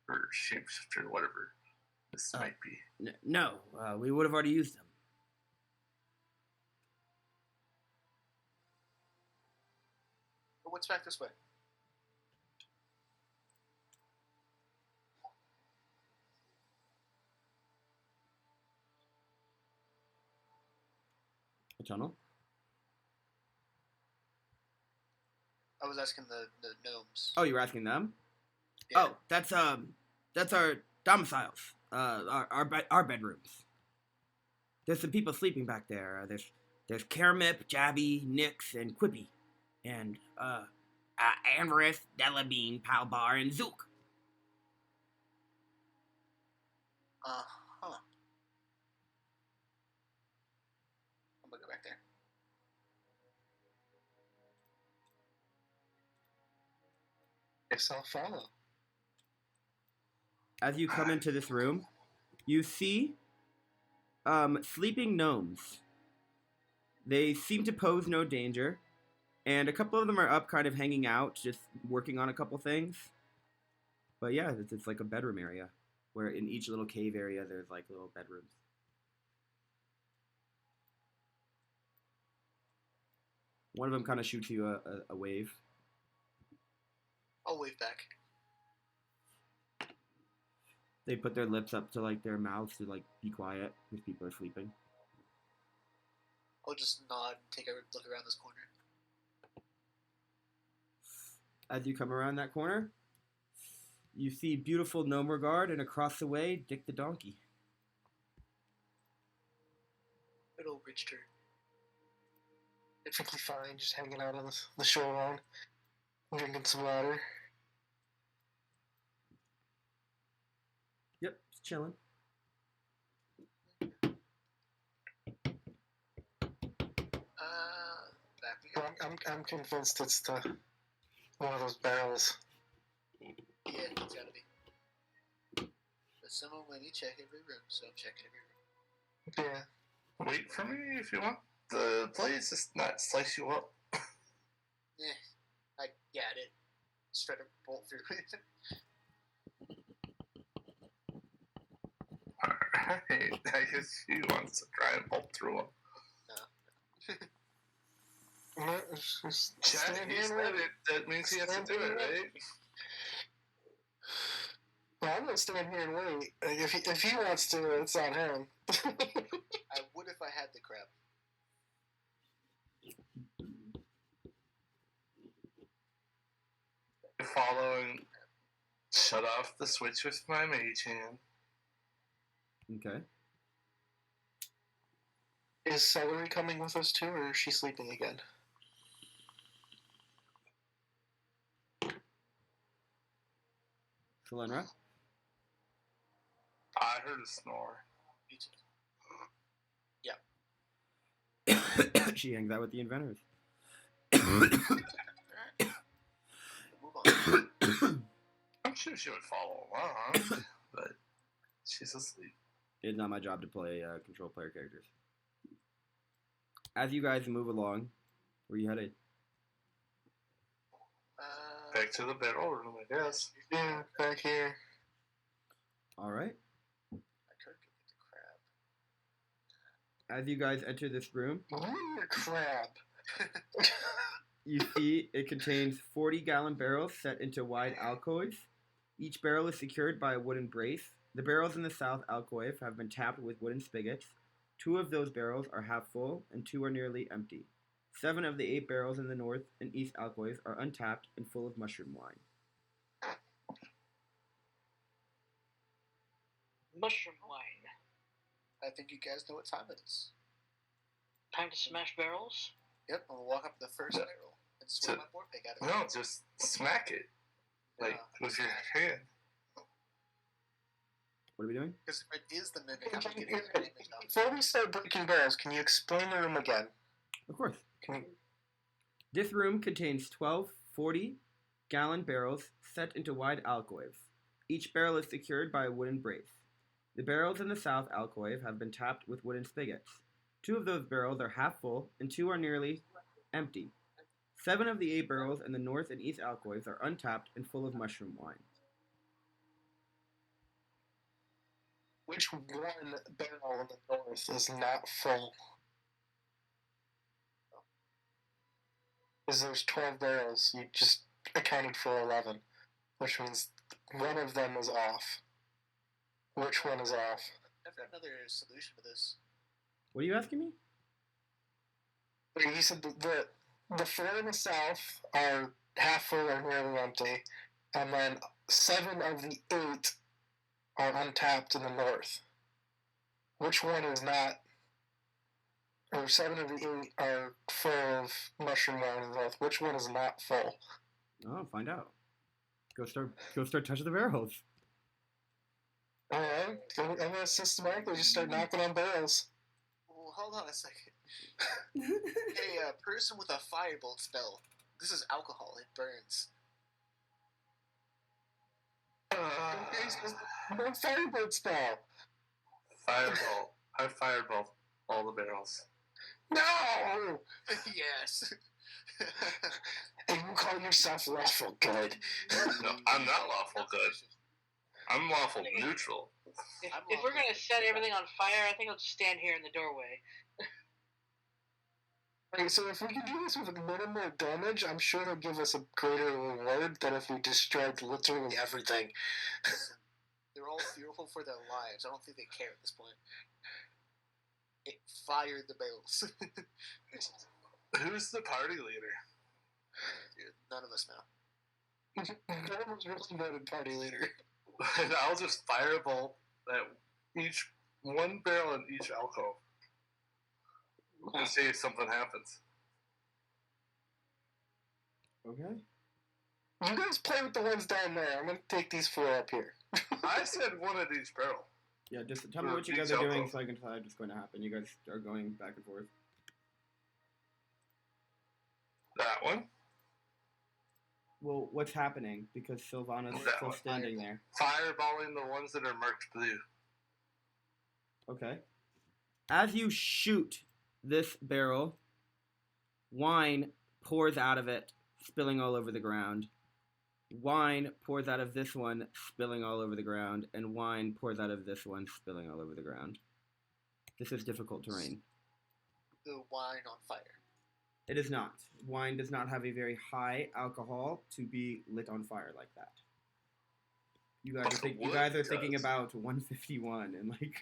or shapeshifter, whatever this might be? No, we would have already used them. But what's back this way? A tunnel? I was asking the gnomes. Oh, you were asking them? Yeah. Oh, that's our domiciles. Our bedrooms. There's some people sleeping back there. There's Kermip, Jabby, Nix, and Quippy, and Ambrose, Delabean, Palbar, and Zook. Uh-huh. I'm gonna go back there. Guess I'll follow. as you come into this room, you see sleeping gnomes. They seem to pose no danger, and a couple of them are up kind of hanging out, just working on a couple things. But yeah, it's like a bedroom area, where in each little cave area there's like little bedrooms. One of them kind of shoots you a wave. I'll wave back. They put their lips up to like their mouths to like be quiet if people are sleeping. I'll just nod and take a look around this corner. As you come around that corner, you see beautiful Nomergard, and across the way, Dick the donkey. Good old rich turd. Perfectly fine, just hanging out on the shoreline, drinking some water. Yep, just chilling. Back we go. Well, I'm convinced it's one of those barrels. Yeah, it's gotta be. But someone let me check every room, so I'm checking every room. Yeah. Wait for me if you want. The place is not slice you up. I got it. Just try to bolt through it. Alright, I guess he wants to try and bolt through them. No, it's just Chad, stand he here and said wait. it. That means he has to do it, right? Well, I'm gonna stand here and wait. Like, if he wants to, it's on him. I would if I had the crap. shut off the switch with my mage hand. Okay. Is Celery coming with us too, or is she sleeping again? Solenra? I heard a snore. Me too. She hangs out with the inventors. Move on. I'm sure she would follow along, but she's asleep. It's not my job to play control player characters. As you guys move along, where are you headed? Back to the barrel room, I guess. Yeah, back here. All right. I could go get the crab. As you guys enter this room, Ooh, crab. you see it contains 40-gallon barrels set into wide alcoves. Each barrel is secured by a wooden brace. The barrels in the south alcove have been tapped with wooden spigots. 2 of those barrels are half full, and 2 are nearly empty. 7 of the 8 barrels in the north and east alcoves are untapped and full of mushroom wine. Mushroom wine. I think you guys know what time it is. Time to smash barrels? Yep, I'm gonna walk up to the first Yeah. barrel and swing my board pick at it. No, just smack it. Like, with your hand. What are we doing? Because if it is the mimic, I'm gonna get the mimic out. Before we start breaking barrels, can you explain the room again? Of course. Can you... This room contains 12 40-gallon barrels set into wide alcoves. Each barrel is secured by a wooden brace. The barrels in the south alcove have been tapped with wooden spigots. 2 of those barrels are half full, and 2 are nearly empty. 7 of the 8 barrels in the north and east alcoves are untapped and full of mushroom wine. Which one barrel in the north is not full? Because there's 12 barrels, you just accounted for 11, which means one of them is off. Which one is off? I've got another solution to this. What are you asking me? You said the 4 in the south are half full or nearly empty, and then 7 of the 8 are untapped in the north. Which one is not? Or 7 of the 8 are full of mushroom wine in the north. Which one is not full? Oh, find out. Go start touching the barrels. Alright, I'm gonna systematically just start knocking on barrels. Well, hold on a second. Hey, person with a firebolt spell. This is alcohol. It burns. No firebolt spell! Fireball. I fireball all the barrels. No! Yes. And you call yourself lawful good. No, I'm not lawful good. I'm lawful neutral. If we're gonna set everything on fire, I think I'll just stand here in the doorway. Okay, so if we can do this with minimal damage, I'm sure they'll give us a greater reward than if we destroyed literally everything. They're all fearful for their lives. I don't think they care at this point. It fired the barrels. Who's the party leader? Dude, none of us know. No one was really voted party leader. And I'll just fireball at one barrel in each alcove. And see if something happens. Okay. You guys play with the ones down there. I'm gonna take these 4 up here. I said one at each barrel. Yeah, just tell me Or what you guys each are doing alcove. so I can decide what's going to happen. You guys are going back and forth. That one. Well, what's happening? Because Sylvana's That still one. standing there. Fireballing the ones that are marked blue. Okay. As you shoot this barrel, wine pours out of it, spilling all over the ground. Wine pours out of this one, spilling all over the ground, and wine pours out of this one, spilling all over the ground. This is difficult terrain. The wine on fire. It is not. Wine does not have a very high alcohol to be lit on fire like that. You guys are thinking about 151 and like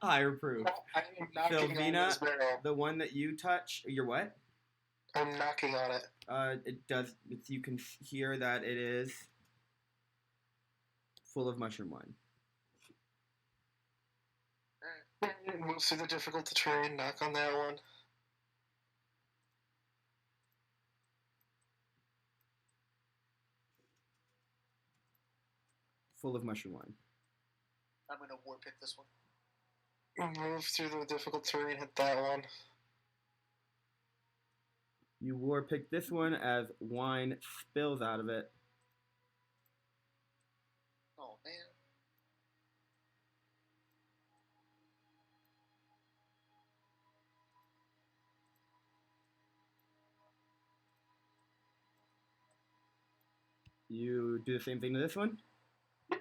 higher proof. I am knocking on Sylvina, this barrel. the one that you touch, you're what? I'm knocking on it. It does. You can hear that it is full of mushroom wine. Move through the difficult terrain, knock on that one. Full of mushroom wine. I'm gonna war pick this one. Move through the difficult terrain, hit that one. You war pick this one as wine spills out of it. Oh man. You do the same thing to this one.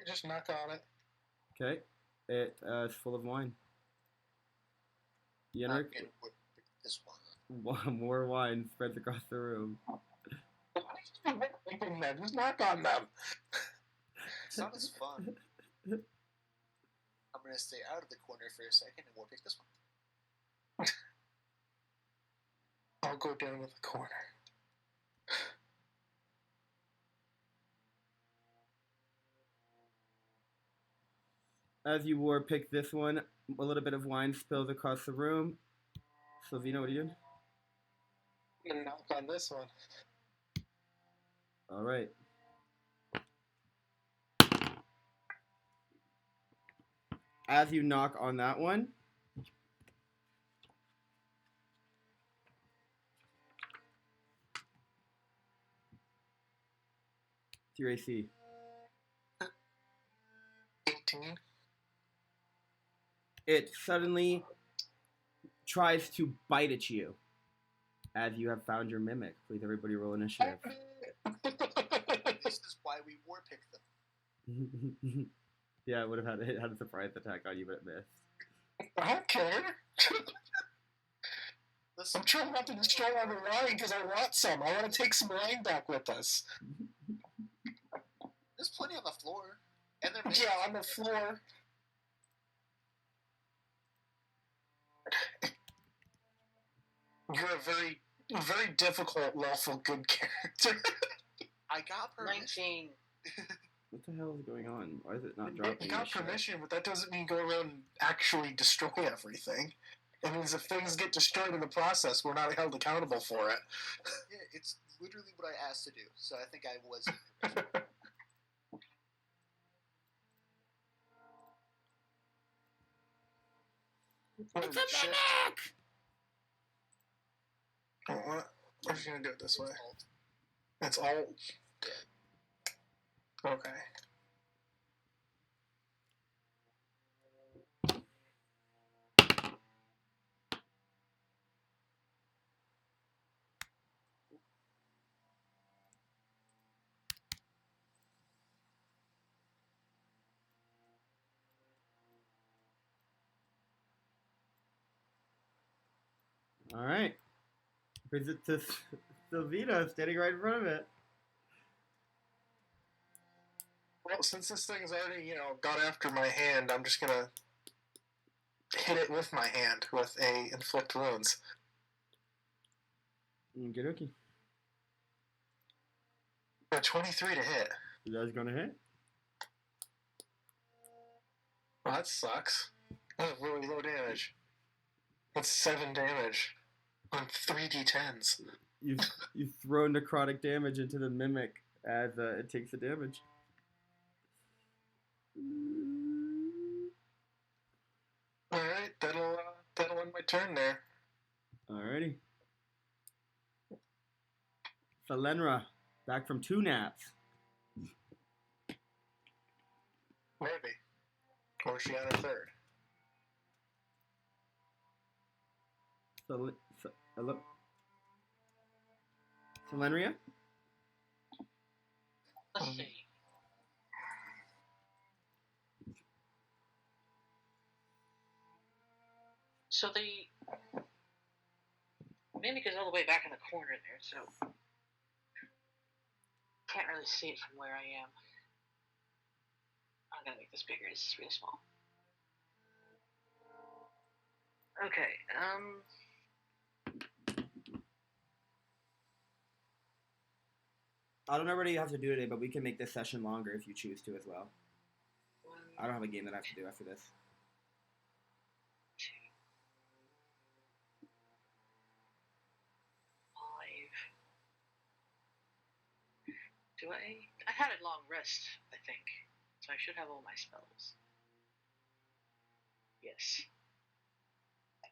Just knock on it. Okay. It is full of wine. I'm Yenrik, gonna war pick this one. more wine spreads across the room. Just knock on them. It's not as fun. I'm gonna stay out of the corner for a second and war pick this one. I'll go down to the corner. As you war pick this one, a little bit of wine spills across the room. Sylvina, what are you doing? I'm gonna knock on this one. All right. As you knock on that one, it's your AC. 18. It suddenly tries to bite at you as you have found your mimic. Please, everybody, roll initiative. This is why we war pick them. Yeah, it would have had a surprise attack on you, but it missed. I don't care. Listen, I'm trying not to destroy all the wine because I want some. I want to take some wine back with us. there's plenty on the floor. And they're Yeah, on the floor. You're a very, very difficult lawful good character. I got permission. 19. What the hell is going on? Why is it not dropping? You got this shit? permission, but that doesn't mean go around and actually destroy everything. It means if things get destroyed in the process, we're not held accountable for it. Yeah, it's literally what I asked to do, so I think I was. It's a mimic! Oh, what? We're just gonna do it this way. It's all. Okay. All right. Brings it to Sylvina, standing right in front of it. Well, since this thing's already, got after my hand, I'm just gonna hit it with my hand with a inflict wounds. Okie dokie. A 23 to hit. You guys gonna hit? Well, that sucks. That's really low damage. That's 7 damage on 3d10s. You throw necrotic damage into the mimic as it takes the damage. All right, that'll end my turn there. Alrighty. Valenra, back from 2 naps. Maybe. Or is she on her third? Hello? Valenria? Let's see. So the mimic is all the way back in the corner there, so can't really see it from where I am. I'm gonna make this bigger. This is really small. Okay. I don't know what you have to do today, but we can make this session longer if you choose to as well. I don't have a game that I have to do after this. 5. Do I? I had a long rest, I think, so I should have all my spells. Yes.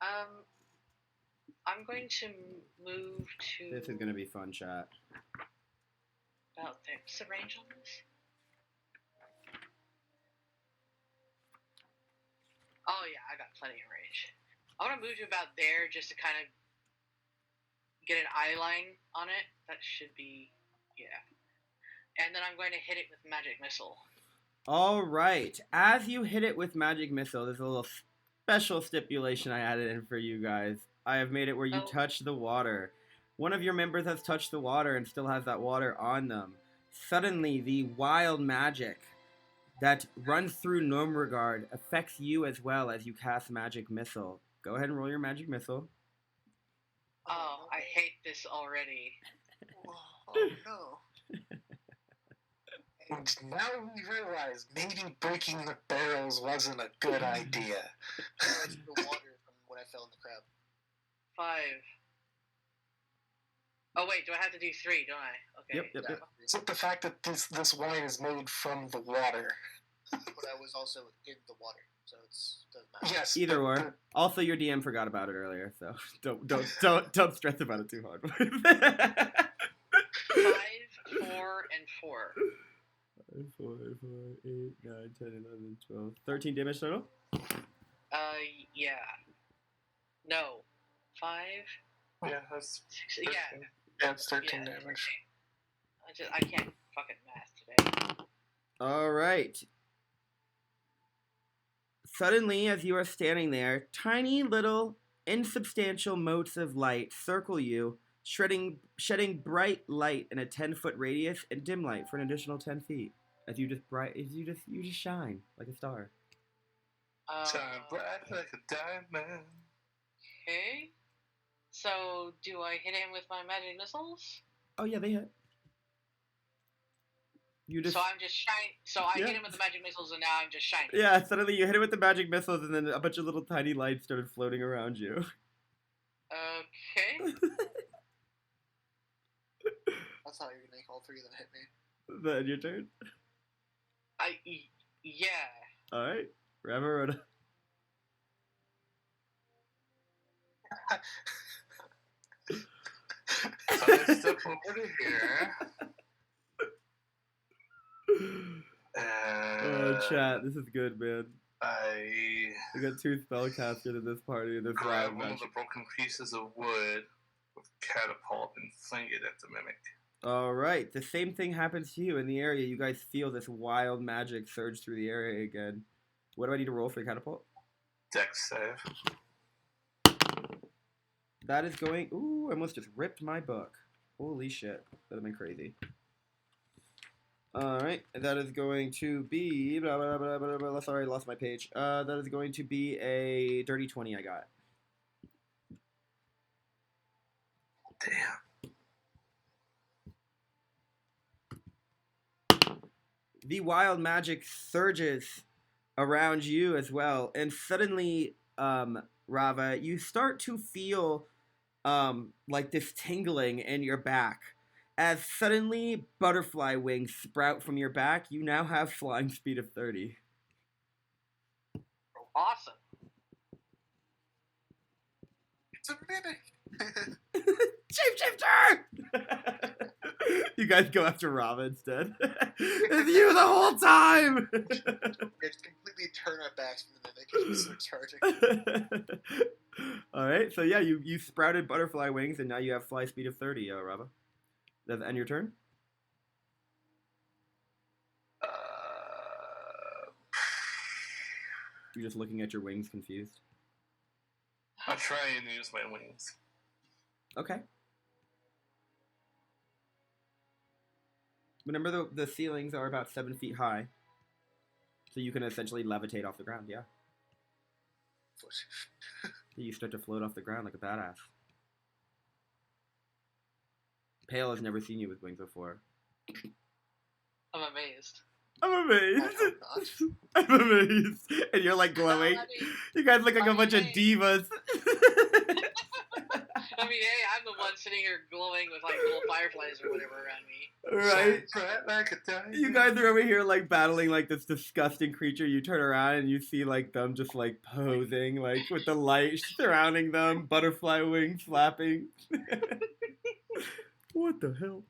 I'm going to move to. This is gonna be fun, chat. About there. What's the range on this? Oh yeah, I got plenty of range. I want to move to about there just to kind of get an eye line on it. That should be, yeah. And then I'm going to hit it with magic missile. All right. As you hit it with magic missile, there's a little special stipulation I added in for you guys. I have made it where you touch the water. One of your members has touched the water and still has that water on them. Suddenly, the wild magic that runs through Gnomeregard affects you as well as you cast magic missile. Go ahead and roll your magic missile. Oh, I hate this already. Oh no. And now we realize maybe breaking the barrels wasn't a good idea. That's the water from when I fell in the crab. 5. Oh wait, do I have to do 3? Don't I? Okay. Yep. Is it the fact that this wine is made from the water? But I was also in the water, so doesn't matter. Yes. Either or. Also, your DM forgot about it earlier, so don't stress about it too hard. 5, 4, and 4. 4, 8, 9, 10, 11, 12, 13 damage total? Yeah. No. 5? Yeah, that's 6, yeah. Yeah, it's 13 Yeah. damage. I can't fucking math today. All right. Suddenly, as you are standing there, tiny little insubstantial motes of light circle you, shedding bright light in a 10-foot radius and dim light for an additional 10 feet. As you just shine like a star. shine bright like a diamond. Okay. So, do I hit him with my magic missiles? Oh yeah, they hit. You just So I'm just shining. So I Yeah. hit him with the magic missiles, and now I'm just shining. yeah. Suddenly you hit it with the magic missiles, and then a bunch of little tiny lights started floating around you. Okay. That's how you're gonna make all 3 of them hit me. Is that your turn? Yeah. All right, Ramarota. I step over to here. Oh, chat, this is good, man. We got 2 spellcasters in this party in this grab live one of match. the broken pieces of wood with catapult and fling it at the mimic. All right, the same thing happens to you in the area. You guys feel this wild magic surge through the area again. What do I need to roll for catapult? Dex save. That is going... Ooh, I almost just ripped my book. Holy shit. That would have been crazy. Alright, that is going to be... Blah, blah, blah, blah, blah, sorry, I lost my page. That is going to be a dirty 20 I got. Damn. The wild magic surges around you as well. And suddenly, Rava, you start to feel like this tingling in your back. As suddenly butterfly wings sprout from your back, you now have flying speed of 30. Awesome. It's a mimic! Shapeshifter! You guys go after Rava instead. It's you the whole time! We just completely turn our backs from the mimic and start charging. Alright, so yeah, you sprouted butterfly wings and now you have fly speed of 30, Rava. Does that end your turn? You're just looking at your wings confused. I'll try and use my wings. Okay. Remember the ceilings are about 7 feet high. So you can essentially levitate off the ground, yeah. You start to float off the ground like a badass. Pale has never seen you with wings before. I'm amazed. I'm I amazed. hope not. I'm amazed. And you're like glowing. I mean, You guys look like a I bunch of mean, divas. hey, I'm the one sitting here glowing with like little fireflies or whatever around me. Right? Bright like a diamond. You guys are over here like battling like this disgusting creature. You turn around and you see like them just like posing, like with the light surrounding them, butterfly wings flapping. What the hell?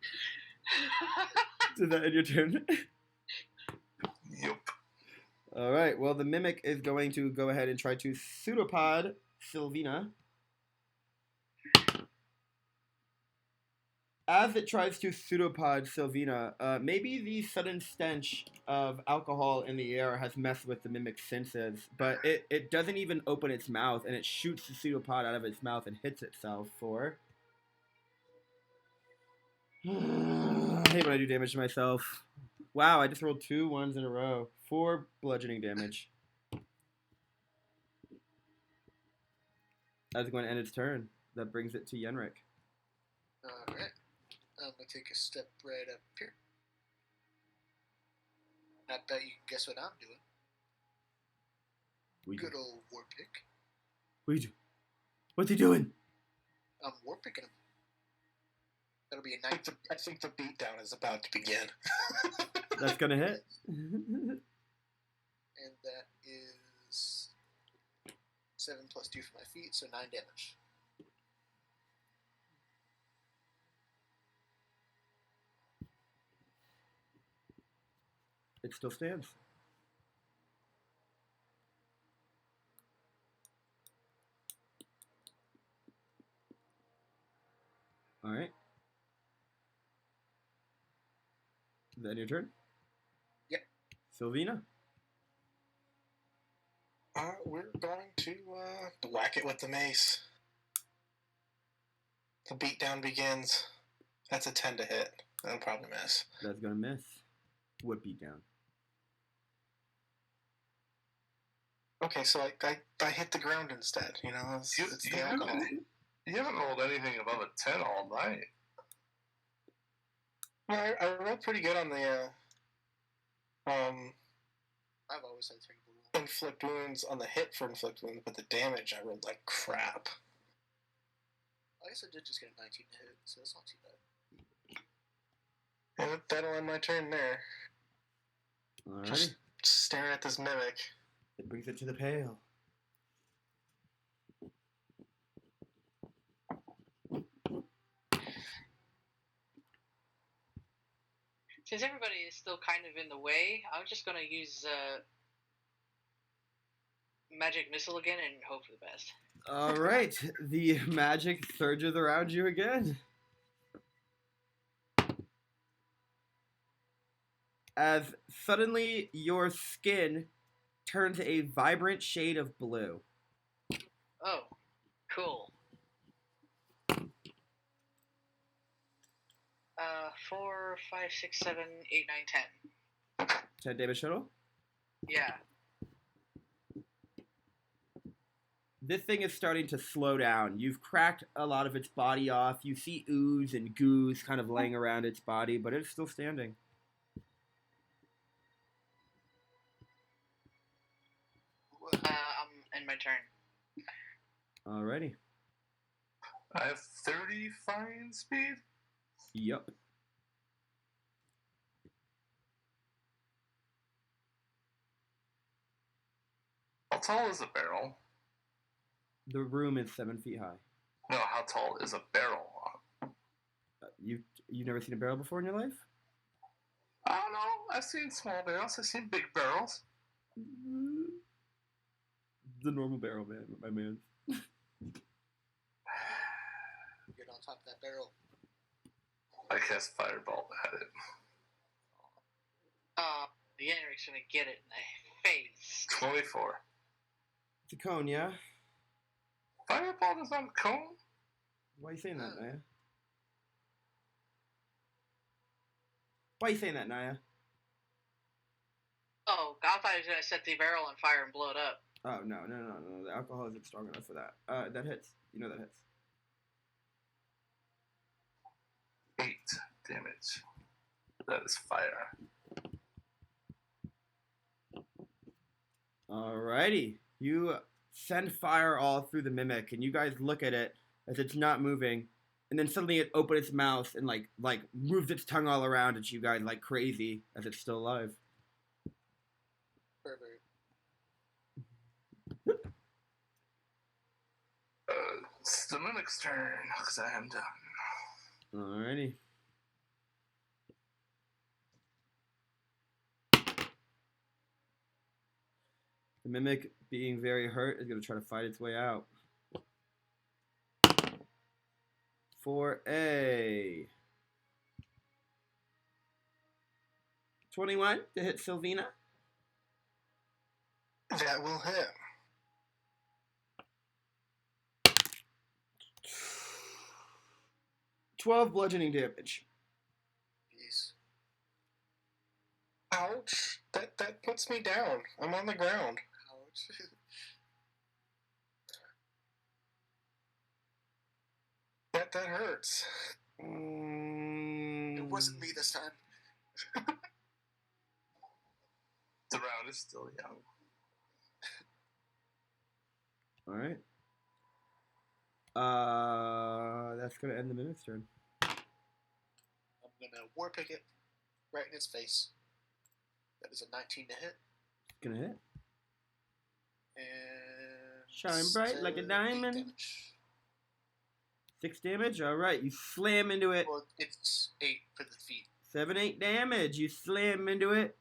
Did that end your turn? Yup. All right. Well, the mimic is going to go ahead and try to pseudopod Sylvina. As it tries to pseudopod Sylvina, maybe the sudden stench of alcohol in the air has messed with the mimic's senses, but it doesn't even open its mouth, and it shoots the pseudopod out of its mouth and hits itself for... I hate when I do damage to myself. Wow, I just rolled 2 ones in a row. 4 bludgeoning damage. That's going to end its turn. That brings it to Yenrik. Alright. I'm gonna take a step right up here. I bet you can guess what I'm doing. Good old war pick. What you do? What's he doing? I'm war picking him. That'll be a 9. I think the beatdown is about to begin. That's going to hit. And that is 7 plus 2 for my feet, so 9 damage. It still stands. All right. Is that your turn? Yep. Sylvina? We're going to whack it with the mace. The beatdown begins. That's a 10 to hit. That'll probably miss. That's going to miss. What beat down? Okay, so I hit the ground instead. You know, it's the alcohol. You haven't rolled anything above a 10 all night. Well, I rolled pretty good on the I've always had terrible roll. inflict wounds on the hit for inflict wounds, but the damage I rolled like crap. I guess I did just get a 19 to hit, so that's not too bad. And that'll end my turn there. Alrighty. Just staring at this mimic. It brings it to the pale. Since everybody is still kind of in the way, I'm just gonna use magic missile again and hope for the best. All right. The magic surges around you again. As suddenly your skin turns a vibrant shade of blue. Oh, cool. 4, 5, 6, 7, 8, 9, 10. 10 damage total? Yeah. This thing is starting to slow down. You've cracked a lot of its body off. You see ooze and goos kind of laying around its body, but it's still standing. I'm in my turn. Alrighty. I have 30 flying speed. Yup. How tall is a barrel? The room is 7 feet high. No, how tall is a barrel? You've never seen a barrel before in your life? I don't know. I've seen small barrels. I've seen big barrels. The normal barrel, man, my man. Get on top of that barrel. I cast Fireball at it. The Yenrik's gonna get it in the face. 24. It's a cone, yeah? Fireball is not a cone? Why are you saying that, Naya? Why are you saying that, Naya? Oh, I thought he was gonna set the barrel on fire and blow it up. Oh, no. The alcohol isn't strong enough for that. That hits. You know that hits. 8 damage. That is fire. Alrighty. You send fire all through the mimic, and you guys look at it as it's not moving, and then suddenly it opens its mouth and like moves its tongue all around at you guys like crazy as it's still alive. Pervert. It's the mimic's turn, because I am done. Alrighty. The mimic, being very hurt, is going to try to fight its way out. For a 21 to hit Sylvina. That will hit. 12 bludgeoning damage. Jeez. Ouch. That puts me down. I'm on the ground. Ouch. That hurts. It wasn't me this time. The round is still young. Alright. That's going to end the mimic's turn. I'm gonna war pick it right in its face. That is a 19 to hit. Going to hit. And Shine bright like a 8 diamond. damage. 6 damage. Alright, you slam into it. Well, it's 8 for the feet. 7, 8 damage. You slam into it,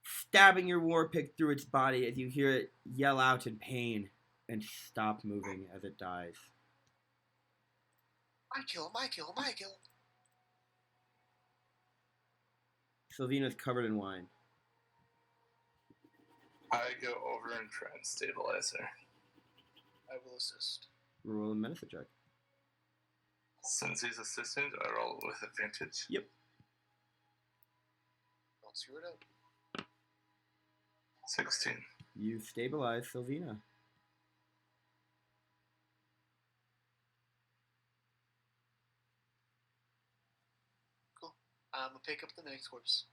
stabbing your war pick through its body as you hear it yell out in pain and stop moving as it dies. My kill, my kill, my kill. Sylvina's covered in wine. I go over and try and stabilize her. I will assist. Roll a medicine check. Since he's assistant, I roll with advantage. Yep. Don't screw it up. 16. You stabilize Sylvina. Cool. I'm gonna pick up the next corpse.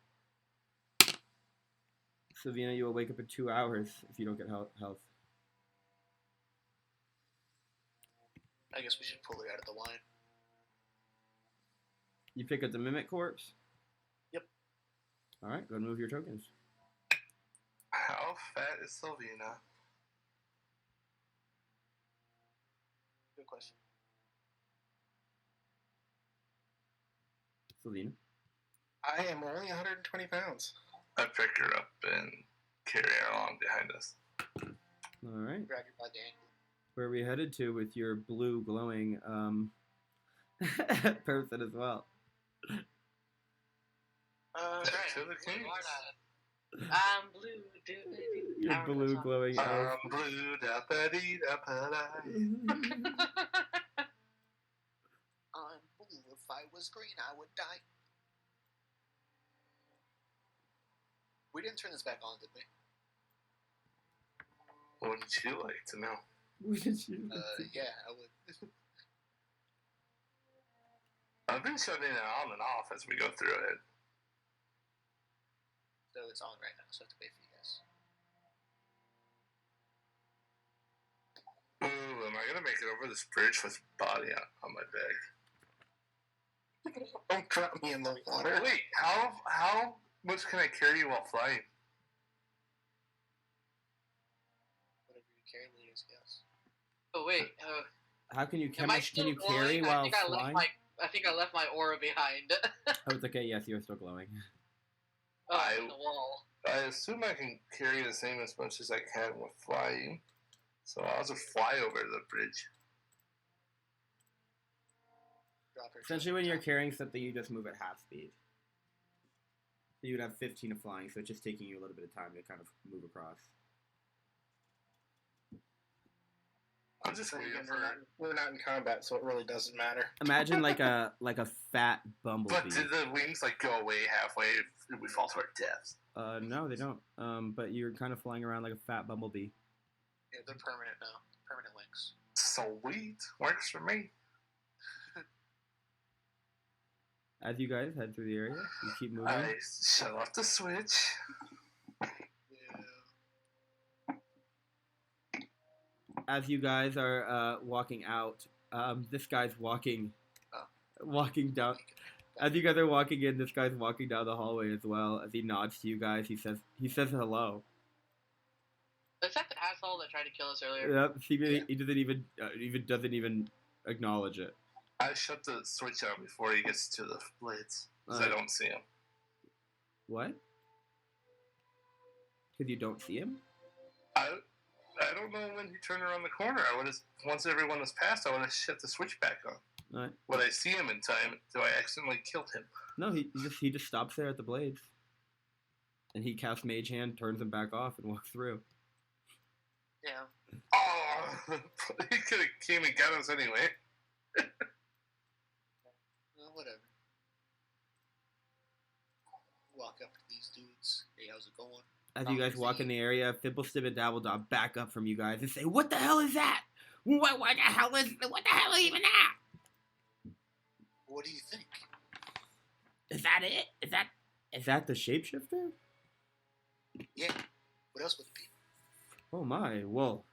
Sylvina, you will wake up in 2 hours if you don't get health. I guess we should pull it out of the wine. You pick up the mimic corpse? Yep. Alright, go and move your tokens. How fat is Sylvina? Good question. Sylvina. I am only 120 pounds. I pick her up and carry her along behind us. Alright. Grab you by the ankle. Where are we headed to with your blue glowing person as well? Right. To the king. I'm blue, dude. Your blue glowing elf. Blue da ba dee da ba da. I'm blue. If I was green, I would die. We didn't turn this back on, did we? Wouldn't you like to know? Yeah, I would. I've been shutting it on and off as we go through it. So it's on right now, so I have to wait for you guys. Ooh, am I gonna make it over this bridge with body on my back? Don't drop me in the water. Wait, how much can I carry while flying? Whatever you carry, leaders, yes. Oh wait. How can you Am I can you still carry glowing? while flying? I think I left my aura behind. Oh, it's okay. Yes, you're still glowing. On the wall. I assume I can carry the same as much as I can with flying. So I'll just fly over the bridge. Drop her. Essentially, when you're carrying something, you just move at half speed. So you would have 15 of flying, so it's just taking you a little bit of time to kind of move across. I'm just waiting for her. We're not in combat, so it really doesn't matter. Imagine like a fat bumblebee. But did the wings like go away halfway if we fall to our deaths? No, they don't. But you're kind of flying around like a fat bumblebee. Yeah, they're permanent now. Permanent wings. Sweet. Works for me. As you guys head through the area, you keep moving. I shut off the switch. Yeah. as you guys are walking out, this guy's walking down. As you guys are walking in, this guy's walking down the hallway as well. As he nods to you guys, he says hello. Is that the asshole that tried to kill us earlier? Yep. He doesn't even acknowledge it. I shut the switch out before he gets to the blades, because I don't see him. What? Because you don't see him? I don't know when he turned around the corner. Once everyone was passed, I would have shut the switch back on. All right. Would I see him in time? Do I accidentally kill him? No, he just stops there at the blades, and he casts Mage Hand, turns them back off, and walks through. Yeah. Oh, he could have came and got us anyway. Well, whatever. Walk up to these dudes. Hey, how's it going? As you guys walk in the area, Fibblestib and Dabbledob back up from you guys and say, "What the hell is that? What the hell is even that? What do you think? Is that it? Is that the shapeshifter? Yeah. What else would it be? Oh my, well,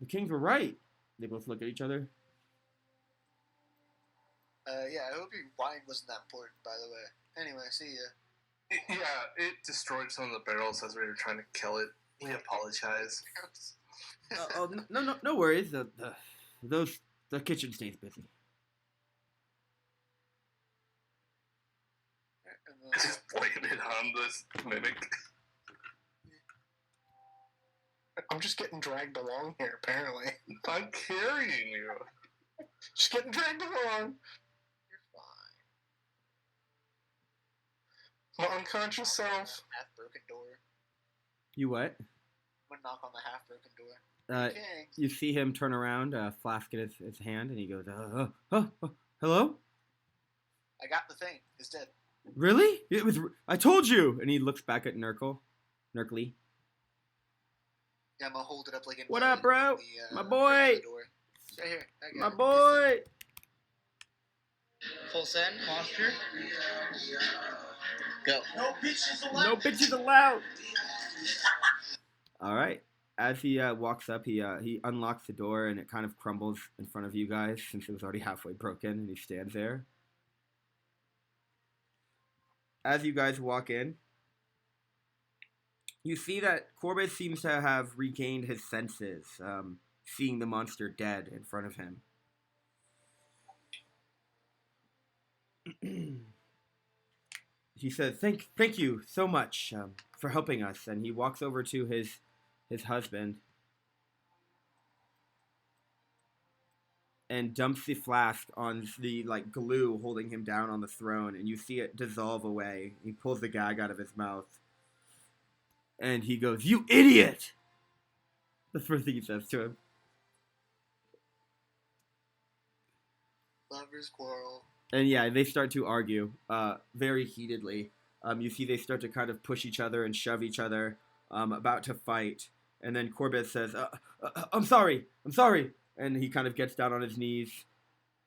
the kings were right." They both look at each other. Yeah, I hope your wine wasn't that important, by the way. Anyway, see ya. Yeah, it destroyed some of the barrels as we were trying to kill it. We apologize. No worries. The kitchen stays busy. Just blame it on this mimic. I'm just getting dragged along here, apparently. I'm carrying you. Just getting dragged along. You're fine. My unconscious self. Half-broken door. You what? I'm gonna knock on the half-broken door. King. You see him turn around, flask in his hand, and he goes, hello? I got the thing. It's dead. Really? I told you! And he looks back at Nurkly. Yeah, I'm gonna hold it up like in What up, bro? My boy! Right here. My boy! Full send, posture. Go. No bitches allowed. No bitches allowed! Alright. As he walks up, he unlocks the door, and it kind of crumbles in front of you guys, since it was already halfway broken, and he stands there. As you guys walk in, you see that Corbett seems to have regained his senses, seeing the monster dead in front of him. He says, thank you so much for helping us, and he walks over to his husband and dumps the flask on the glue holding him down on the throne, and you see it dissolve away. He pulls the gag out of his mouth, and he goes, "You idiot!" The first thing he says to him. Lovers quarrel. And yeah, they start to argue very heatedly. You see they start to kind of push each other and shove each other, about to fight. And then Corbett says, I'm sorry. And he kind of gets down on his knees.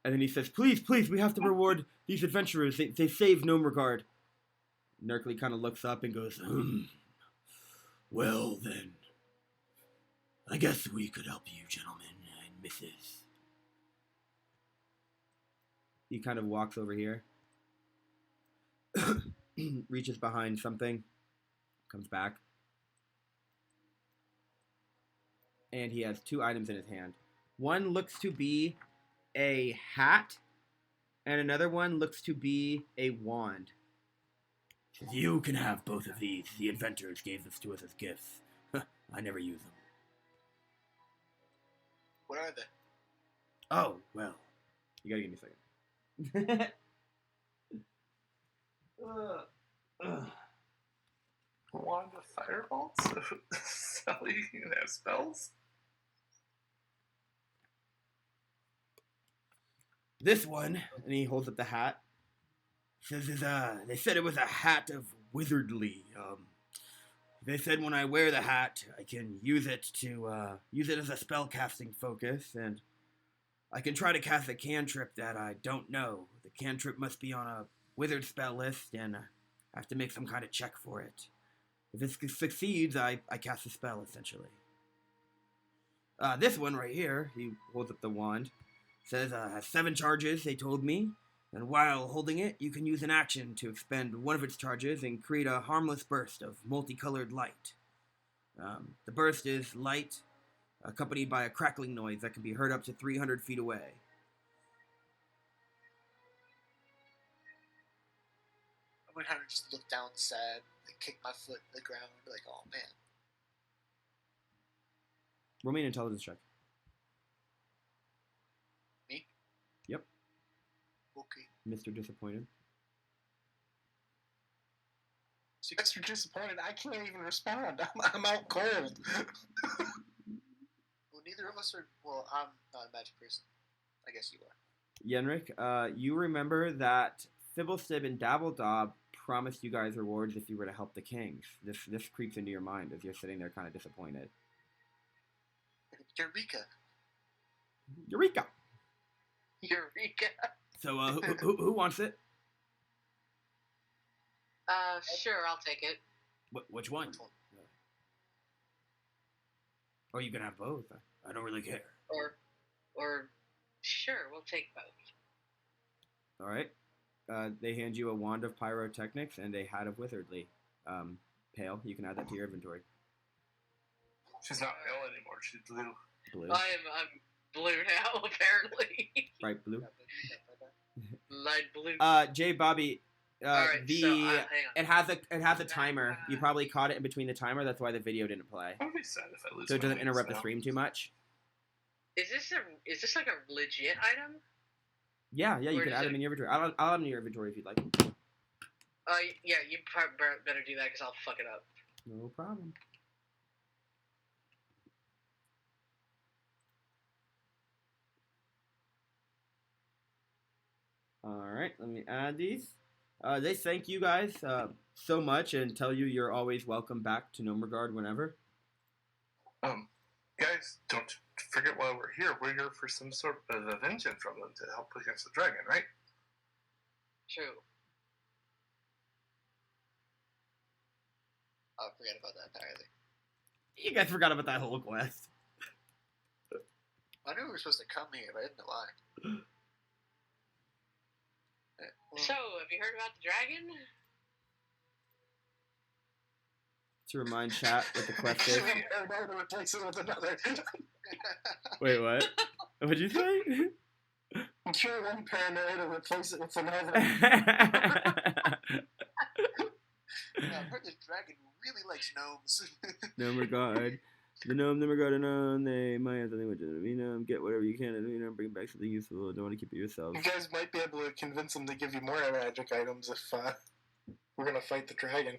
And then he says, please, we have to reward these adventurers. They save Gnome Regard. Nurkly kind of looks up and goes, well then, I guess we could help you, gentlemen and misses. He kind of walks over here, reaches behind something, comes back, and he has two items in his hand. One looks to be a hat, and another one looks to be a wand. Says, you can have both of these. The inventors gave this to us as gifts. I never use them. What are they? Oh, well. You gotta give me a second. Wand of fireballs? Sally, you can have spells? This one, and he holds up the hat, says, they said it was a hat of wizardly. They said when I wear the hat, I can use it as a spell casting focus, and I can try to cast a cantrip that I don't know. The cantrip must be on a wizard spell list, and I have to make some kind of check for it. If it succeeds, I cast a spell, essentially. This one right here, he holds up the wand, says has 7 charges, they told me. And while holding it, you can use an action to expend one of its charges and create a harmless burst of multicolored light. The burst is light, accompanied by a crackling noise that can be heard up to 300 feet away. I'm gonna kind of just look down sad and kick my foot in the ground and be like, oh man. Roll me an intelligence check. Me? Yep. Okay. Mr. Disappointed. So you guys are disappointed. I can't even respond. I'm out cold. Well, neither of us are. Well, I'm not a magic person. I guess you are. Yenrik, you remember that Fibblestib and Dabbledob promised you guys rewards if you were to help the kings. This creeps into your mind as you're sitting there kind of disappointed. Eureka! Eureka! Eureka! So, who wants it? Sure, I'll take it. Which one? Or you can have both. I don't really care. Or, sure, we'll take both. All right. They hand you a wand of pyrotechnics and a hat of wizardly. Pale. You can add that to your inventory. She's not pale anymore. She's blue. Blue. I'm blue now, apparently. Bright blue. Light blue. J. Bobby. Alright, so, hang on. It has a timer. You probably caught it in between the timer. That's why the video didn't play. I'd be sad if I lose. So it doesn't my interrupt the wings stream too much. Is this like a legit item? Yeah, you Or can does add it- them in your inventory. I'll add them in your inventory if you'd like. Yeah, you probably better do that because I'll fuck it up. No problem. Alright, let me add these. They thank you guys so much and tell you you're always welcome back to Nomergard whenever. Guys, don't forget while we're here for some sort of a vengeance from them to help against the dragon, right? True. I forget about that entirely. You guys forgot about that whole quest. I knew we were supposed to come here, but I didn't know why. Well, So, have you heard about the dragon? To remind chat what the quest is. Paranoia replace it with another. Wait, what? What'd you say? Cure one paranoia to replace it with another. yeah, I've heard this dragon really likes gnomes. Nomergard. The gnome Nomergard and they might have something with it. Get whatever you can and bring back something useful. Don't want to keep it yourselves. You guys might be able to convince them to give you more magic items if we're gonna fight the dragon.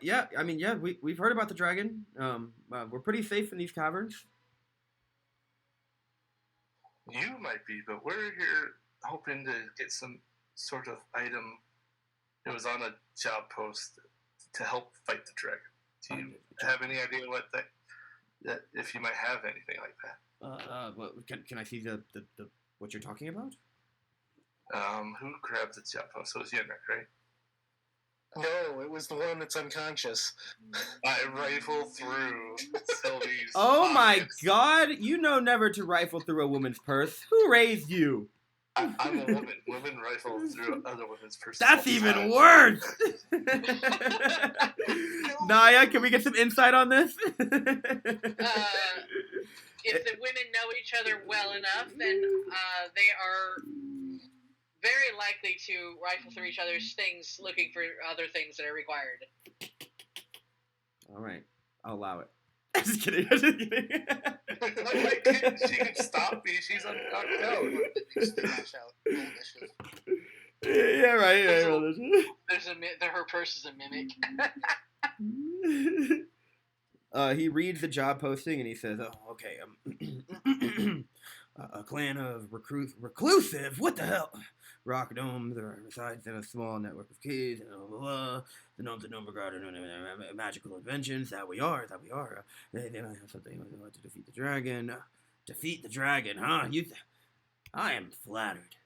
Yeah. I mean, yeah, we've heard about the dragon. We're pretty safe in these caverns. You might be, but we're here hoping to get some sort of item. It was on a job post to help fight the dragon. Do you have any idea what that if you might have anything like that? What, can I see the what you're talking about? Who grabbed the job post? So it was Yenrik, right? No, it was the one that's unconscious. I rifle through Sylvie's. Oh my pockets. God! You know never to rifle through a woman's purse. Who raised you? I'm a woman. Women rifle through other women's purses. That's all the even time. worse. Naya, can we get some insight on this? If the women know each other well enough, then they are very likely to rifle through each other's things, looking for other things that are required. All right, I'll allow it. I'm just kidding. I'm just kidding. She can stop me. She's knocked out. Smash out. Roll initiative. Yeah, right. Her purse is a mimic. He reads the job posting and he says, "Oh, okay. A clan of reclusive. What the hell? Rock gnomes resides in a small network of caves. And blah, blah, blah. The gnomes of Nomergard are magical inventions. That we are. They might have something to defeat the dragon. Defeat the dragon, huh? I am flattered.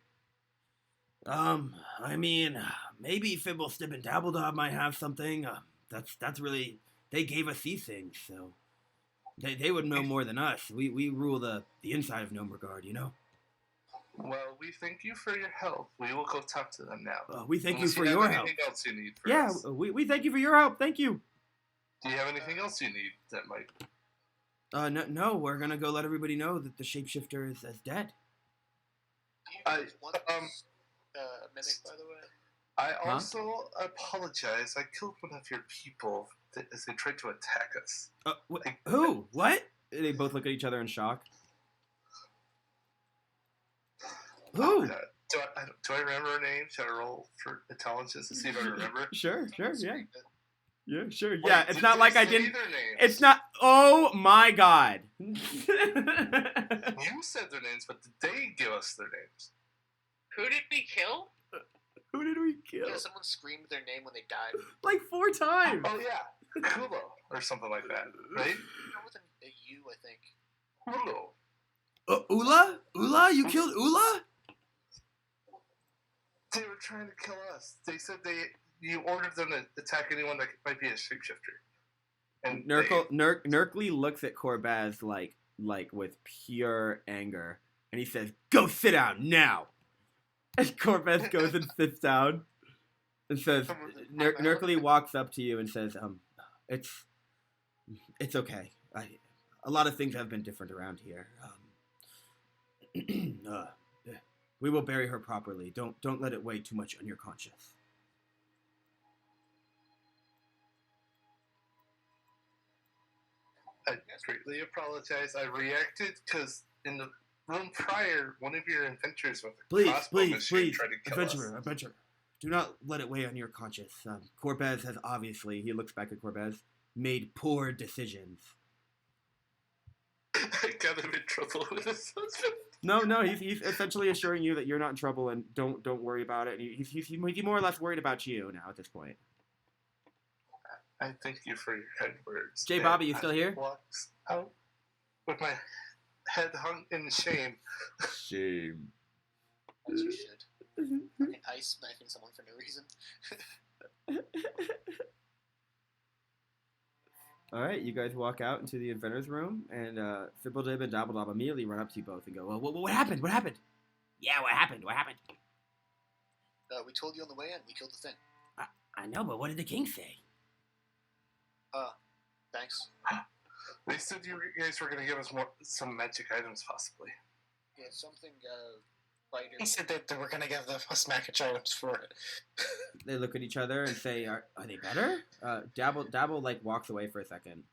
I mean, maybe Fibblestib and Dabbledob might have something. That's really, they gave us these things, so. They would know more than us. We rule the inside of Nomergard, you know? Well, we thank you for your help. We will go talk to them now. We thank Unless you for your have help. anything else you need for Yeah, us. we thank you for your help. Thank you. Do you have anything else you need that might... No, we're gonna go let everybody know that the shapeshifter is dead. Do you guys want this mimic, by the way? I also apologize. I killed one of your people as they tried to attack us. Who? What? They both look at each other in shock. Who? Do I remember her name? Should I roll for intelligence to see if I remember? Sure, yeah. Yeah, sure. Wait, Yeah, it's not like I didn't... Their names? It's not... Oh, my God. You said their names, but did they give us their names? Who did we kill? Who did we kill? Yeah, someone screamed their name when they died. Like 4 times. Oh, yeah. Kulo, or something like that, right? With a U, I think. Kulo. Ula? Ula? You killed Ula? They were trying to kill us. They said you ordered them to attack anyone that might be a shapeshifter. And Nerkly looks at Corbaz like with pure anger, and he says, "Go sit down now." And Corbaz goes and sits down, and says, Nerkly walks up to you and says, it's okay. A lot of things have been different around here. We will bury her properly. Don't let it weigh too much on your conscience. I greatly apologize. I reacted because in the room prior, one of your inventors with a crossbow machine tried to kill us. Adventurer. Do not let it weigh on your conscience. Corbez has obviously, he looks back at Corbez, made poor decisions. I got him in trouble with his husband. No, he's essentially assuring you that you're not in trouble and don't worry about it. And he's more or less worried about you now at this point. I thank you for your kind words. J. Bobby, you still here? Walks out with my head hung in shame. Shame. As you should. Fucking ice smacking someone for no reason. All right, you guys walk out into the inventor's room, and Fibbledib and Dabbledob immediately run up to you both and go, "Well, what happened? What happened?" Yeah, what happened? We told you on the way in. We killed the thing. I know, but what did the king say? Thanks. They said you guys were going to give us some magic items, possibly. Yeah, something, fighter. He said that they were going to give us magic items for it. They look at each other and say, "Are they better?" Dabble like walks away for a second.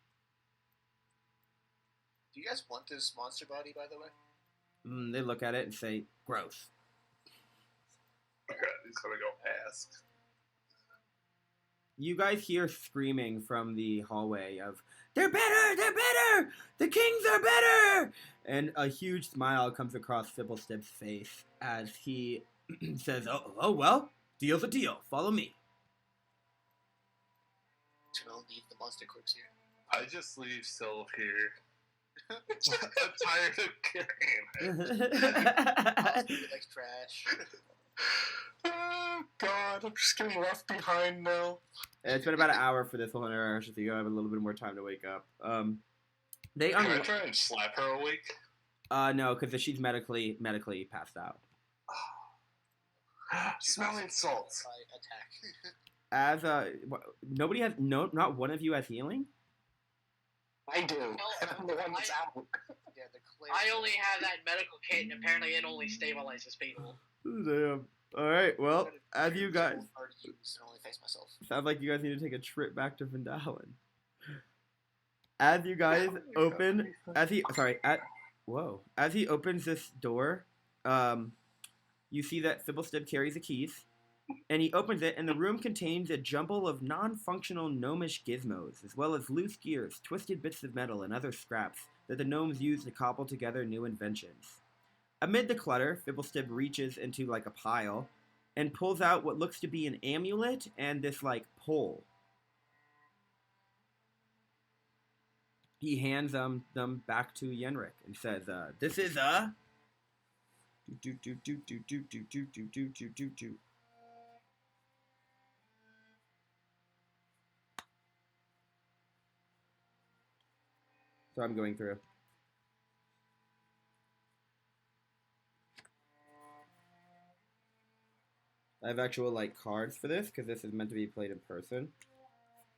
Do you guys want this monster body, by the way? They look at it and say, "Gross." Okay, he's going to go ask. You guys hear screaming from the hallway of, "They're better! They're better! The kings are better!" And a huge smile comes across Fibblestip's face as he says, oh, well, deal's a deal. Follow me. I'll leave the monster corpse here. I just leave Sylv here. I'm tired of carrying it. He likes trash. Oh, God, I'm just getting left behind now. It's been about an hour for this whole interaction, so you have a little bit more time to wake up. Can I try and slap her awake? No, because she's medically passed out. Smelling salts. Attack. As nobody has not one of you has healing. I do. And I'm the one that's out. Yeah, I only have that medical kit, and apparently it only stabilizes people. Damn. All right. Well, as you guys only face myself. sounds like you guys need to take a trip back to Vindalin. As you guys open, as he opens this door, you see that Fibblestib carries the keys, and he opens it, and the room contains a jumble of non-functional gnomish gizmos, as well as loose gears, twisted bits of metal, and other scraps that the gnomes use to cobble together new inventions. Amid the clutter, Fibblestib reaches into like a pile and pulls out what looks to be an amulet and this like pole. He hands them back to Yenrik and says, "This is a So I'm going through. I have actual like cards for this because this is meant to be played in person,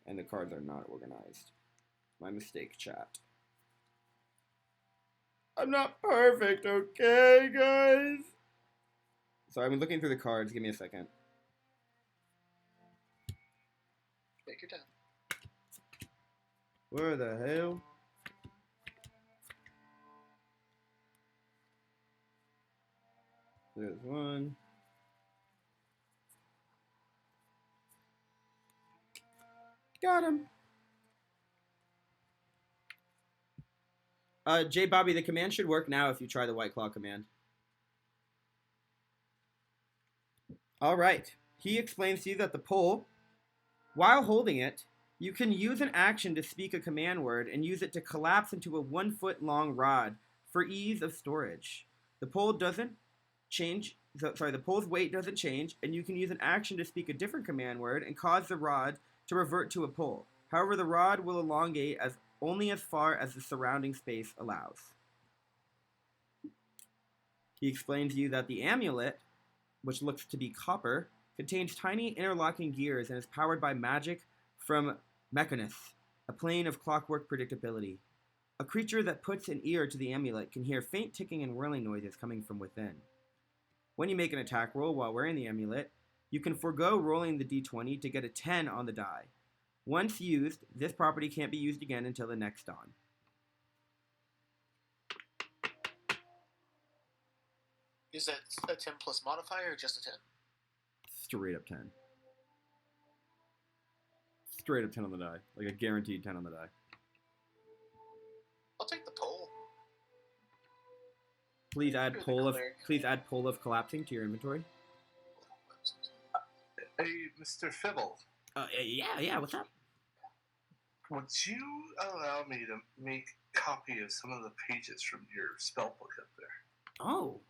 and the cards are not organized. My mistake, chat. I'm not perfect, okay, guys? So I'm looking through the cards. Give me a second. Take your time. Where the hell? There's one. Got him. J Bobby, the command should work now if you try the White Claw command. All right. He explains to you that the pole, while holding it, you can use an action to speak a command word and use it to collapse into a 1 foot long rod for ease of storage. The pole doesn't change. The pole's weight doesn't change, and you can use an action to speak a different command word and cause the rod to revert to a pole. However, the rod will elongate only as far as the surrounding space allows. He explains to you that the amulet, which looks to be copper, contains tiny interlocking gears and is powered by magic from Mechanus, a plane of clockwork predictability. A creature that puts an ear to the amulet can hear faint ticking and whirling noises coming from within. When you make an attack roll while wearing the amulet, you can forego rolling the d20 to get a 10 on the die. Once used, this property can't be used again until the next dawn. Is that a 10 plus modifier or just a 10? Straight up 10. Straight up 10 on the die. Like a guaranteed 10 on the die. I'll take the pole. Please add You're the pole of cleric. collapsing to your inventory. Hey, Mr. Fibble, Yeah, what's up? would you allow me to make a copy of some of the pages from your spell book up there? Oh,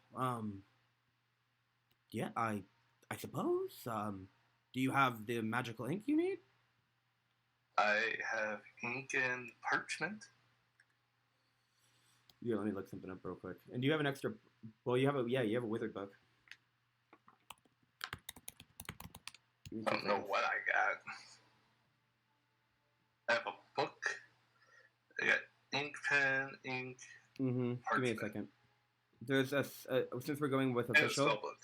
yeah, I suppose. Do you have the magical ink you need? I have ink and parchment. Yeah, let me look something up real quick. And do you have an extra? Well, you have a wizard book. I don't know what I got. I have a book. I got ink pen, ink. Mm-hmm. Give me a Parchment. second. There's since we're going with And a official. spell book.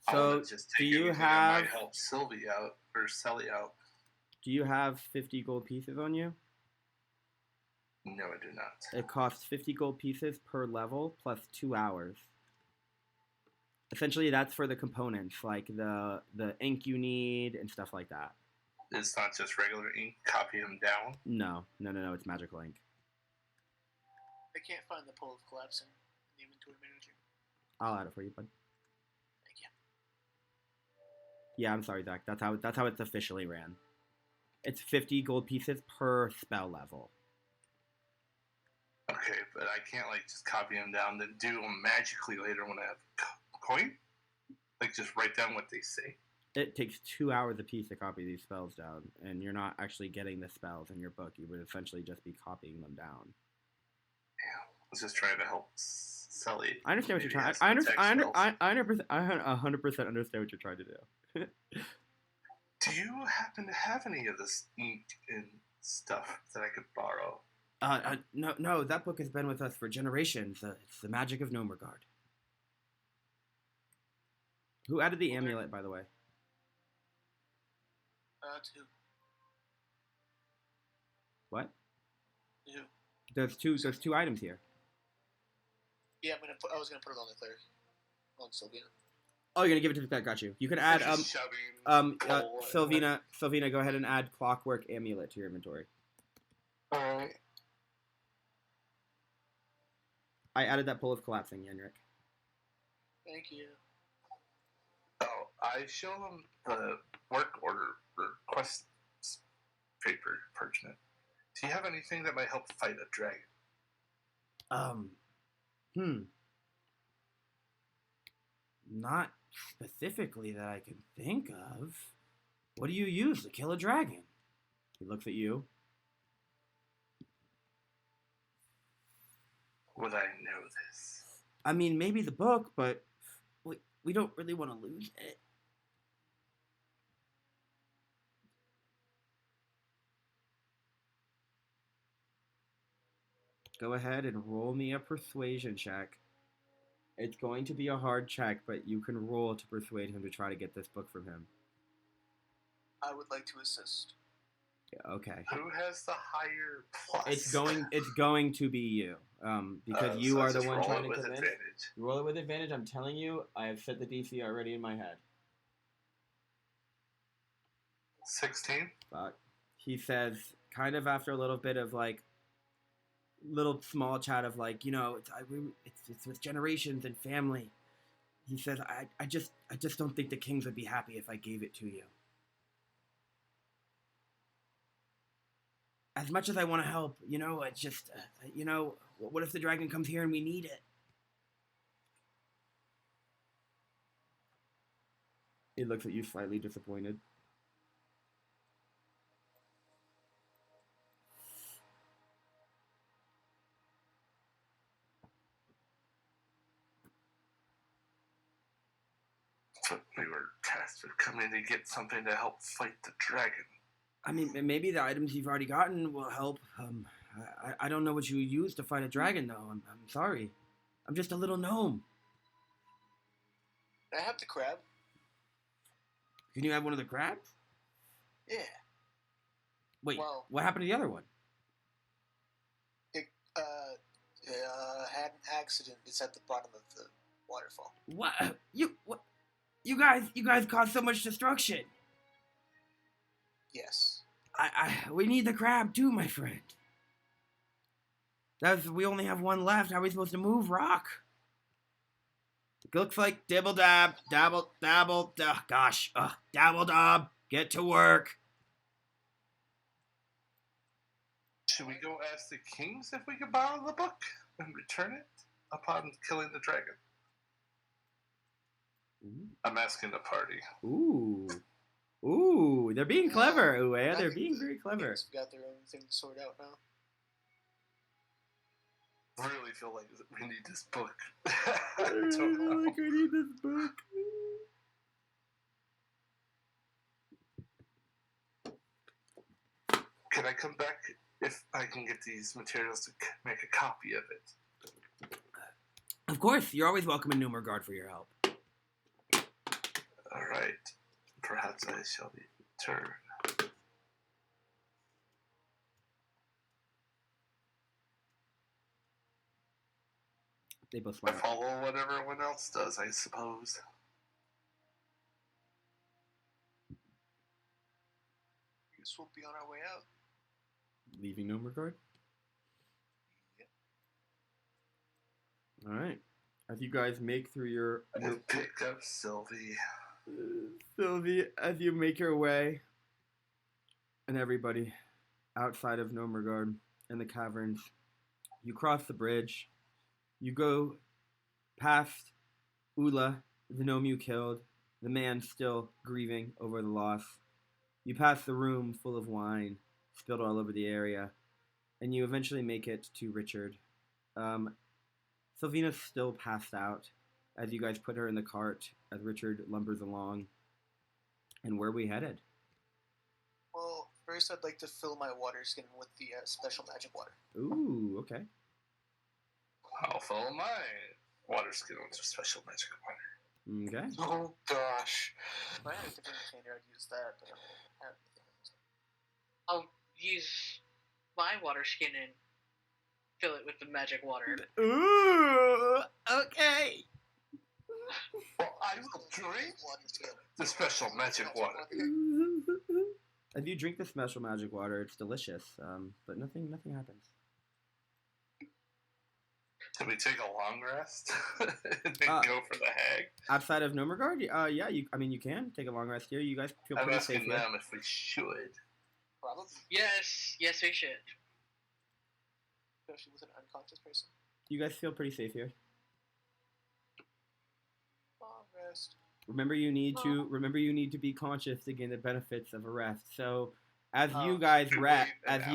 I So wanna just do take you anything that have might help Sylvie out or Sally out? 50 gold pieces on you? No, I do not. It costs 50 gold pieces per level plus 2 hours. Essentially, that's for the components, like the ink you need and stuff like that. It's not just regular ink. Copy them down. No, it's magical ink. I can't find the pole of collapsing in the inventory manager. I'll add it for you, bud. Thank you. Yeah, I'm sorry, Zach. That's how it's officially ran. It's 50 gold pieces per spell level. Okay, but I can't like just copy them down, then do them magically later when I have coin. Like just write down what they say. It takes 2 hours a piece to copy these spells down, and you're not actually getting the spells in your book. You would essentially just be copying them down. I was just trying to help Sally. I understand what you're trying. Maybe I has some text spells. I 100% understand what you're trying to do. Do you happen to have any of this ink and stuff that I could borrow? No, that book has been with us for generations. It's the magic of Nomergard. Who added the amulet, by the way? 2. What? 2. There's two items here. Yeah, I was gonna put it on the cleric. On Sylvia. Oh, you're gonna give it to the got you. You can add Just shoving coal and- Sylvina, go ahead and add clockwork amulet to your inventory. Alright. I added that pull of collapsing, Yenrik. Thank you. Oh, I show them the work order request paper parchment. Do you have anything that might help fight a dragon? Not specifically that I can think of. What do you use to kill a dragon? He looks at you. Would I know this? I mean, maybe the book, but we don't really want to lose it. Go ahead and roll me a persuasion check. It's going to be a hard check, but you can roll to persuade him to try to get this book from him. I would like to assist. Yeah, okay. Who has the higher plus? It's going to be you, because you so are I the just one roll trying it to with convince. advantage. You roll it with advantage. I'm telling you, I have set the DC already in my head. 16. Fuck. He says, kind of after a little bit of like, little small chat of like, it's with generations and family. He says, I just don't think the kings would be happy if I gave it to you. As much as I want to help, it's just, what if the dragon comes here and we need it? He looks at you slightly disappointed. But we were tasked with coming to get something to help fight the dragon. I mean, maybe the items you've already gotten will help. I don't know what you use to fight a dragon, though. I'm sorry. I'm just a little gnome. Can I have the crab? Can you have one of the crabs? Yeah. Wait, Well, what happened to the other one? It had an accident. It's at the bottom of the waterfall. What? You guys caused so much destruction. Yes. We need the crab too, my friend. We only have one left. How are we supposed to move rock? It looks like dibble dab, dabble, dabble, dabble dab. Get to work. Should we go ask the kings if we could borrow the book and return it upon killing the dragon? I'm asking the party. Ooh, they're being clever, Uwe. They're being very clever. Kings got their own thing to sort out now. I really feel like we need this book. I feel like I need this book. Can I come back if I can get these materials to make a copy of it? Of course, you're always welcome in Numergard for your help. All right. Perhaps I shall return. They both I smile. follow what everyone else does, I suppose. Guess we'll be on our way out. Leaving Numergard? Yep. Alright. As you guys make through your Pick up Sylvie. Sylvie, as you make your way, and everybody outside of Nomergard in the caverns, you cross the bridge. You go past Ula, the gnome you killed, the man still grieving over the loss. You pass the room full of wine spilled all over the area, and you eventually make it to Richard. Sylvina's still passed out as you guys put her in the cart as Richard lumbers along. And where are we headed? Well, first I'd like to fill my water skin with the special magic water. Ooh, okay. I'll fill my water skin with special magic water. Okay. Oh gosh. If I had a different container, I'd use that, but I don't have anything. I'll use my water skin and fill it with the magic water. Ooh, okay. Well, I will drink Water skin. the special magic water. If you drink the special magic water, it's delicious. But nothing happens. Can we take a long rest and then go for the hag? Outside of Nomergard, yeah, you can take a long rest here. You guys feel I'm pretty safe asking here. them if we should. Probably. Yes, we should. Especially with an unconscious person. You guys feel pretty safe here. Long rest. Remember, you need to be conscious to gain the benefits of a rest. So, As Oh, you guys to rest, wait an as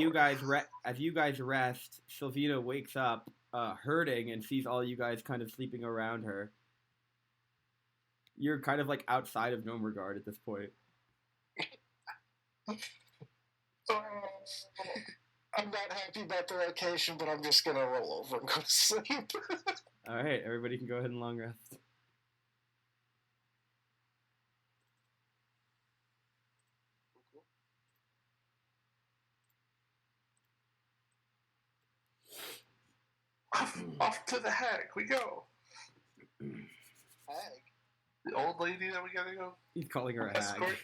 you guys rest, Sylvina wakes up, hurting, and sees all you guys kind of sleeping around her. You're kind of like outside of Gnome Regard at this point. I'm not happy about the location, but I'm just gonna roll over and go to sleep. All right, everybody can go ahead and long rest. Off to the hack we go. Hag. The old lady that we gotta go He's calling her a escort.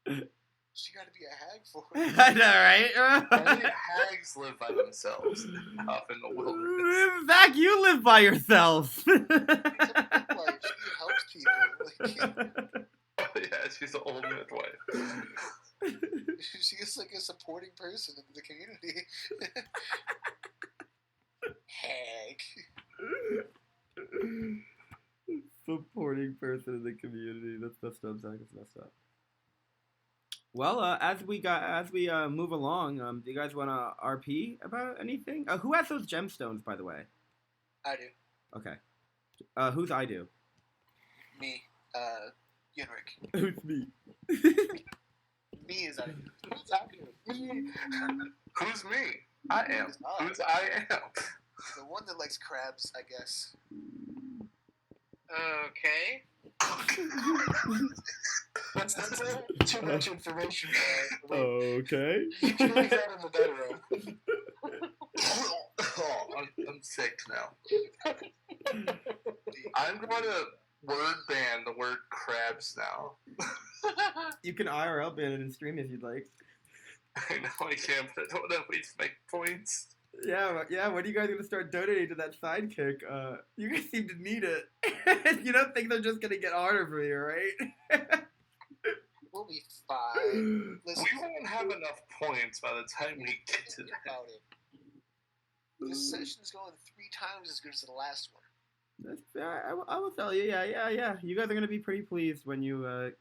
hag. She got to be a hag for I know, right? Only hags live by themselves off in the wilderness. Zach, you live by yourself. Life. She helps people. Like, Oh yeah, she's an old midwife. she's like a supporting person in the community. Hag. Supporting person in the community. That's messed up, Zach. That's messed up. Well, as we move along, do you guys want to RP about anything? Who has those gemstones, by the way? I do. Okay. Who's I do? Me. Yunrik. Who's me? Me is I do. Who's I do? Me. Who's me? I am. Who's I am? The one that likes crabs, I guess. Okay. That's too much information. Okay. You can leave that in the bedroom. Oh, I'm sick now. I'm going to word ban the word crabs now. You can IRL ban it in stream if you'd like. I know I can, but I don't know if we make points. Yeah. When are you guys gonna start donating to that sidekick? You guys seem to need it. You don't think they're just gonna get harder for you, right? We'll be fine. Listen, We won't have enough points by the time we get to think that. about it. This session's going 3 times as good as the last one. I will tell you. Yeah. You guys are gonna be pretty pleased when you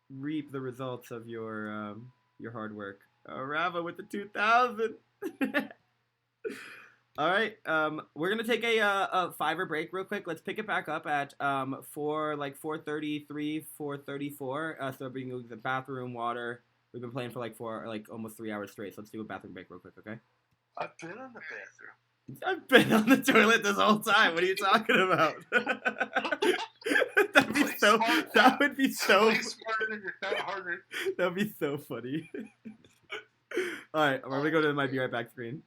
reap the results of your hard work. Rava with the 2,000. All right, we're gonna take a fiver break real quick. Let's pick it back up at 4:33, 4:34. So we can go to the bathroom, water. We've been playing for almost 3 hours straight. So let's do a bathroom break real quick, okay? I've been on the bathroom. I've been on the toilet this whole time. What are you talking about? That'd be so. That would be so. Play smarter, not harder. That'd be so funny. All right, we're gonna go to my be right back screen.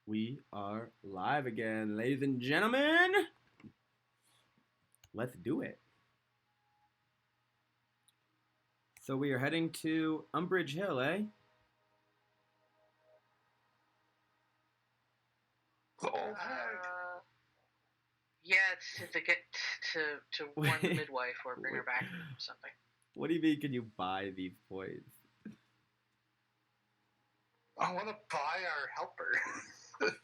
We are live again, ladies and gentlemen. Let's do it. So we are heading to Umbridge Hill, eh? The old hag. Yeah, it's to get to warn the midwife or bring her back or something. What do you mean? Can you buy these points? I want to buy our helper.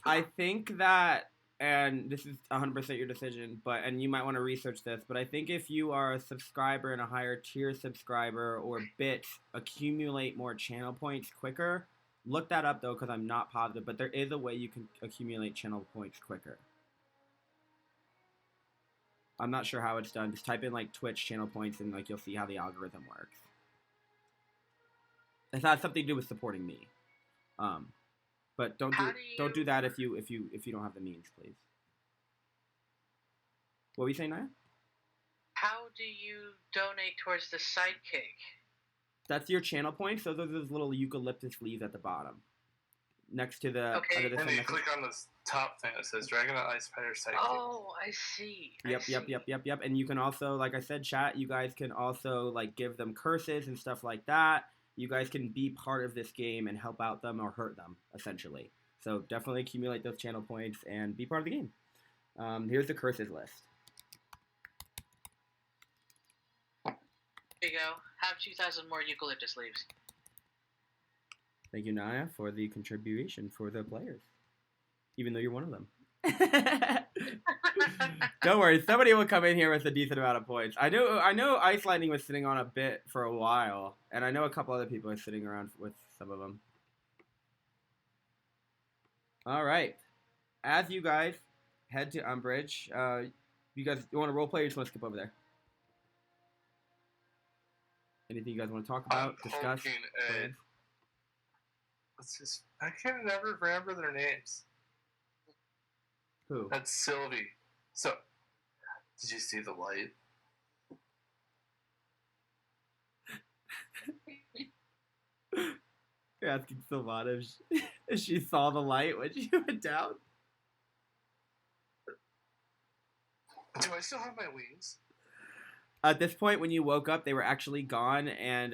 I think that, and this is 100% your decision, and you might want to research this, but I think if you are a subscriber and a higher tier subscriber or bits accumulate more channel points quicker. Look that up though, because I'm not positive, but there is a way you can accumulate channel points quicker. I'm not sure how it's done. Just type in like Twitch channel points and like you'll see how the algorithm works. It has something to do with supporting me. But don't do that if you don't have the means, please. What were you saying, Naya? How do you donate towards the sidekick? That's your channel point. So those are those little eucalyptus leaves at the bottom, next to the Okay. under the And same you message. click on this top thing that says Dragon Icespire Sidekick. Oh, I see. Yep. And you can also, like I said, chat. You guys can also like give them curses and stuff like that. You guys can be part of this game and help out them or hurt them, essentially. So definitely accumulate those channel points and be part of the game. Here's the curses list. Here you go. Have 2,000 more eucalyptus leaves. Thank you, Naya, for the contribution for the players. Even though you're one of them. Don't worry, somebody will come in here with a decent amount of points. I know Ice Lightning was sitting on a bit for a while, and I know a couple other people are sitting around with some of them. All right, as you guys head to Umbridge, you want to roleplay or you just want to skip over there? Anything you guys want to talk about, discuss? Plans? Let's just. I can never remember their names. Who? That's Sylvie. So, did you see the light? You're asking Sylvana if she saw the light when she went down? Do I still have my wings? At this point, when you woke up, they were actually gone, and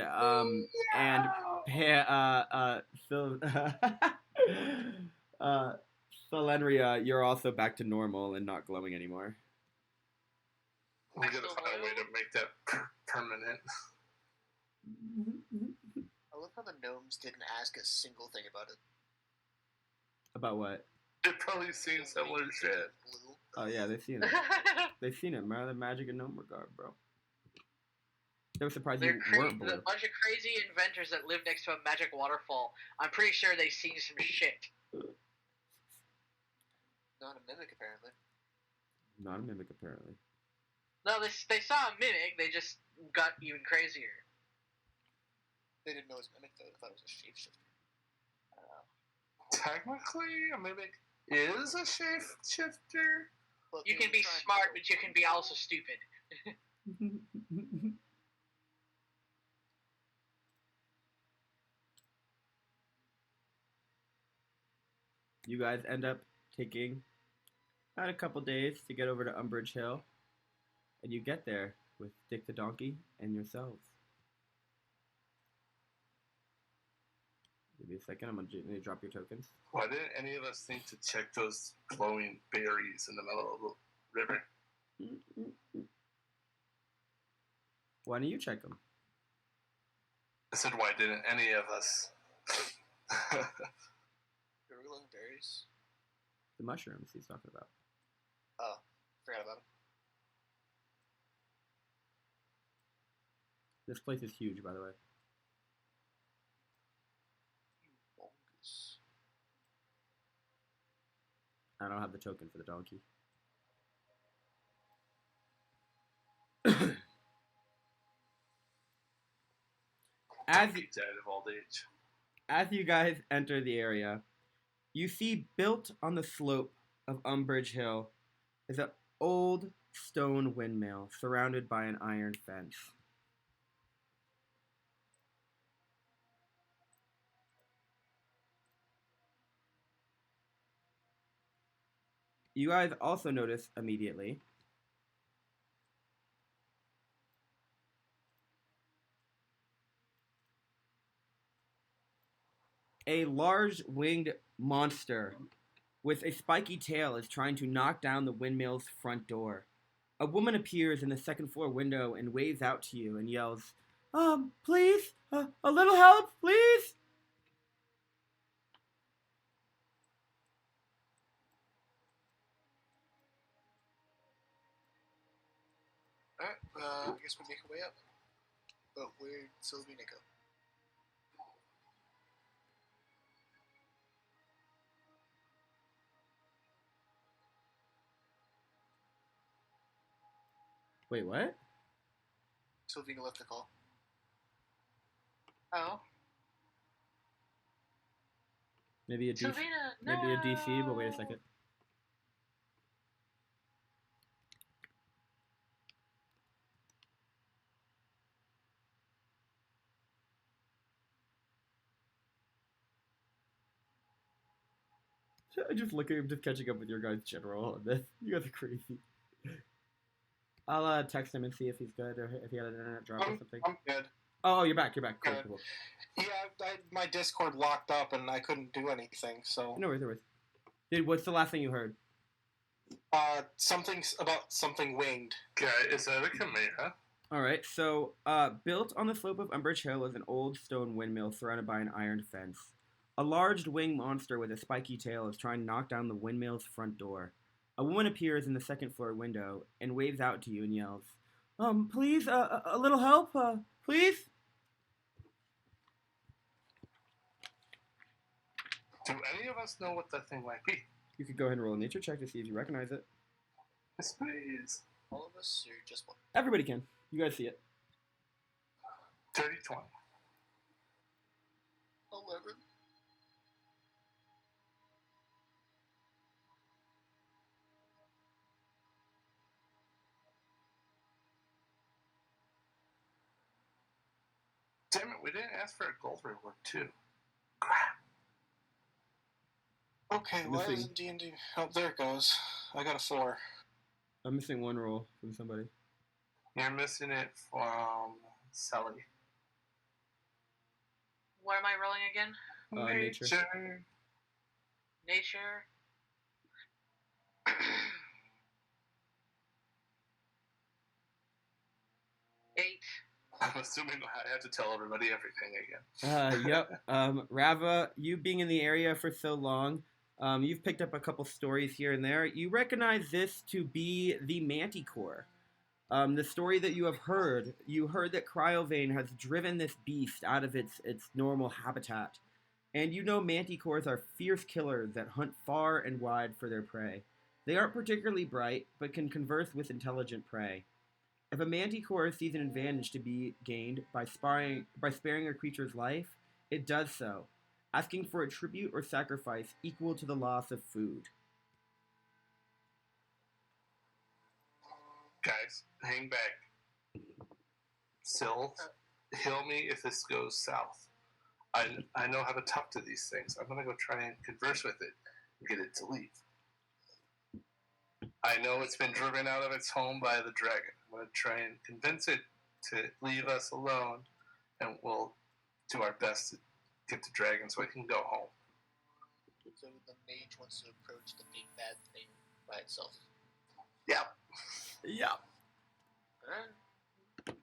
Solenria, you're also back to normal and not glowing anymore. We gotta find a way to make that permanent. I love how the gnomes didn't ask a single thing about it. About what? They've probably seen similar shit. Blue. Oh yeah, they've seen it. They've seen it, man. The magic in gnome regard, bro. They were surprised you weren't blue. A bunch of crazy inventors that live next to a magic waterfall. I'm pretty sure they've seen some shit. Not a mimic, apparently. Not a mimic, apparently. No, they saw a mimic. They just got even crazier. They didn't know it was a mimic, though. They thought it was a shapeshifter. Technically, a mimic is a shapeshifter. But You can be smart, but you can be also stupid. You guys end up taking about a couple days to get over to Umbridge Hill, and you get there with Dick the Donkey and yourselves. Give me a second, I'm gonna drop your tokens. Why didn't any of us think to check those glowing berries in the middle of the river? Why don't you check them? I said, why didn't any of us? River glowing berries? The mushrooms he's talking about. Oh, forgot about them. This place is huge, by the way. Humongous. I don't have the token for the donkey. As Dead of old age. As you guys enter the area, you see built on the slope of Umbridge Hill is an old stone windmill surrounded by an iron fence. You guys also notice immediately a large winged monster with a spiky tail is trying to knock down the windmill's front door. A woman appears in the second floor window and waves out to you and yells, please, a little help, please? Alright, I guess we make our way up. But where'd Sylvina go? Wait, what? Sylvina left the call. Oh. Maybe a DC, Sylvina, no. maybe a DC, but wait a second. Just looking, I'm just catching up with your guys' general on this. You guys are crazy. I'll text him and see if he's good or if he had an internet drop or something. I'm good. Oh, you're back. You're back. Cool, Good. cool. Yeah, my Discord locked up and I couldn't do anything. So No worries, no worries. Dude, what's the last thing you heard? something about something winged. Okay, is that a chimera? All right. So, built on the slope of Umbridge Hill is an old stone windmill surrounded by an iron fence. A large winged monster with a spiky tail is trying to knock down the windmill's front door. A woman appears in the second floor window and waves out to you and yells, please, a little help, please? Do any of us know what that thing might be? You could go ahead and roll a nature check to see if you recognize it. Yes, please. All of us, or just one? Everybody can. You guys see it. 30-20. 11. Damn it, we didn't ask for a gold reward, too. Okay, why Missing. isn't D&D? Oh, there it goes. I got a 4. I'm missing one roll from somebody. You're missing it from Sally. What am I rolling again? Nature. Nature. Eight. I'm assuming I have to tell everybody everything again. Yep. Rava, you being in the area for so long, you've picked up a couple stories here and there. You recognize this to be the Manticore. The story that you heard that Cryovane has driven this beast out of its normal habitat. And you know manticores are fierce killers that hunt far and wide for their prey. They aren't particularly bright, but can converse with intelligent prey. If a manticore sees an advantage to be gained by sparing a creature's life, it does so, asking for a tribute or sacrifice equal to the loss of food. Guys, hang back. Syl, heal me if this goes south. I know how to talk to these things. I'm going to go try and converse with it and get it to leave. I know it's been driven out of its home by the dragon. I'm going to try and convince it to leave us alone, and we'll do our best to get the dragon so it can go home. So the mage wants to approach the big bad thing by itself. Yeah. Yeah. Alright.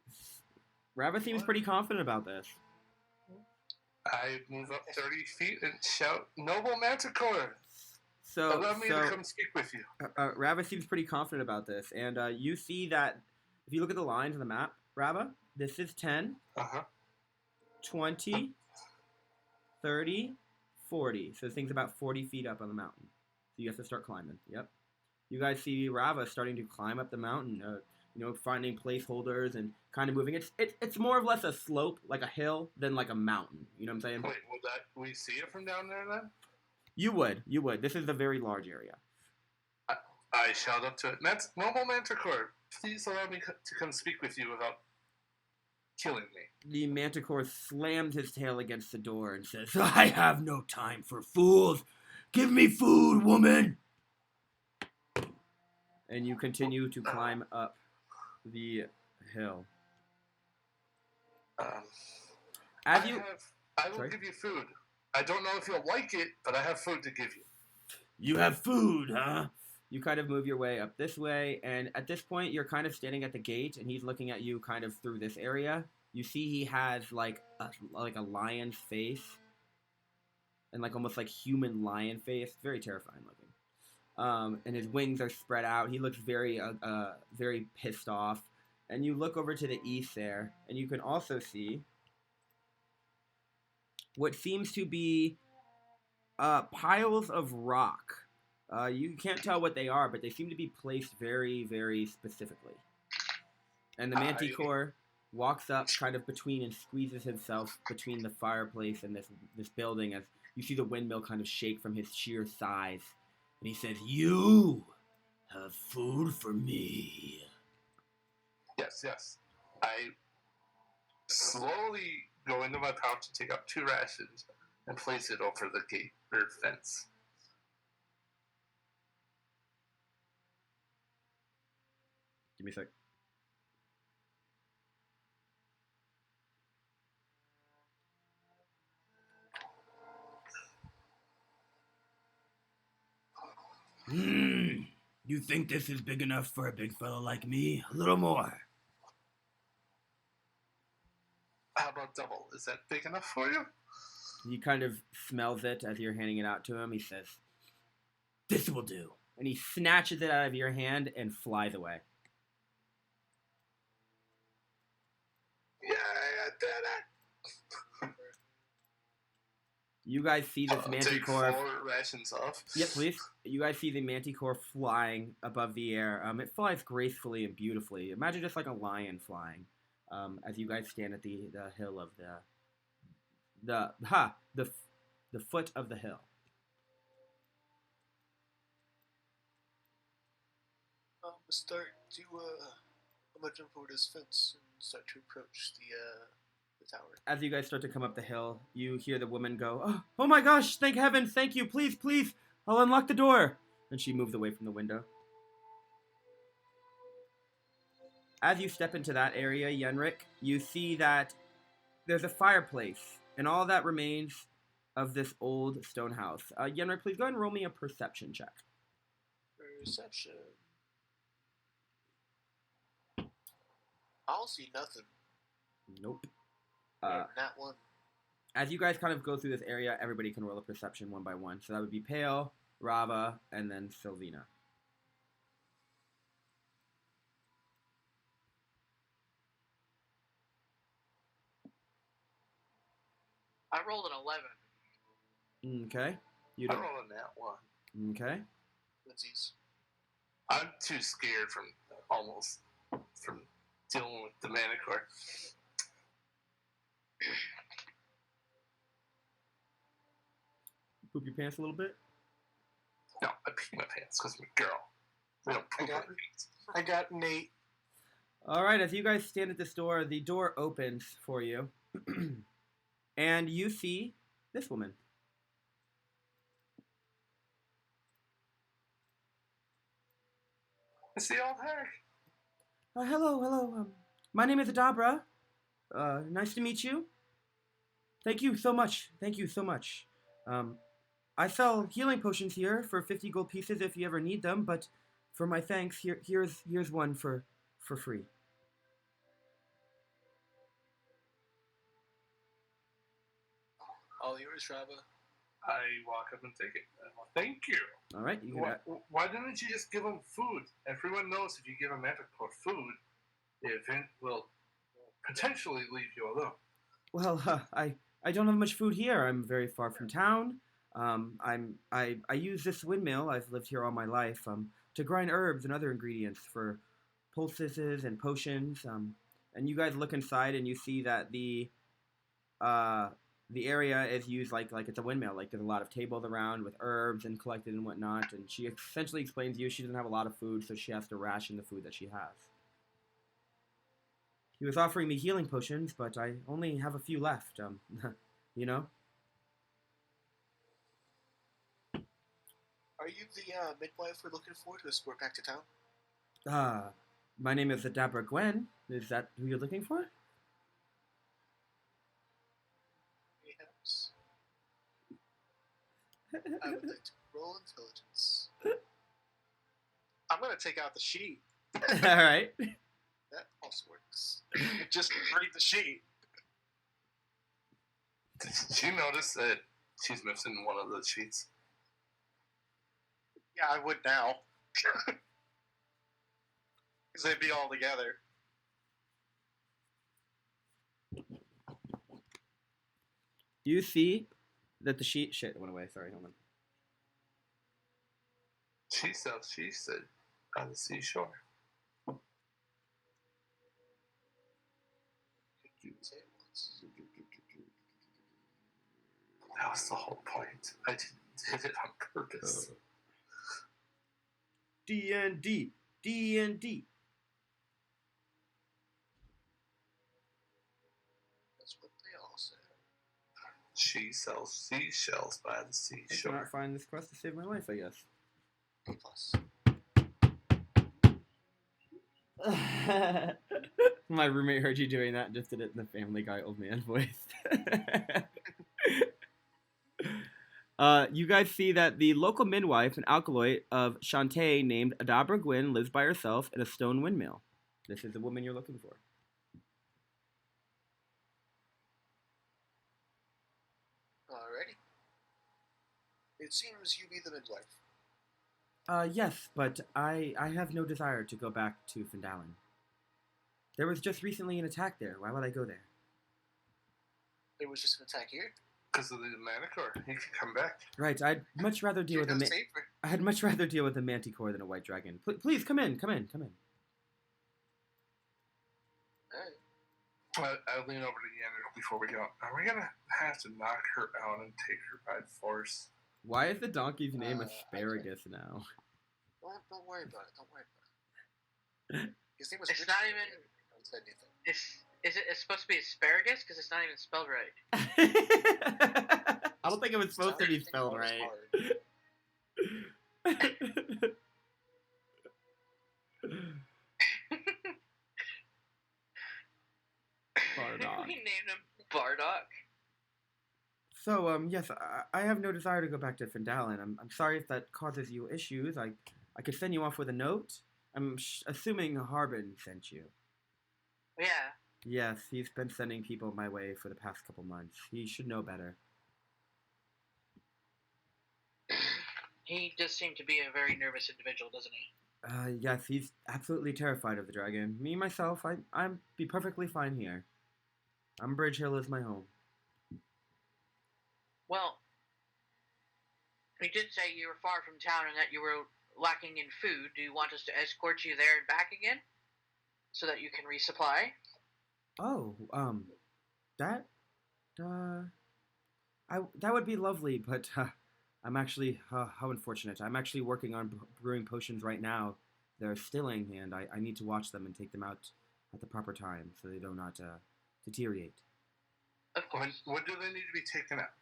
Rava seems pretty confident about this. I move up 30 feet and shout, "Noble Manticore! Allow me to come speak with you." Rava seems pretty confident about this, and you see that if you look at the lines on the map, Rava, this is 10, 20, 30, 40. So this thing's about 40 feet up on the mountain. So you have to start climbing. Yep. You guys see Rava starting to climb up the mountain, finding placeholders and kind of moving. It's more or less a slope, like a hill, than like a mountain. You know what I'm saying? Wait, will we see it from down there then? You would. This is a very large area. I shout up to it, "Noble Manticore, please allow me to come speak with you without killing me." The Manticore slams his tail against the door and says, "I have no time for fools. Give me food, woman!" And you continue to climb up the hill. I will give you food. I don't know if you'll like it, but I have food to give you. You have food, huh? You kind of move your way up this way, and at this point, you're kind of standing at the gate, and he's looking at you kind of through this area. You see he has like a lion's face, and like almost like human lion face, very terrifying looking. And his wings are spread out. He looks very very pissed off. And you look over to the east there, and you can also see what seems to be piles of rock. You can't tell what they are, but they seem to be placed very, very specifically. And the Manticore walks up kind of between and squeezes himself between the fireplace and this building as you see the windmill kind of shake from his sheer size. And he says, "You have food for me." Yes. I slowly go into my pouch and take out 2 rations and place it over the gate or fence. Give me a sec. You think this is big enough for a big fellow like me? A little more. How about double? Is that big enough for you? He kind of smells it as you're handing it out to him. He says, "This will do." And he snatches it out of your hand and flies away. Yeah, I did it. You guys see this Take manticore. 4 rations off. Yep, please. You guys see the manticore flying above the air. It flies gracefully and beautifully. Imagine just like a lion flying. As you guys stand at the hill of the foot of the hill. I'm gonna start to I'm gonna jump over this fence and start to approach the tower. As you guys start to come up the hill, you hear the woman go, "Oh my gosh, thank heaven, thank you, please, please, I'll unlock the door." And she moves away from the window. As you step into that area, Yenrik, you see that there's a fireplace, and all that remains of this old stone house. Yenrik, please go ahead and roll me a perception check. Perception. I'll see nothing. Nope. Not one. As you guys kind of go through this area, everybody can roll a perception one by one. So that would be Pale, Rava, and then Sylvina. I rolled an 11. Okay. You I'm don't. rolling that one. Okay. Lindsay's. I'm too scared from dealing with the manticore. Poop your pants a little bit. No, I pee my pants because I'm a girl. We don't poop our pants. I got Nate. All right. As you guys stand at this door, the door opens for you, and you see this woman. It's the old hag. Hello. My name is Adabra. Nice to meet you. Thank you so much. I sell healing potions here for 50 gold pieces if you ever need them, but for my thanks, here's one for free. All yours, Rava. I walk up and take it. Thank you. All right, you can. Why didn't you just give him food? Everyone knows if you give a manticore food, the event will potentially leave you alone. Well, I don't have much food here. I'm very far from town. I use this windmill. I've lived here all my life. To grind herbs and other ingredients for poultices and potions. And you guys look inside and you see that the area is used like it's a windmill. Like there's a lot of tables around with herbs and collected and whatnot. And she essentially explains to you she doesn't have a lot of food, so she has to ration the food that she has. He was offering me healing potions, but I only have a few left. You know. Are you the midwife we're looking for to escort back to town? My name is Adabra Gwen. Is that who you're looking for? Perhaps. I would like to roll intelligence. I'm gonna take out the sheet. All right. That also works. Just read the sheet. Did you notice that she's missing one of the sheets? Yeah, I would now. Because they'd be all together. You see that the sheet... Shit, it went away. Sorry, hold on. She sells sheets on the seashore. That was the whole point. I did it on purpose. D&D. That's what they all say. She sells seashells by the I seashore. cannot find this quest to save my life, I guess. Plus. My roommate heard you doing that and just did it in the Family Guy old man voice. You guys see that the local midwife, an alkaloid of Shantae named Adabra Gwyn, lives by herself in a stone windmill. This is the woman you're looking for. Alrighty. It seems you be the midwife. Yes, but I have no desire to go back to Fandalin. There was just recently an attack there. Why would I go there? There was just an attack here. Because of the Manticore. He could come back. Right, I'd much rather deal with a safer. I'd much rather deal with a manticore than a white dragon. Please come in. Alright. I lean over to Yenna before we go. Are we gonna have to knock her out and take her by force? Why is the donkey's name I Asparagus now? Don't worry about it. Don't worry about it. His name was It's Richard. not even- I haven't said anything. It's supposed to be asparagus because it's not even spelled right. I don't think it was supposed to be Everything spelled was right. hard. Bardock. We named him Bardock. So, yes, I have no desire to go back to Fandalin. I'm sorry if that causes you issues. I could send you off with a note. I'm assuming Harbin sent you. Yeah. Yes, he's been sending people my way for the past couple months. He should know better. He does seem to be a very nervous individual, doesn't he? Yes, he's absolutely terrified of the dragon. Me, myself, I'm be perfectly fine here. Umbridge Hill is my home. Well, you did say you were far from town and that you were lacking in food. Do you want us to escort you there and back again? So that you can resupply? Oh, that would be lovely, but, I'm actually, how unfortunate. I'm actually working on brewing potions right now. They're stilling, and I need to watch them and take them out at the proper time so they do not, deteriorate. Of course. When do they need to be taken out?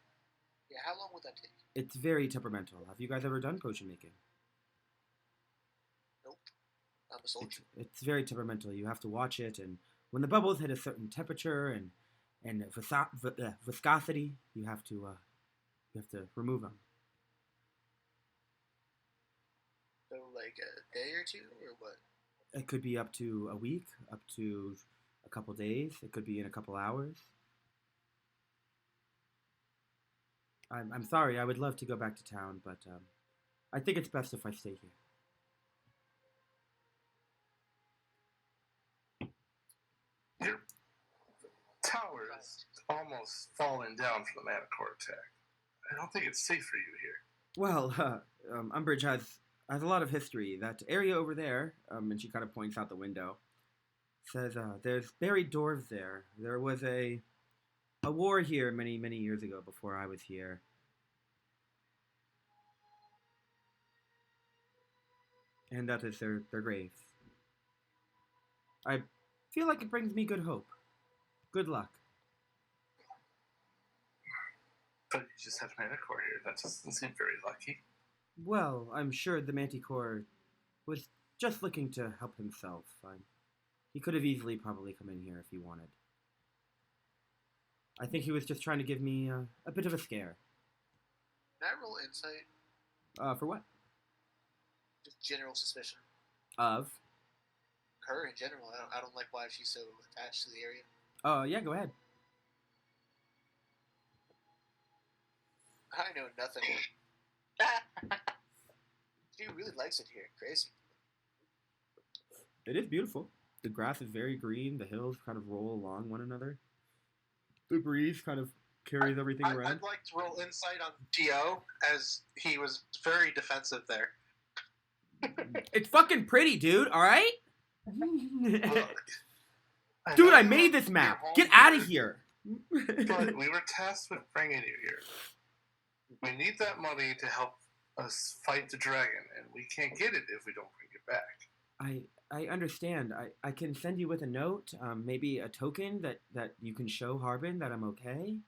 Yeah, how long would that take? It's very temperamental. Have you guys ever done potion making? Nope. I'm a soldier. It's very temperamental. You have to watch it, and when the bubbles hit a certain temperature and viscosity, you have to remove them. So, like a day or two, or what? It could be up to a week, up to a couple days. It could be in a couple hours. I'm sorry. I would love to go back to town, but I think it's best if I stay here. Your tower is almost falling down from the Manticore attack. I don't think it's safe for you here. Well, Umbridge has a lot of history. That area over there, and she kind of points out the window, says there's buried dwarves there. There was a war here many, many years ago before I was here. And that is their graves. I feel like it brings me good hope. Good luck. But you just have Manticore here. That doesn't seem very lucky. Well, I'm sure the Manticore was just looking to help himself. He could have easily probably come in here if he wanted. I think he was just trying to give me a bit of a scare. Can I roll insight? For what? Just general suspicion. Of? Her in general. I don't like why she's so attached to the area. Yeah, go ahead. I know nothing. She really likes it here. Crazy. It is beautiful. The grass is very green. The hills kind of roll along one another. The breeze kind of carries everything around. I'd like to roll insight on Dio, as he was very defensive there. It's fucking pretty, dude, alright? Look, Dude, know I you made want this map. your home Get out of here, here. But we were tasked with bringing you here. We need that money to help us fight the dragon, and we can't get it if we don't bring it back. I understand. I can send you with a note, maybe a token that you can show Harbin that I'm okay.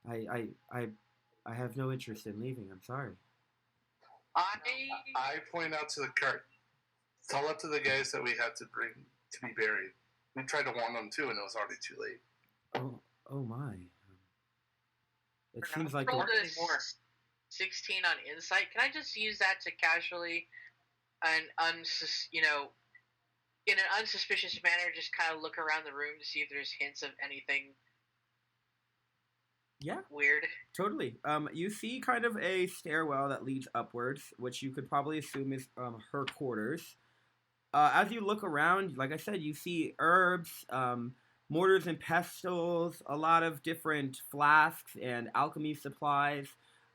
I have no interest in leaving. I'm sorry. I point out to the cart. Tell that to the guys that we had to bring to be buried. We tried to warn them too, and it was already too late. Oh my. It We're seems not like rolled a 16 on insight. Can I just use that to casually and in an unsuspicious manner, just kind of look around the room to see if there's hints of anything weird? Totally. You see kind of a stairwell that leads upwards, which you could probably assume is her quarters. As you look around, like I said, you see herbs, mortars and pestles, a lot of different flasks and alchemy supplies.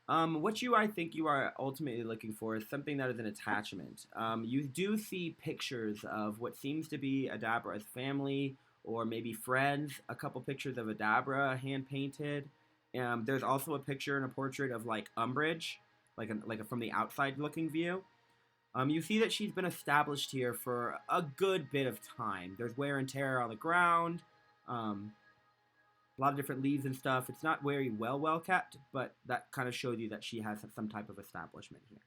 I think you are ultimately looking for is something that is an attachment. You do see pictures of what seems to be Adabra's family or maybe friends, a couple pictures of Adabra hand painted. There's also a picture and a portrait of like Umbridge, from the outside looking view. You see that she's been established here for a good bit of time. There's wear and tear on the ground, a lot of different leaves and stuff. It's not very well kept, but that kind of shows you that she has some type of establishment here.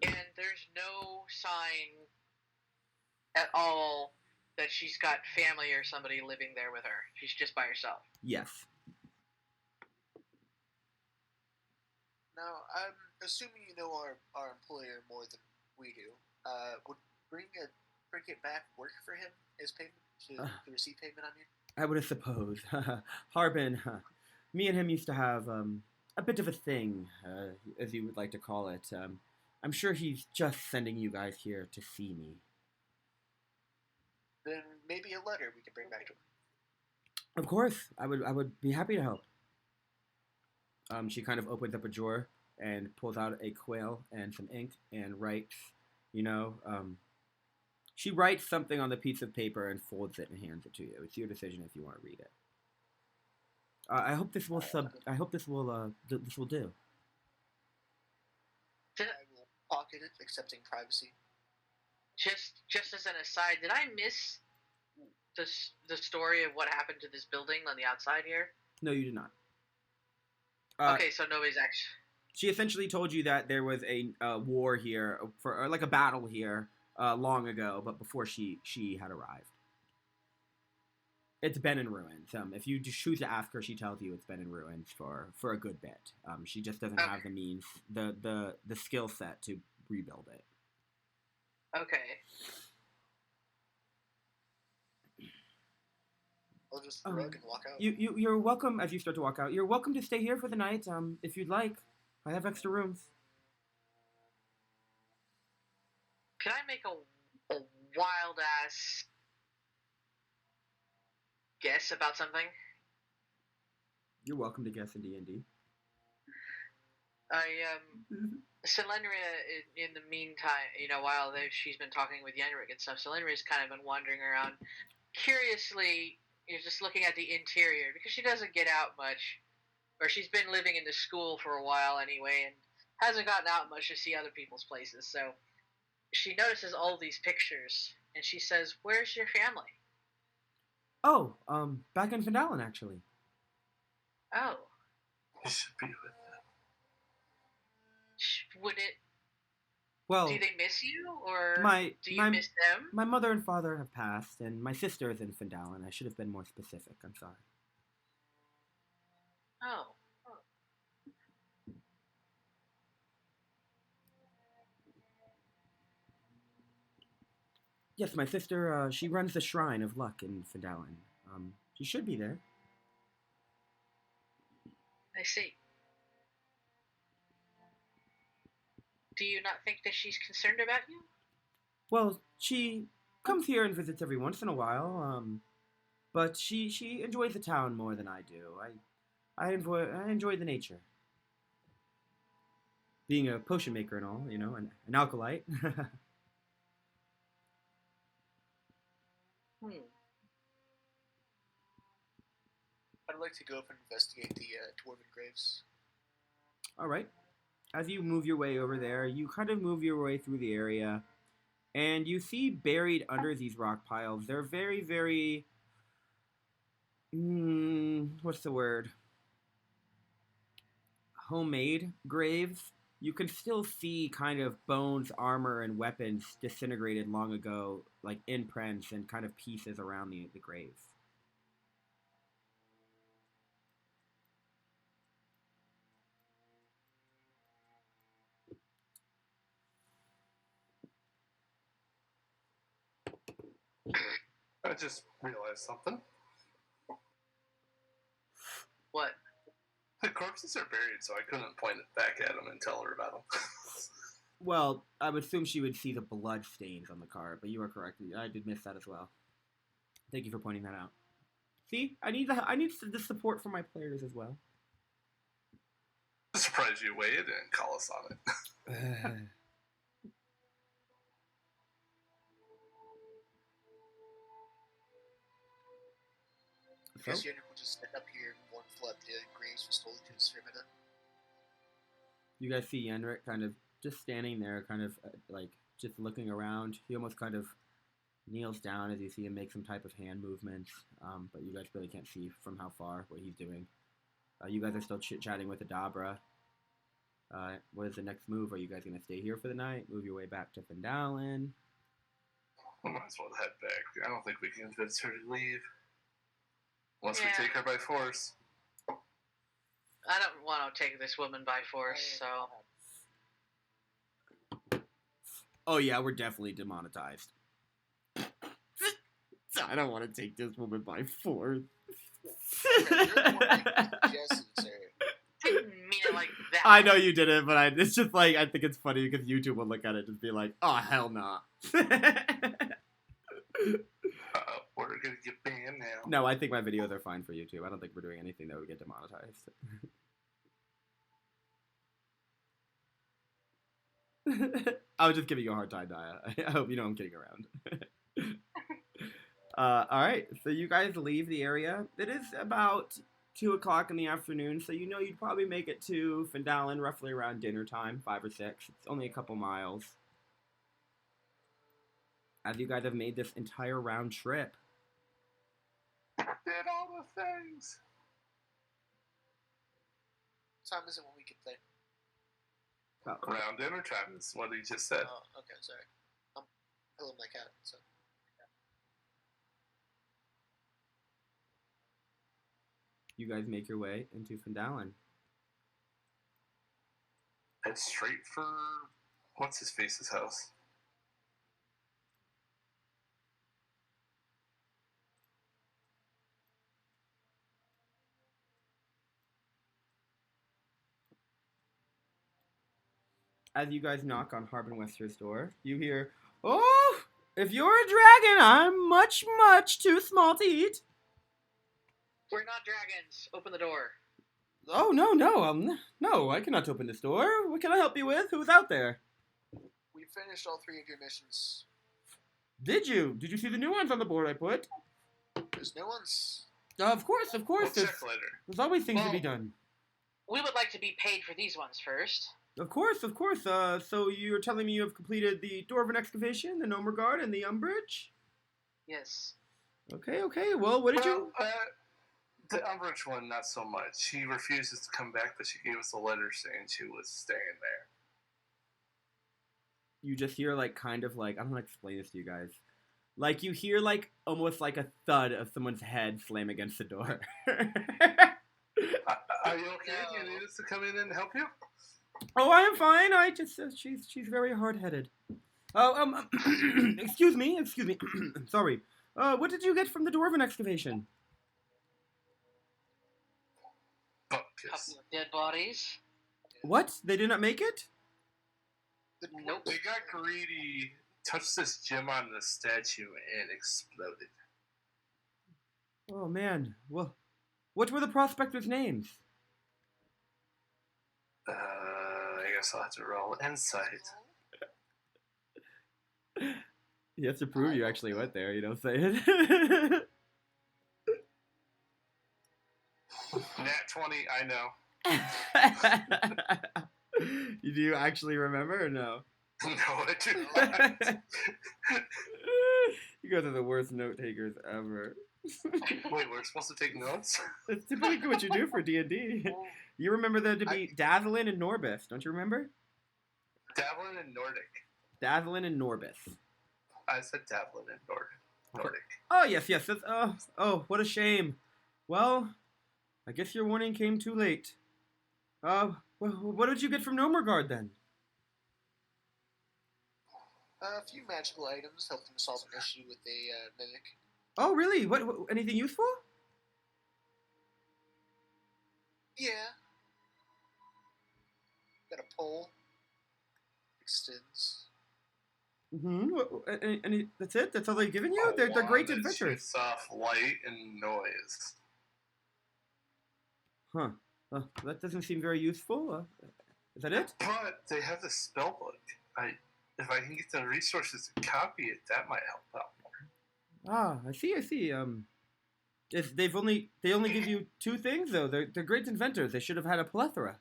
And there's no sign at all that she's got family or somebody living there with her. She's just by herself. Yes. Now, I'm assuming you know our employer more than we do. Would bring it back work for him as payment to receive payment? I mean, I would suppose. Harbin, me and him used to have a bit of a thing, as you would like to call it. I'm sure he's just sending you guys here to see me. Then maybe a letter we can bring back to him. Of course, I would be happy to help. She kind of opens up a drawer and pulls out a quill and some ink and writes, she writes something on the piece of paper and folds it and hands it to you. It's your decision if you want to read it. I hope this will do. I will pocket it, accepting privacy. Just as an aside, did I miss the story of what happened to this building on the outside here? No, you did not. Okay, so nobody's actually... She essentially told you that there was a war here, or like a battle here, long ago, but before she had arrived. It's been in ruins. If you choose to ask her, she tells you it's been in ruins for a good bit. She just doesn't have the means, the skill set to rebuild it. Okay. I'll just shrug and walk out. You're welcome, as you start to walk out, you're welcome to stay here for the night, if you'd like. I have extra rooms. Can I make a wild-ass guess about something? You're welcome to guess in D&D. Selendria, in the meantime, while she's been talking with Yenrik and stuff, Selendria's kind of been wandering around, curiously, just looking at the interior, because she doesn't get out much, or she's been living in the school for a while anyway, and hasn't gotten out much to see other people's places, so she notices all these pictures, and she says, "Where's your family?" Oh, back in Fandalin, actually. Oh. You should be with them. Would it... Well, do they miss you, or do you miss them? My mother and father have passed, and my sister is in Fandalin. I should have been more specific. I'm sorry. Oh. Yes, my sister, she runs the Shrine of Luck in Fandalin. She should be there. I see. Do you not think that she's concerned about you? Well, she comes here and visits every once in a while, but she enjoys the town more than I do. I enjoy the nature. Being a potion maker and all, an alkalite. I'd like to go up and investigate the dwarven graves. All right. As you move your way over there, you kind of move your way through the area, and you see buried under these rock piles, they're very, very... what's the word? Homemade graves. you can still see kind of bones, armor, and weapons disintegrated long ago, like imprints and kind of pieces around the grave. I just realized something. What? The corpses are buried, so I couldn't point it back at them and tell her about them. Well, I would assume she would see the blood stains on the car, but you are correct. I did miss that as well. Thank you for pointing that out. See, I need the support from my players as well. I'm surprised you waited and call us on it. I guess Yenrik will just stand up here and mourn flood the graves for stolen to the Srimita. You guys see Yenrik kind of just standing there, kind of like just looking around. He almost kind of kneels down as you see him make some type of hand movements, but you guys really can't see from how far what he's doing. You guys are still chit-chatting with Adabra. What is the next move? Are you guys going to stay here for the night? Move your way back to Fandalin? We might as well head back. I don't think we can convince her to leave. Unless Yeah. we take her by force. I don't want to take this woman by force, so... Oh yeah, we're definitely demonetized. I don't want to take this woman by force. Didn't mean it like that. I know you didn't, but it's just like, I think it's funny because YouTube will look at it and just be like, oh, hell nah. We're gonna get banned now. No, I think my videos are fine for YouTube. I don't think we're doing anything that would get demonetized. I was just giving you a hard time, Daya. I hope you know I'm kidding around. Alright, so you guys leave the area. It is about 2 o'clock in the afternoon, so you know you'd probably make it to Fandalin roughly around dinner time, 5 or 6. It's only a couple miles. As you guys have made this entire round trip. Did all the things. What time is it when we can play? Around dinner time is what he just said. Oh, okay, sorry. I love my cat, so. You guys make your way into Fandalin. Head straight for what's his face's house. As you guys knock on Harbin Wester's door, you hear, "Oh, if you're a dragon, I'm much, much too small to eat." We're not dragons. Open the door. Oh, no, no, I cannot open this door. What can I help you with? Who's out there? We finished all 3 of your missions. Did you? Did you see the new ones on the board I put? There's new ones. Of course. We'll check later. There's always things to be done. We would like to be paid for these ones first. Of course. So you're telling me you have completed the Dwarven Excavation, the Nomergard, and the Umbridge? Yes. Okay. Well, what did you... The Umbridge one, not so much. She refuses to come back, but she gave us a letter saying she was staying there. You just hear, like, kind of like... I don't know how to explain this to you guys. Like, you hear, like, almost like a thud of someone's head slam against the door. Are you okay? No. You need us to come in and help you? Oh, I am fine. I just... she's very hard-headed. Oh, excuse me. Sorry. What did you get from the Dwarven Excavation? Couple of dead bodies. What? They did not make it? Nope. They got greedy, touched this gem on the statue, and exploded. Oh, man. Well, what were the prospectors' names? I guess I'll have to roll insight. You have to prove you actually went there, you know what I'm saying? Nat 20, I know. Do you actually remember or no? No, I do not. You guys are the worst note takers ever. Wait, we're supposed to take notes? That's typically what you do for D&D. You remember them to be Dazzlin and Norbis, don't you remember? Davlin and Nordic. Davlin and Norbith. I said Davlin and Nordic. Oh, yes. That's, what a shame. Well, I guess your warning came too late. What did you get from Nomergard, then? A few magical items helped him solve an issue with a mimic. Oh, really? What anything useful? Yeah. Got a pole. Extends. And that's it? That's all they've given you? They're great That adventures. shoots off light and noise. Huh. That doesn't seem very useful. Is that it? But they have the spell book. If I can get the resources to copy it, that might help out more. Ah, I see. They only give you 2 things though. They're great inventors. They should have had a plethora.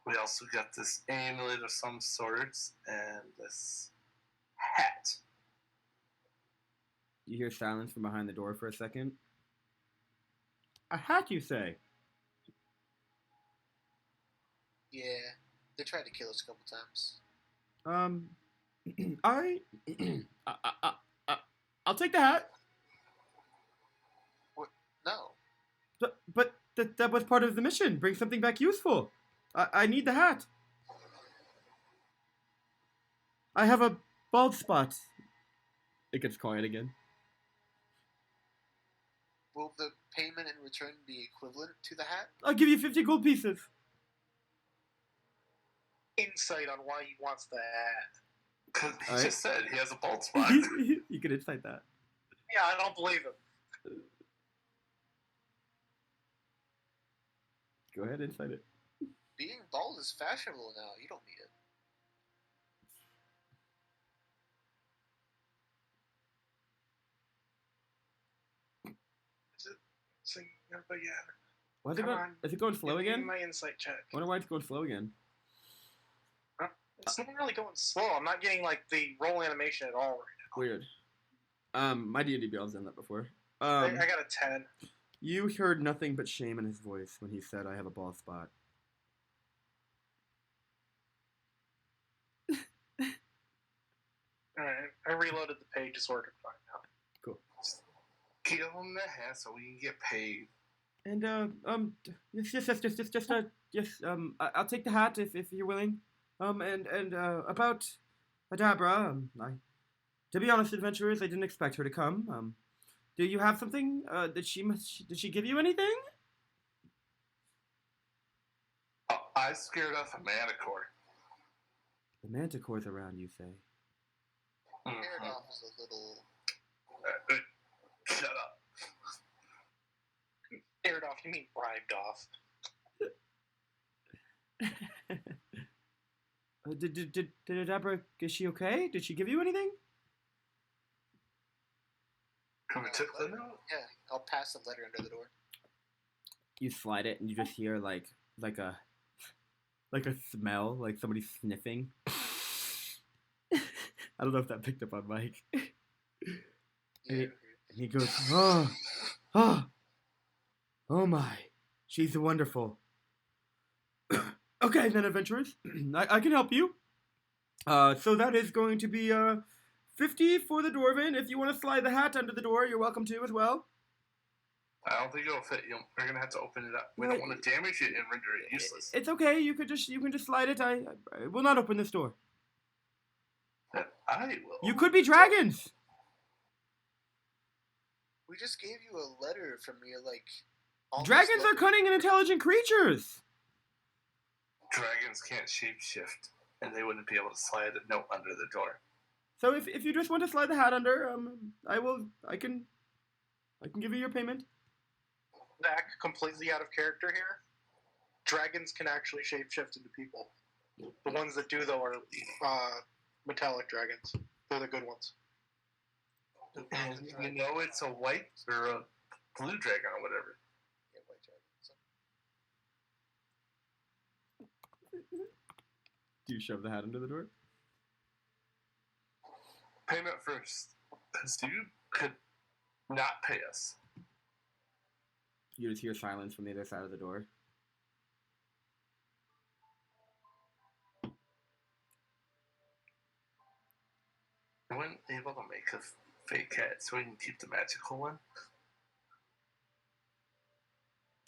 We also got this amulet of some sorts and this hat. You hear silence from behind the door for a second. A hat, you say? Yeah. They tried to kill us a couple times. I'll take the hat. What? No. But that was part of the mission. Bring something back useful. I need the hat. I have a bald spot. It gets quiet again. Will the payment in return be equivalent to the hat? I'll give you 50 gold pieces. Insight on why he wants the hat. Because he Alright. just said he has a bald spot. You can insight that. Yeah, I don't believe him. Go ahead, insight it. Being bald is fashionable now. You don't need it. So, but yeah. Why is it Come going? on. Is it going slow Give me again? My insight check. I wonder why it's going slow again. It's not really going slow. I'm not getting like the roll animation at all right Weird. My D&D Bell's done that before. now. I got a 10. You heard nothing but shame in his voice when he said, "I have a bald spot." Alright, I reloaded the page. It's working fine now. Give him the hat so we can get paid. And I'll take the hat if you're willing. About Adabra, to be honest, adventurers, I didn't expect her to come. Do you have something? Did she give you anything? I scared off a manicore. The manticore's around, you say. Scared off is a little. Shut up. Aired off, you mean bribed off. Did Adabra, is she okay? Did she give you anything? Who took the note? Yeah, I'll pass the letter under the door. You slide it and you just hear like a smell, like somebody sniffing. I don't know if that picked up on Mike. Yeah. And he goes, oh my, she's wonderful. Okay, then, adventurers, I can help you. So that is going to be 50 for the dwarven. If you want to slide the hat under the door, you're welcome to as well. I don't think it'll fit. We're gonna have to open it up. We don't want to damage it and render it useless. It's okay. You can just slide it. I will not open this door. I will. You could be dragons. We just gave you a letter from your almost Dragons are cunning and intelligent creatures. Dragons can't shapeshift, and they wouldn't be able to slide a note under the door. So if you just want to slide the hat under, I can give you your payment. Back completely out of character here. Dragons can actually shapeshift into people. The ones that do, though, are metallic dragons. They're the good ones. And you know it's a white or a blue dragon or whatever. Yeah, white dragons. Do you shove the hat under the door? Payment first, because you could not pay us. You just hear silence from the other side of the door. weren't able to make a fake hat so we can keep the magical one.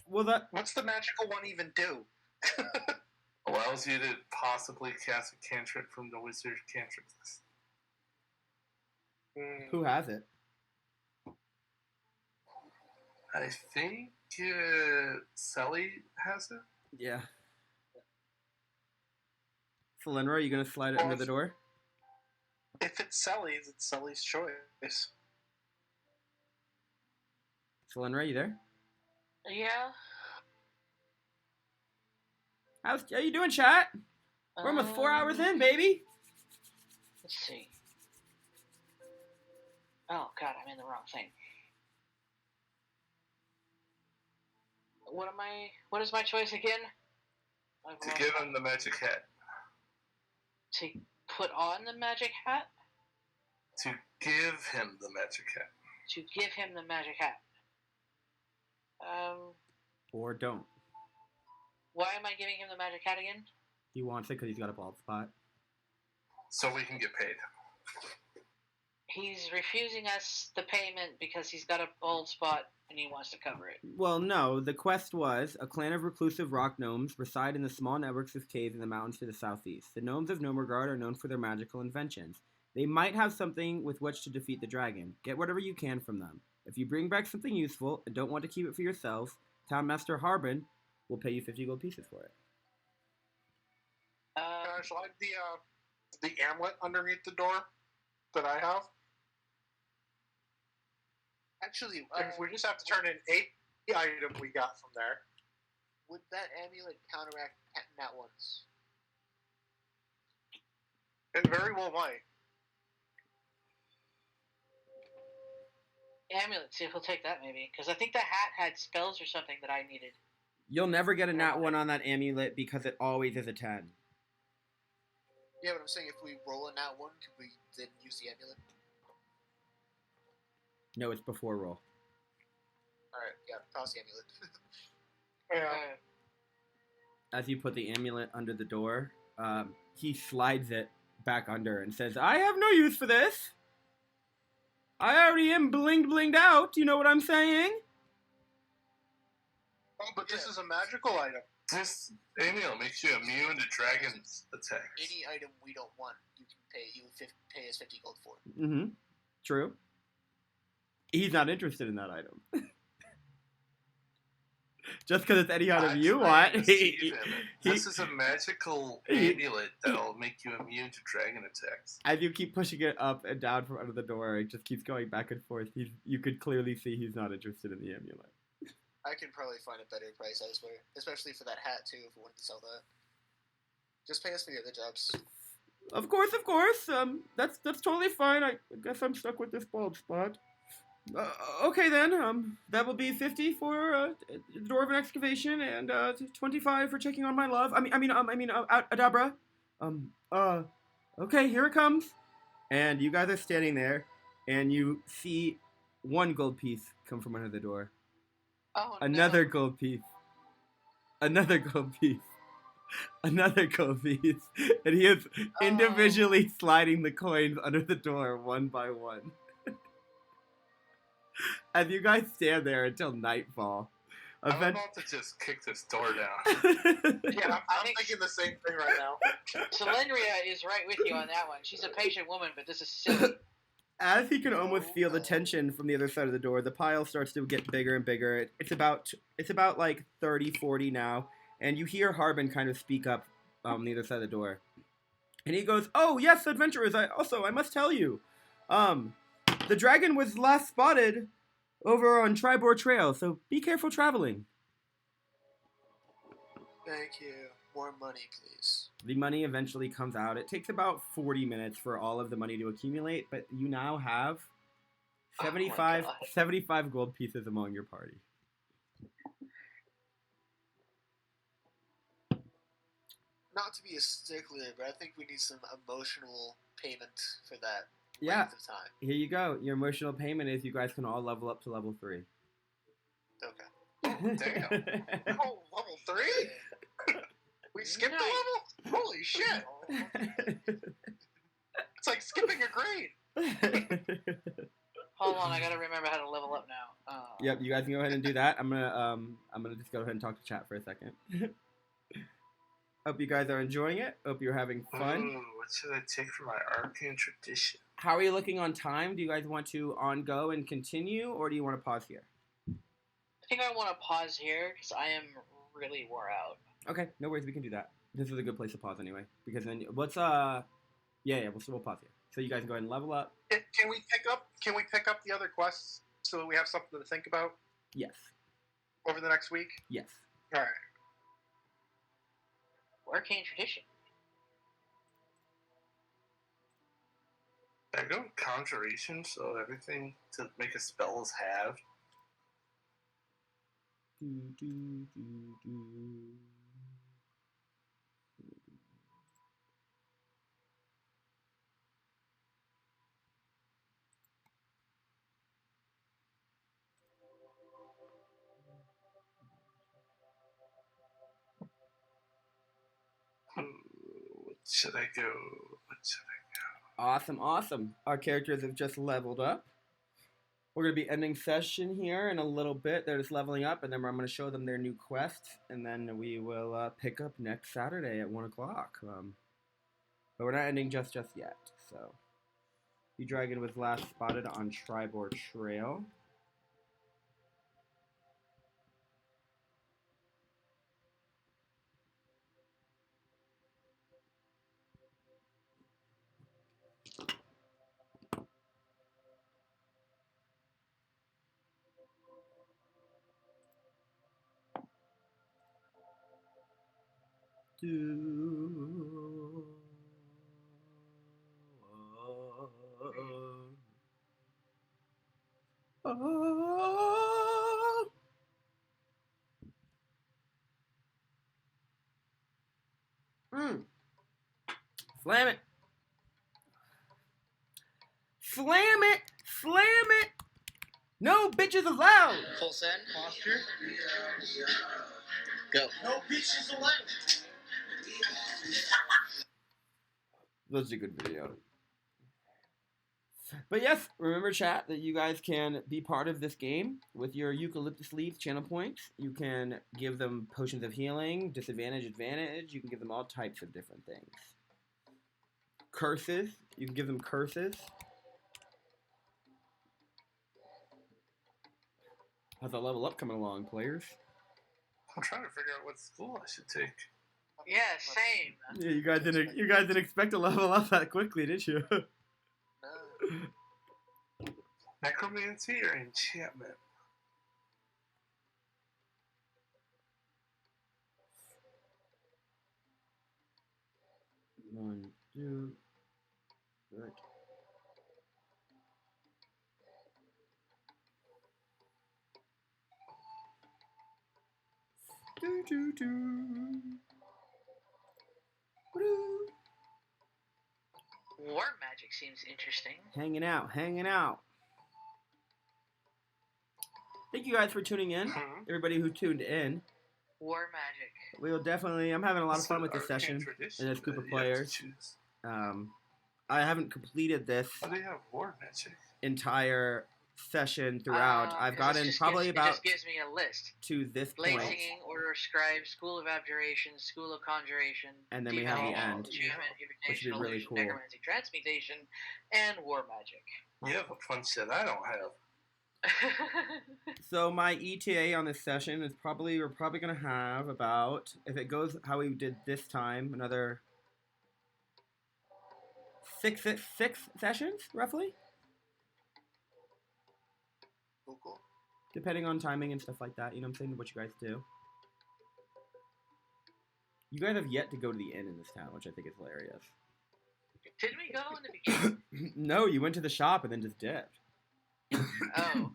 Well, that What's the magical one even do? Allows you to possibly cast a cantrip from the wizard cantrip list. who has it? I think Sully has it. Yeah. Selena, are you gonna slide it under the door? If it's Sully's choice. Selena, are you there? Yeah. How you doing, chat? We're almost 4 hours in, baby. Let's see. Oh God, I'm in the wrong thing. What is my choice again? To give him the magic hat. To put on the magic hat? To give him the magic hat. To give him the magic hat. Or don't. Why am I giving him the magic hat again? He wants it because he's got a bald spot. So we can get paid. He's refusing us the payment because he's got a bald spot and he wants to cover it. Well, no. The quest was, a clan of reclusive rock gnomes reside in the small networks of caves in the mountains to the southeast. The gnomes of Nomergard are known for their magical inventions. They might have something with which to defeat the dragon. Get whatever you can from them. If you bring back something useful and don't want to keep it for yourselves, Town Master Harbin will pay you 50 gold pieces for it. Can I slide the amulet underneath the door that I have? Actually, If we just have to turn in 8 item we got from there. would that amulet counteract nat ones? It very well might. Amulet, see if he'll take that maybe. Because I think the hat had spells or something that I needed. You'll never get a nat 1 on that amulet because it always is a 10. Yeah, but I'm saying if we roll a nat 1, could we then use the amulet? No, it's before roll. Alright, yeah, toss the amulet. Yeah. As you put the amulet under the door, he slides it back under and says, I have no use for this. I already am blinged out. You know what I'm saying? Oh, but this is a magical item. This amulet makes you immune to dragon's attacks. Any item we don't want, you can pay us 50 gold for. Mm-hmm. True. He's not interested in that item. Just because it's any item you want. This is a magical amulet that'll make you immune to dragon attacks. As you keep pushing it up and down from under the door, it just keeps going back and forth. You could clearly see he's not interested in the amulet. I can probably find a better price elsewhere, especially for that hat too, if we wanted to sell that. Just pay us for the other jobs. Of course. That's totally fine. I guess I'm stuck with this bald spot. Okay then. That will be 50 for dwarven excavation and 25 for checking on my love. Adabra. Okay, here it comes. And you guys are standing there, and you see one gold piece come from under the door. Oh, Another no. gold piece. Another gold piece. Another gold piece. And he is individually sliding the coins under the door one by one. As you guys stand there until nightfall. I'm about to just kick this door down. Yeah, I'm thinking the same thing right now. Selendria is right with you on that one. She's a patient woman, but this is silly. As he can almost feel the tension from the other side of the door, the pile starts to get bigger and bigger. It's about like 30, 40 now, and you hear Harbin kind of speak up on the other side of the door. And he goes, "Oh, yes, adventurers, I must tell you. The dragon was last spotted over on Tribor Trail, so be careful traveling." Thank you. More money, please. The money eventually comes out. It takes about 40 minutes for all of the money to accumulate, but you now have 75 gold pieces among your party. Not to be a stickler, but I think we need some emotional payment for that Yeah. length of time. Here you go. Your emotional payment is you guys can all level up to level 3. Okay. Damn. Oh, level 3? We skipped a level? Holy shit! It's like skipping a grade. Hold on, I gotta remember how to level up now. Yep, you guys can go ahead and do that. I'm gonna just go ahead and talk to chat for a second. Hope you guys are enjoying it. Hope you're having fun. Ooh, what should I take for my arcane tradition? How are you looking on time? Do you guys want to on go and continue, or do you want to pause here? I think I want to pause here because I am really wore out. Okay, no worries. We can do that. This is a good place to pause anyway, because then we'll pause here. So you guys can go ahead and level up. Can we pick up the other quests so that we have something to think about Yes. over the next week? Yes. All right. Arcane tradition. I go with conjuration, so everything to make a spell is halved. What should I go? Awesome. Our characters have just leveled up. We're going to be ending session here in a little bit. They're just leveling up, and then I'm going to show them their new quest, and then we will pick up next Saturday at 1 o'clock. But we're not ending just yet. So, the dragon was last spotted on Tribor Trail. Slam it. Slam it. Slam it. No bitches allowed. Full send, posture. Go. No bitches allowed. That's a good video. But yes, remember chat that you guys can be part of this game with your eucalyptus leaf channel points. You can give them potions of healing, disadvantage, advantage. You can give them all types of different things. Curses. You can give them curses. How's the level up coming along, players? I'm trying to figure out what school I should take. Yeah, same. Yeah, you guys didn't expect to level up that quickly, did you? Necromancy or enchantment? One, two, right. War magic seems interesting. Hanging out. Thank you guys for tuning in. Everybody who tuned in. War magic. We'll definitely. I'm having a lot of fun with this session and this group of players. I haven't completed this Oh, they have war magic. entire session throughout. I've gotten probably it about just gives me a list. to this Blade point, singing, order of scribe, school of abjuration, school of conjuration, and then we have the demon, end, achievement, which would be really illusion, cool. necromancy, transmutation, and war magic. You have a fun shit I don't have. So my ETA on this session is we're probably gonna have about, if it goes how we did this time, another six sessions roughly, Cool. depending on timing and stuff like that. You know what I'm saying? What you guys do. You guys have yet to go to the inn in this town, which I think is hilarious. Didn't we go in the beginning? No, you went to the shop and then just dipped. Oh.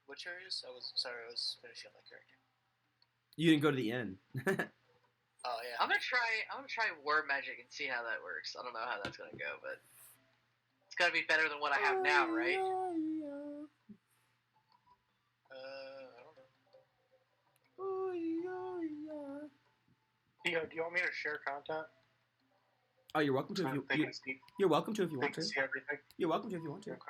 Which areas? I was finishing up my character. You didn't go to the inn. Oh yeah. I'm gonna try war magic and see how that works. I don't know how that's gonna go, but it's gotta be better than what I have now, right? I don't know. Yo, do you want me to share content? Oh, you're welcome to if They you. can see, You're welcome to if you they want can to. see everything. You're welcome to if you want to. Okay.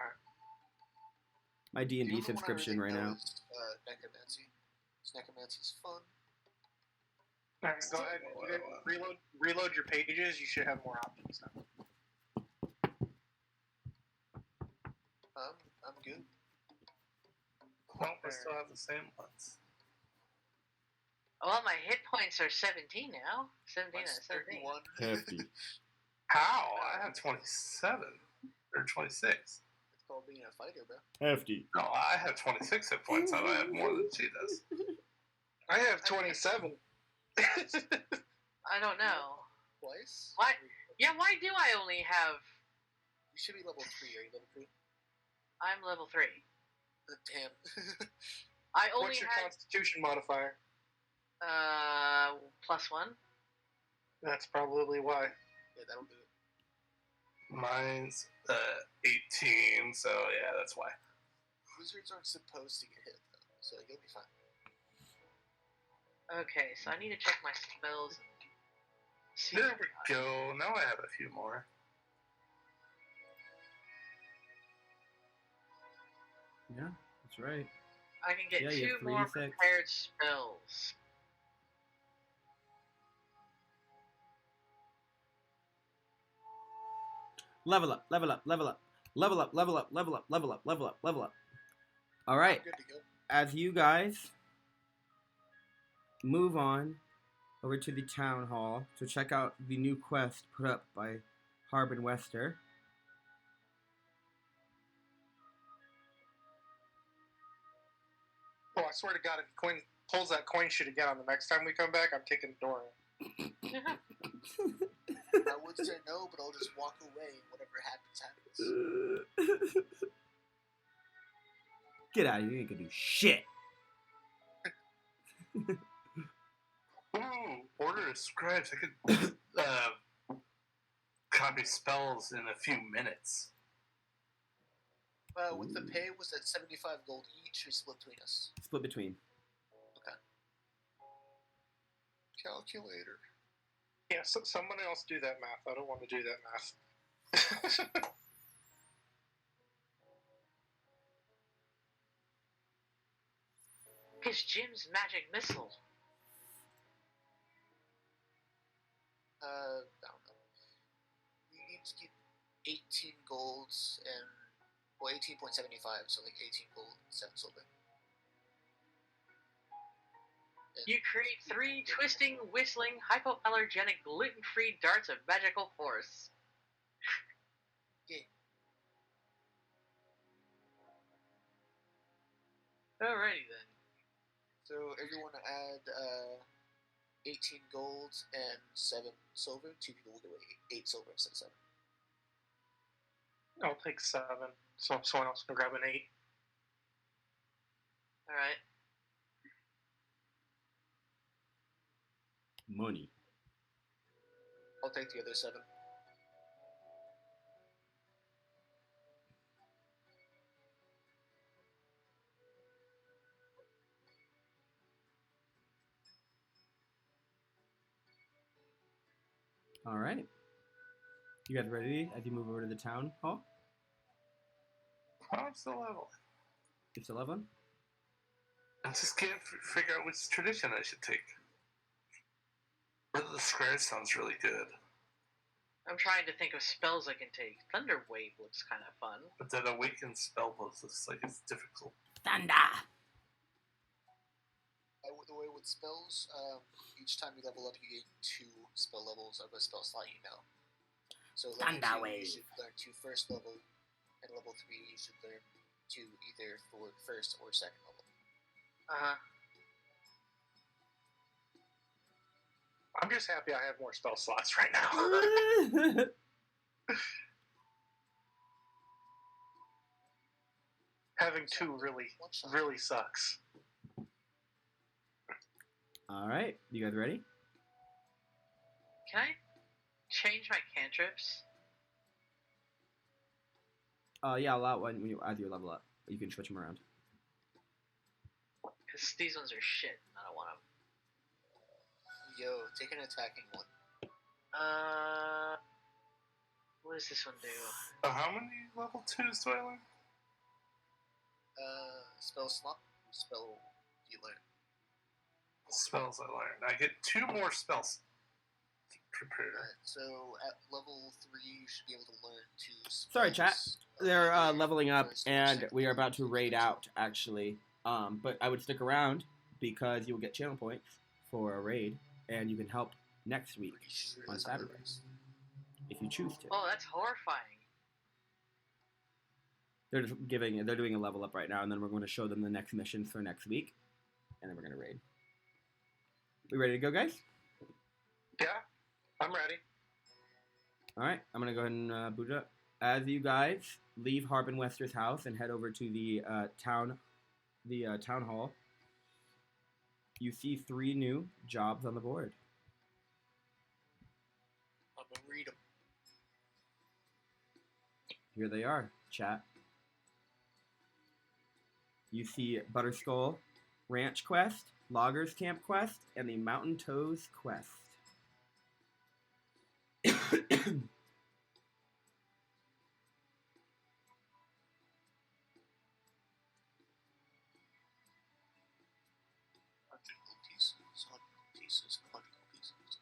My D and The D only one I subscription really right know now. is, necromancy. 'Cause necromancy's fun. All right, go ahead. You guys reload your pages. You should have more options now. I'm good. Well, we still have the same ones. Well, my hit points are 17 now. 17 out Mine's of 17. 31. Hefty. How? I have 27 or 26. It's called being a fighter, bro. Hefty. No, I have 26 hit points. I have more than she does. I have 27. I don't know. Twice? Why? Yeah, why do I only have... You should be level 3. Are you level 3? I'm level 3. Damn. I only What's your had... Constitution modifier? +1. That's probably why. Yeah, that'll do it. Mine's 18, so yeah, that's why. Wizards aren't supposed to get hit, though, so you'll be fine. Okay, so I need to check my spells. See There we go. Now I have a few more. Yeah, that's right. I can get Yeah, you have 2 more 3d6. prepared spells. Level up, level up, level up, level up, level up, level up, level up, level up, level up. All right, I'm good to go. as you guys move on over to the town hall to check out the new quest put up by Harbin Wester. Oh, I swear to God, if Quinn pulls that coin shit again on the next time we come back, I'm taking the door. I would say no, but I'll just walk away and whatever happens. Get out of here, you ain't gonna do shit. Ooh, order of scribes. I could copy spells in a few minutes. With the pay, was that 75 gold each or split between us? Split between. Calculator. Yeah, so someone else do that math. I don't want to do that math. It's Jim's magic missile. I don't know. We need to keep 18 golds and, well, 18.75, so like 18 gold, 7 silver. And You create 3 twisting, whistling, hypoallergenic, gluten-free darts of magical force. Yeah. Alrighty then. So everyone add 18 gold and 7 silver. 2 people will get 8 silver instead of 7. I'll take 7, so someone else can grab an 8. Alright. Money. I'll take the other 7. All right. You guys ready as you move over to the town hall? I'm still level. You still have one? I just can't figure out which tradition I should take. Order of the scribes sounds really good. I'm trying to think of spells I can take. Thunder Wave looks kind of fun. But that awakened spell looks like it's difficult. Thunder! The way with spells, each time you level up, you gain 2 spell levels of a spell slot you know. So level 2, you should learn 2 first level, and level 3, you should learn 2 either for first or second level. Uh-huh. I'm just happy I have more spell slots right now. Having 2 really sucks. All right. You guys ready? Can I change my cantrips? Yeah, allow one when you add your level up. You can switch them around. Because these ones are shit. I don't want them. Yo, take an attacking one. What does this one do? How many level 2s do I learn? Spell slot. Spell you learn. Spells I learned. I get 2 more spells to prepare. Alright, so at level 3, you should be able to learn 2 spells. Sorry, chat. They're leveling up, First, and second, we are about to third, raid fourth. out, actually. But I would stick around because you will get channel points for a raid, and you can help next week Pretty sure on that's Saturday. others. if you choose to. Oh, that's horrifying. They're doing a level up right now, and then we're going to show them the next missions for next week, and then we're going to raid. We ready to go, guys? Yeah, I'm ready. All right, I'm going to go ahead and boot it up. As you guys leave Harbin Wester's house and head over to the town hall, you see 3 new jobs on the board. I'm gonna read them. Here they are, chat. You see Butterskull Ranch Quest, Loggers Camp Quest, and the Mountain Toes Quest. Pieces, quadruple pieces.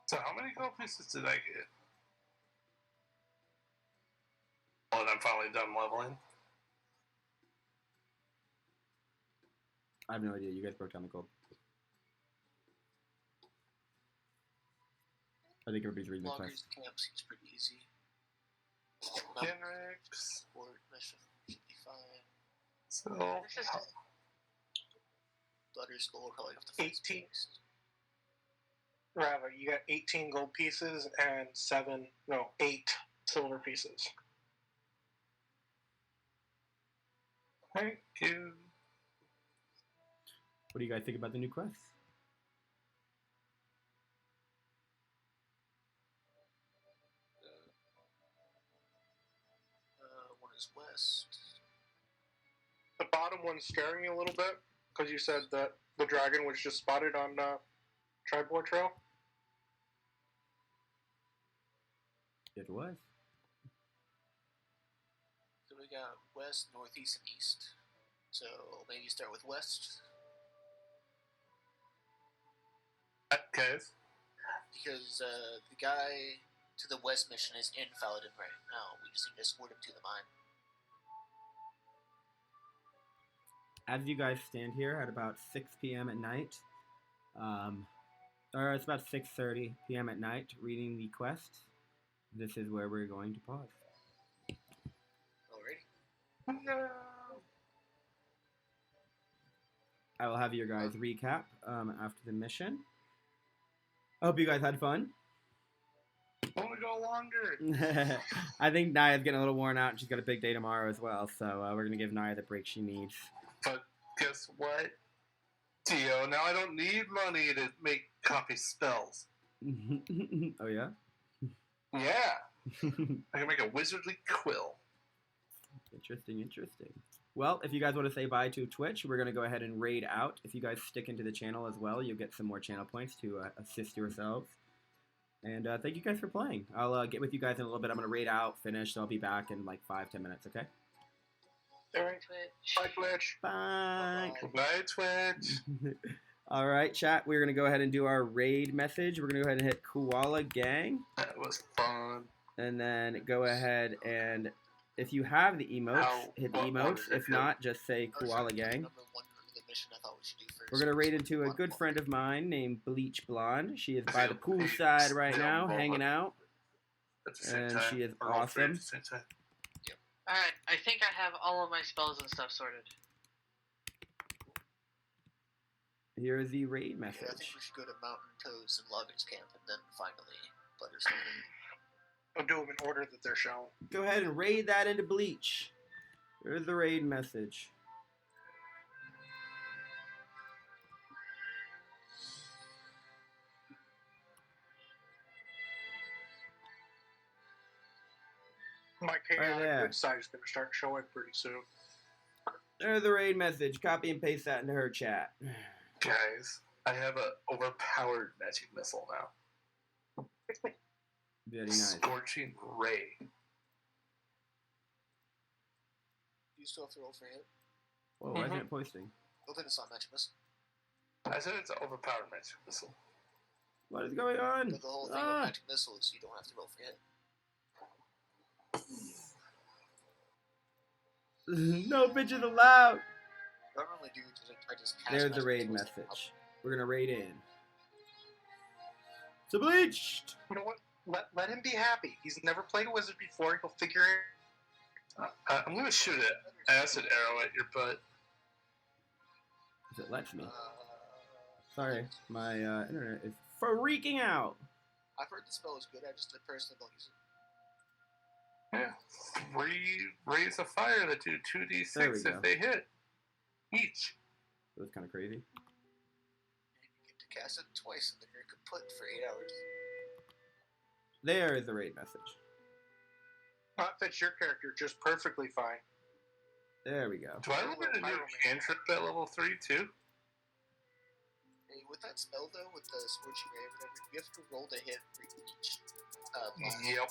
So how many gold pieces did I get? Oh, and I'm finally done leveling. I have no idea. You guys broke down the gold. I think everybody's reading the quest. Loggers camp seems pretty easy. Henrix. Sport mission should be fine. So, This is Butterskull will probably have to 18. Rava, you got 18 gold pieces and 8 silver pieces. thank you. What do you guys think about the new quest? One is west. The bottom one's scaring me a little bit because you said that the dragon was just spotted on Tribor Trail. It was. So we got west, northeast, and east. So maybe start with west. Okay. Because the guy to the west mission is in Faladin right now. We just need to escort him to the mine. As you guys stand here at about 6 p.m. at night, or it's about 6:30 p.m. at night, reading the quest, this is where we're going to pause. Alrighty. No. I will have your guys recap after the mission. I hope you guys had fun. I want to go longer. I think Naya's getting a little worn out, and she's got a big day tomorrow as well, so we're going to give Naya the break she needs. But guess what, Dio? Now I don't need money to make copy spells. Oh, yeah? Yeah. I can make a wizardly quill. Interesting. Well, if you guys want to say bye to Twitch, we're going to go ahead and raid out. If you guys stick into the channel as well, you'll get some more channel points to assist yourselves. And thank you guys for playing. I'll get with you guys in a little bit. I'm going to raid out, finish, so I'll be back in like 5-10 minutes, okay? Alright. Twitch. Bye, Twitch. Bye. Goodbye, Twitch. All right, chat. We're going to go ahead and do our raid message. We're going to go ahead and hit Koala Gang. That was fun. And then go ahead and, if you have the emotes, hit the what emotes. is it? If not, just say Koala Gang. Number one of the mission I thought we should do first. We're going to raid into a One good more. friend of mine named Bleach Blonde. She is by the poolside right now, hanging out. At the same And time. she is Or all three awesome. At the same time. Alright, I think I have all of my spells and stuff sorted. Here is the raid Yeah, I think message. we should go to Mountain Toes and Loggers Camp and then finally Butterskull. I'll do them in order that they're shown. Go ahead and raid that into Bleach. Here's the raid message. My chaotic there. good side is going to start showing pretty soon. There's the raid message. Copy and paste that into her chat. Guys, I have a overpowered magic missile now. Very nice. Scorching Ray. You still have to roll for hit. Whoa, why isn't it posting? Well, then it's not magic missile. I said it's an overpowered magic missile. What is going on? But the whole thing with magic missile is you don't have to roll for hit. No bitches allowed. What I normally do is I just cast There's the magic raid missiles message. We're gonna raid in. So bleached. You know what? Let him be happy. He's never played a wizard before. He'll figure it. I'm gonna shoot an acid arrow at your butt. If it lets me. Uh, Sorry, my internet is freaking out. I've heard the spell is good. I just personally don't use it. Yeah. Raise a fire that do 2d6 There we go. if they hit. Each. That was kind of crazy. And you get to cast it twice, and then you're kaput for 8 hours. There is the raid message. That fits your character just perfectly fine. There we go. Do I learn a new cantrip at level 3 too? Hey, with that spell though, with the scorching ray or whatever, you have to roll to hit for each blast. Yep.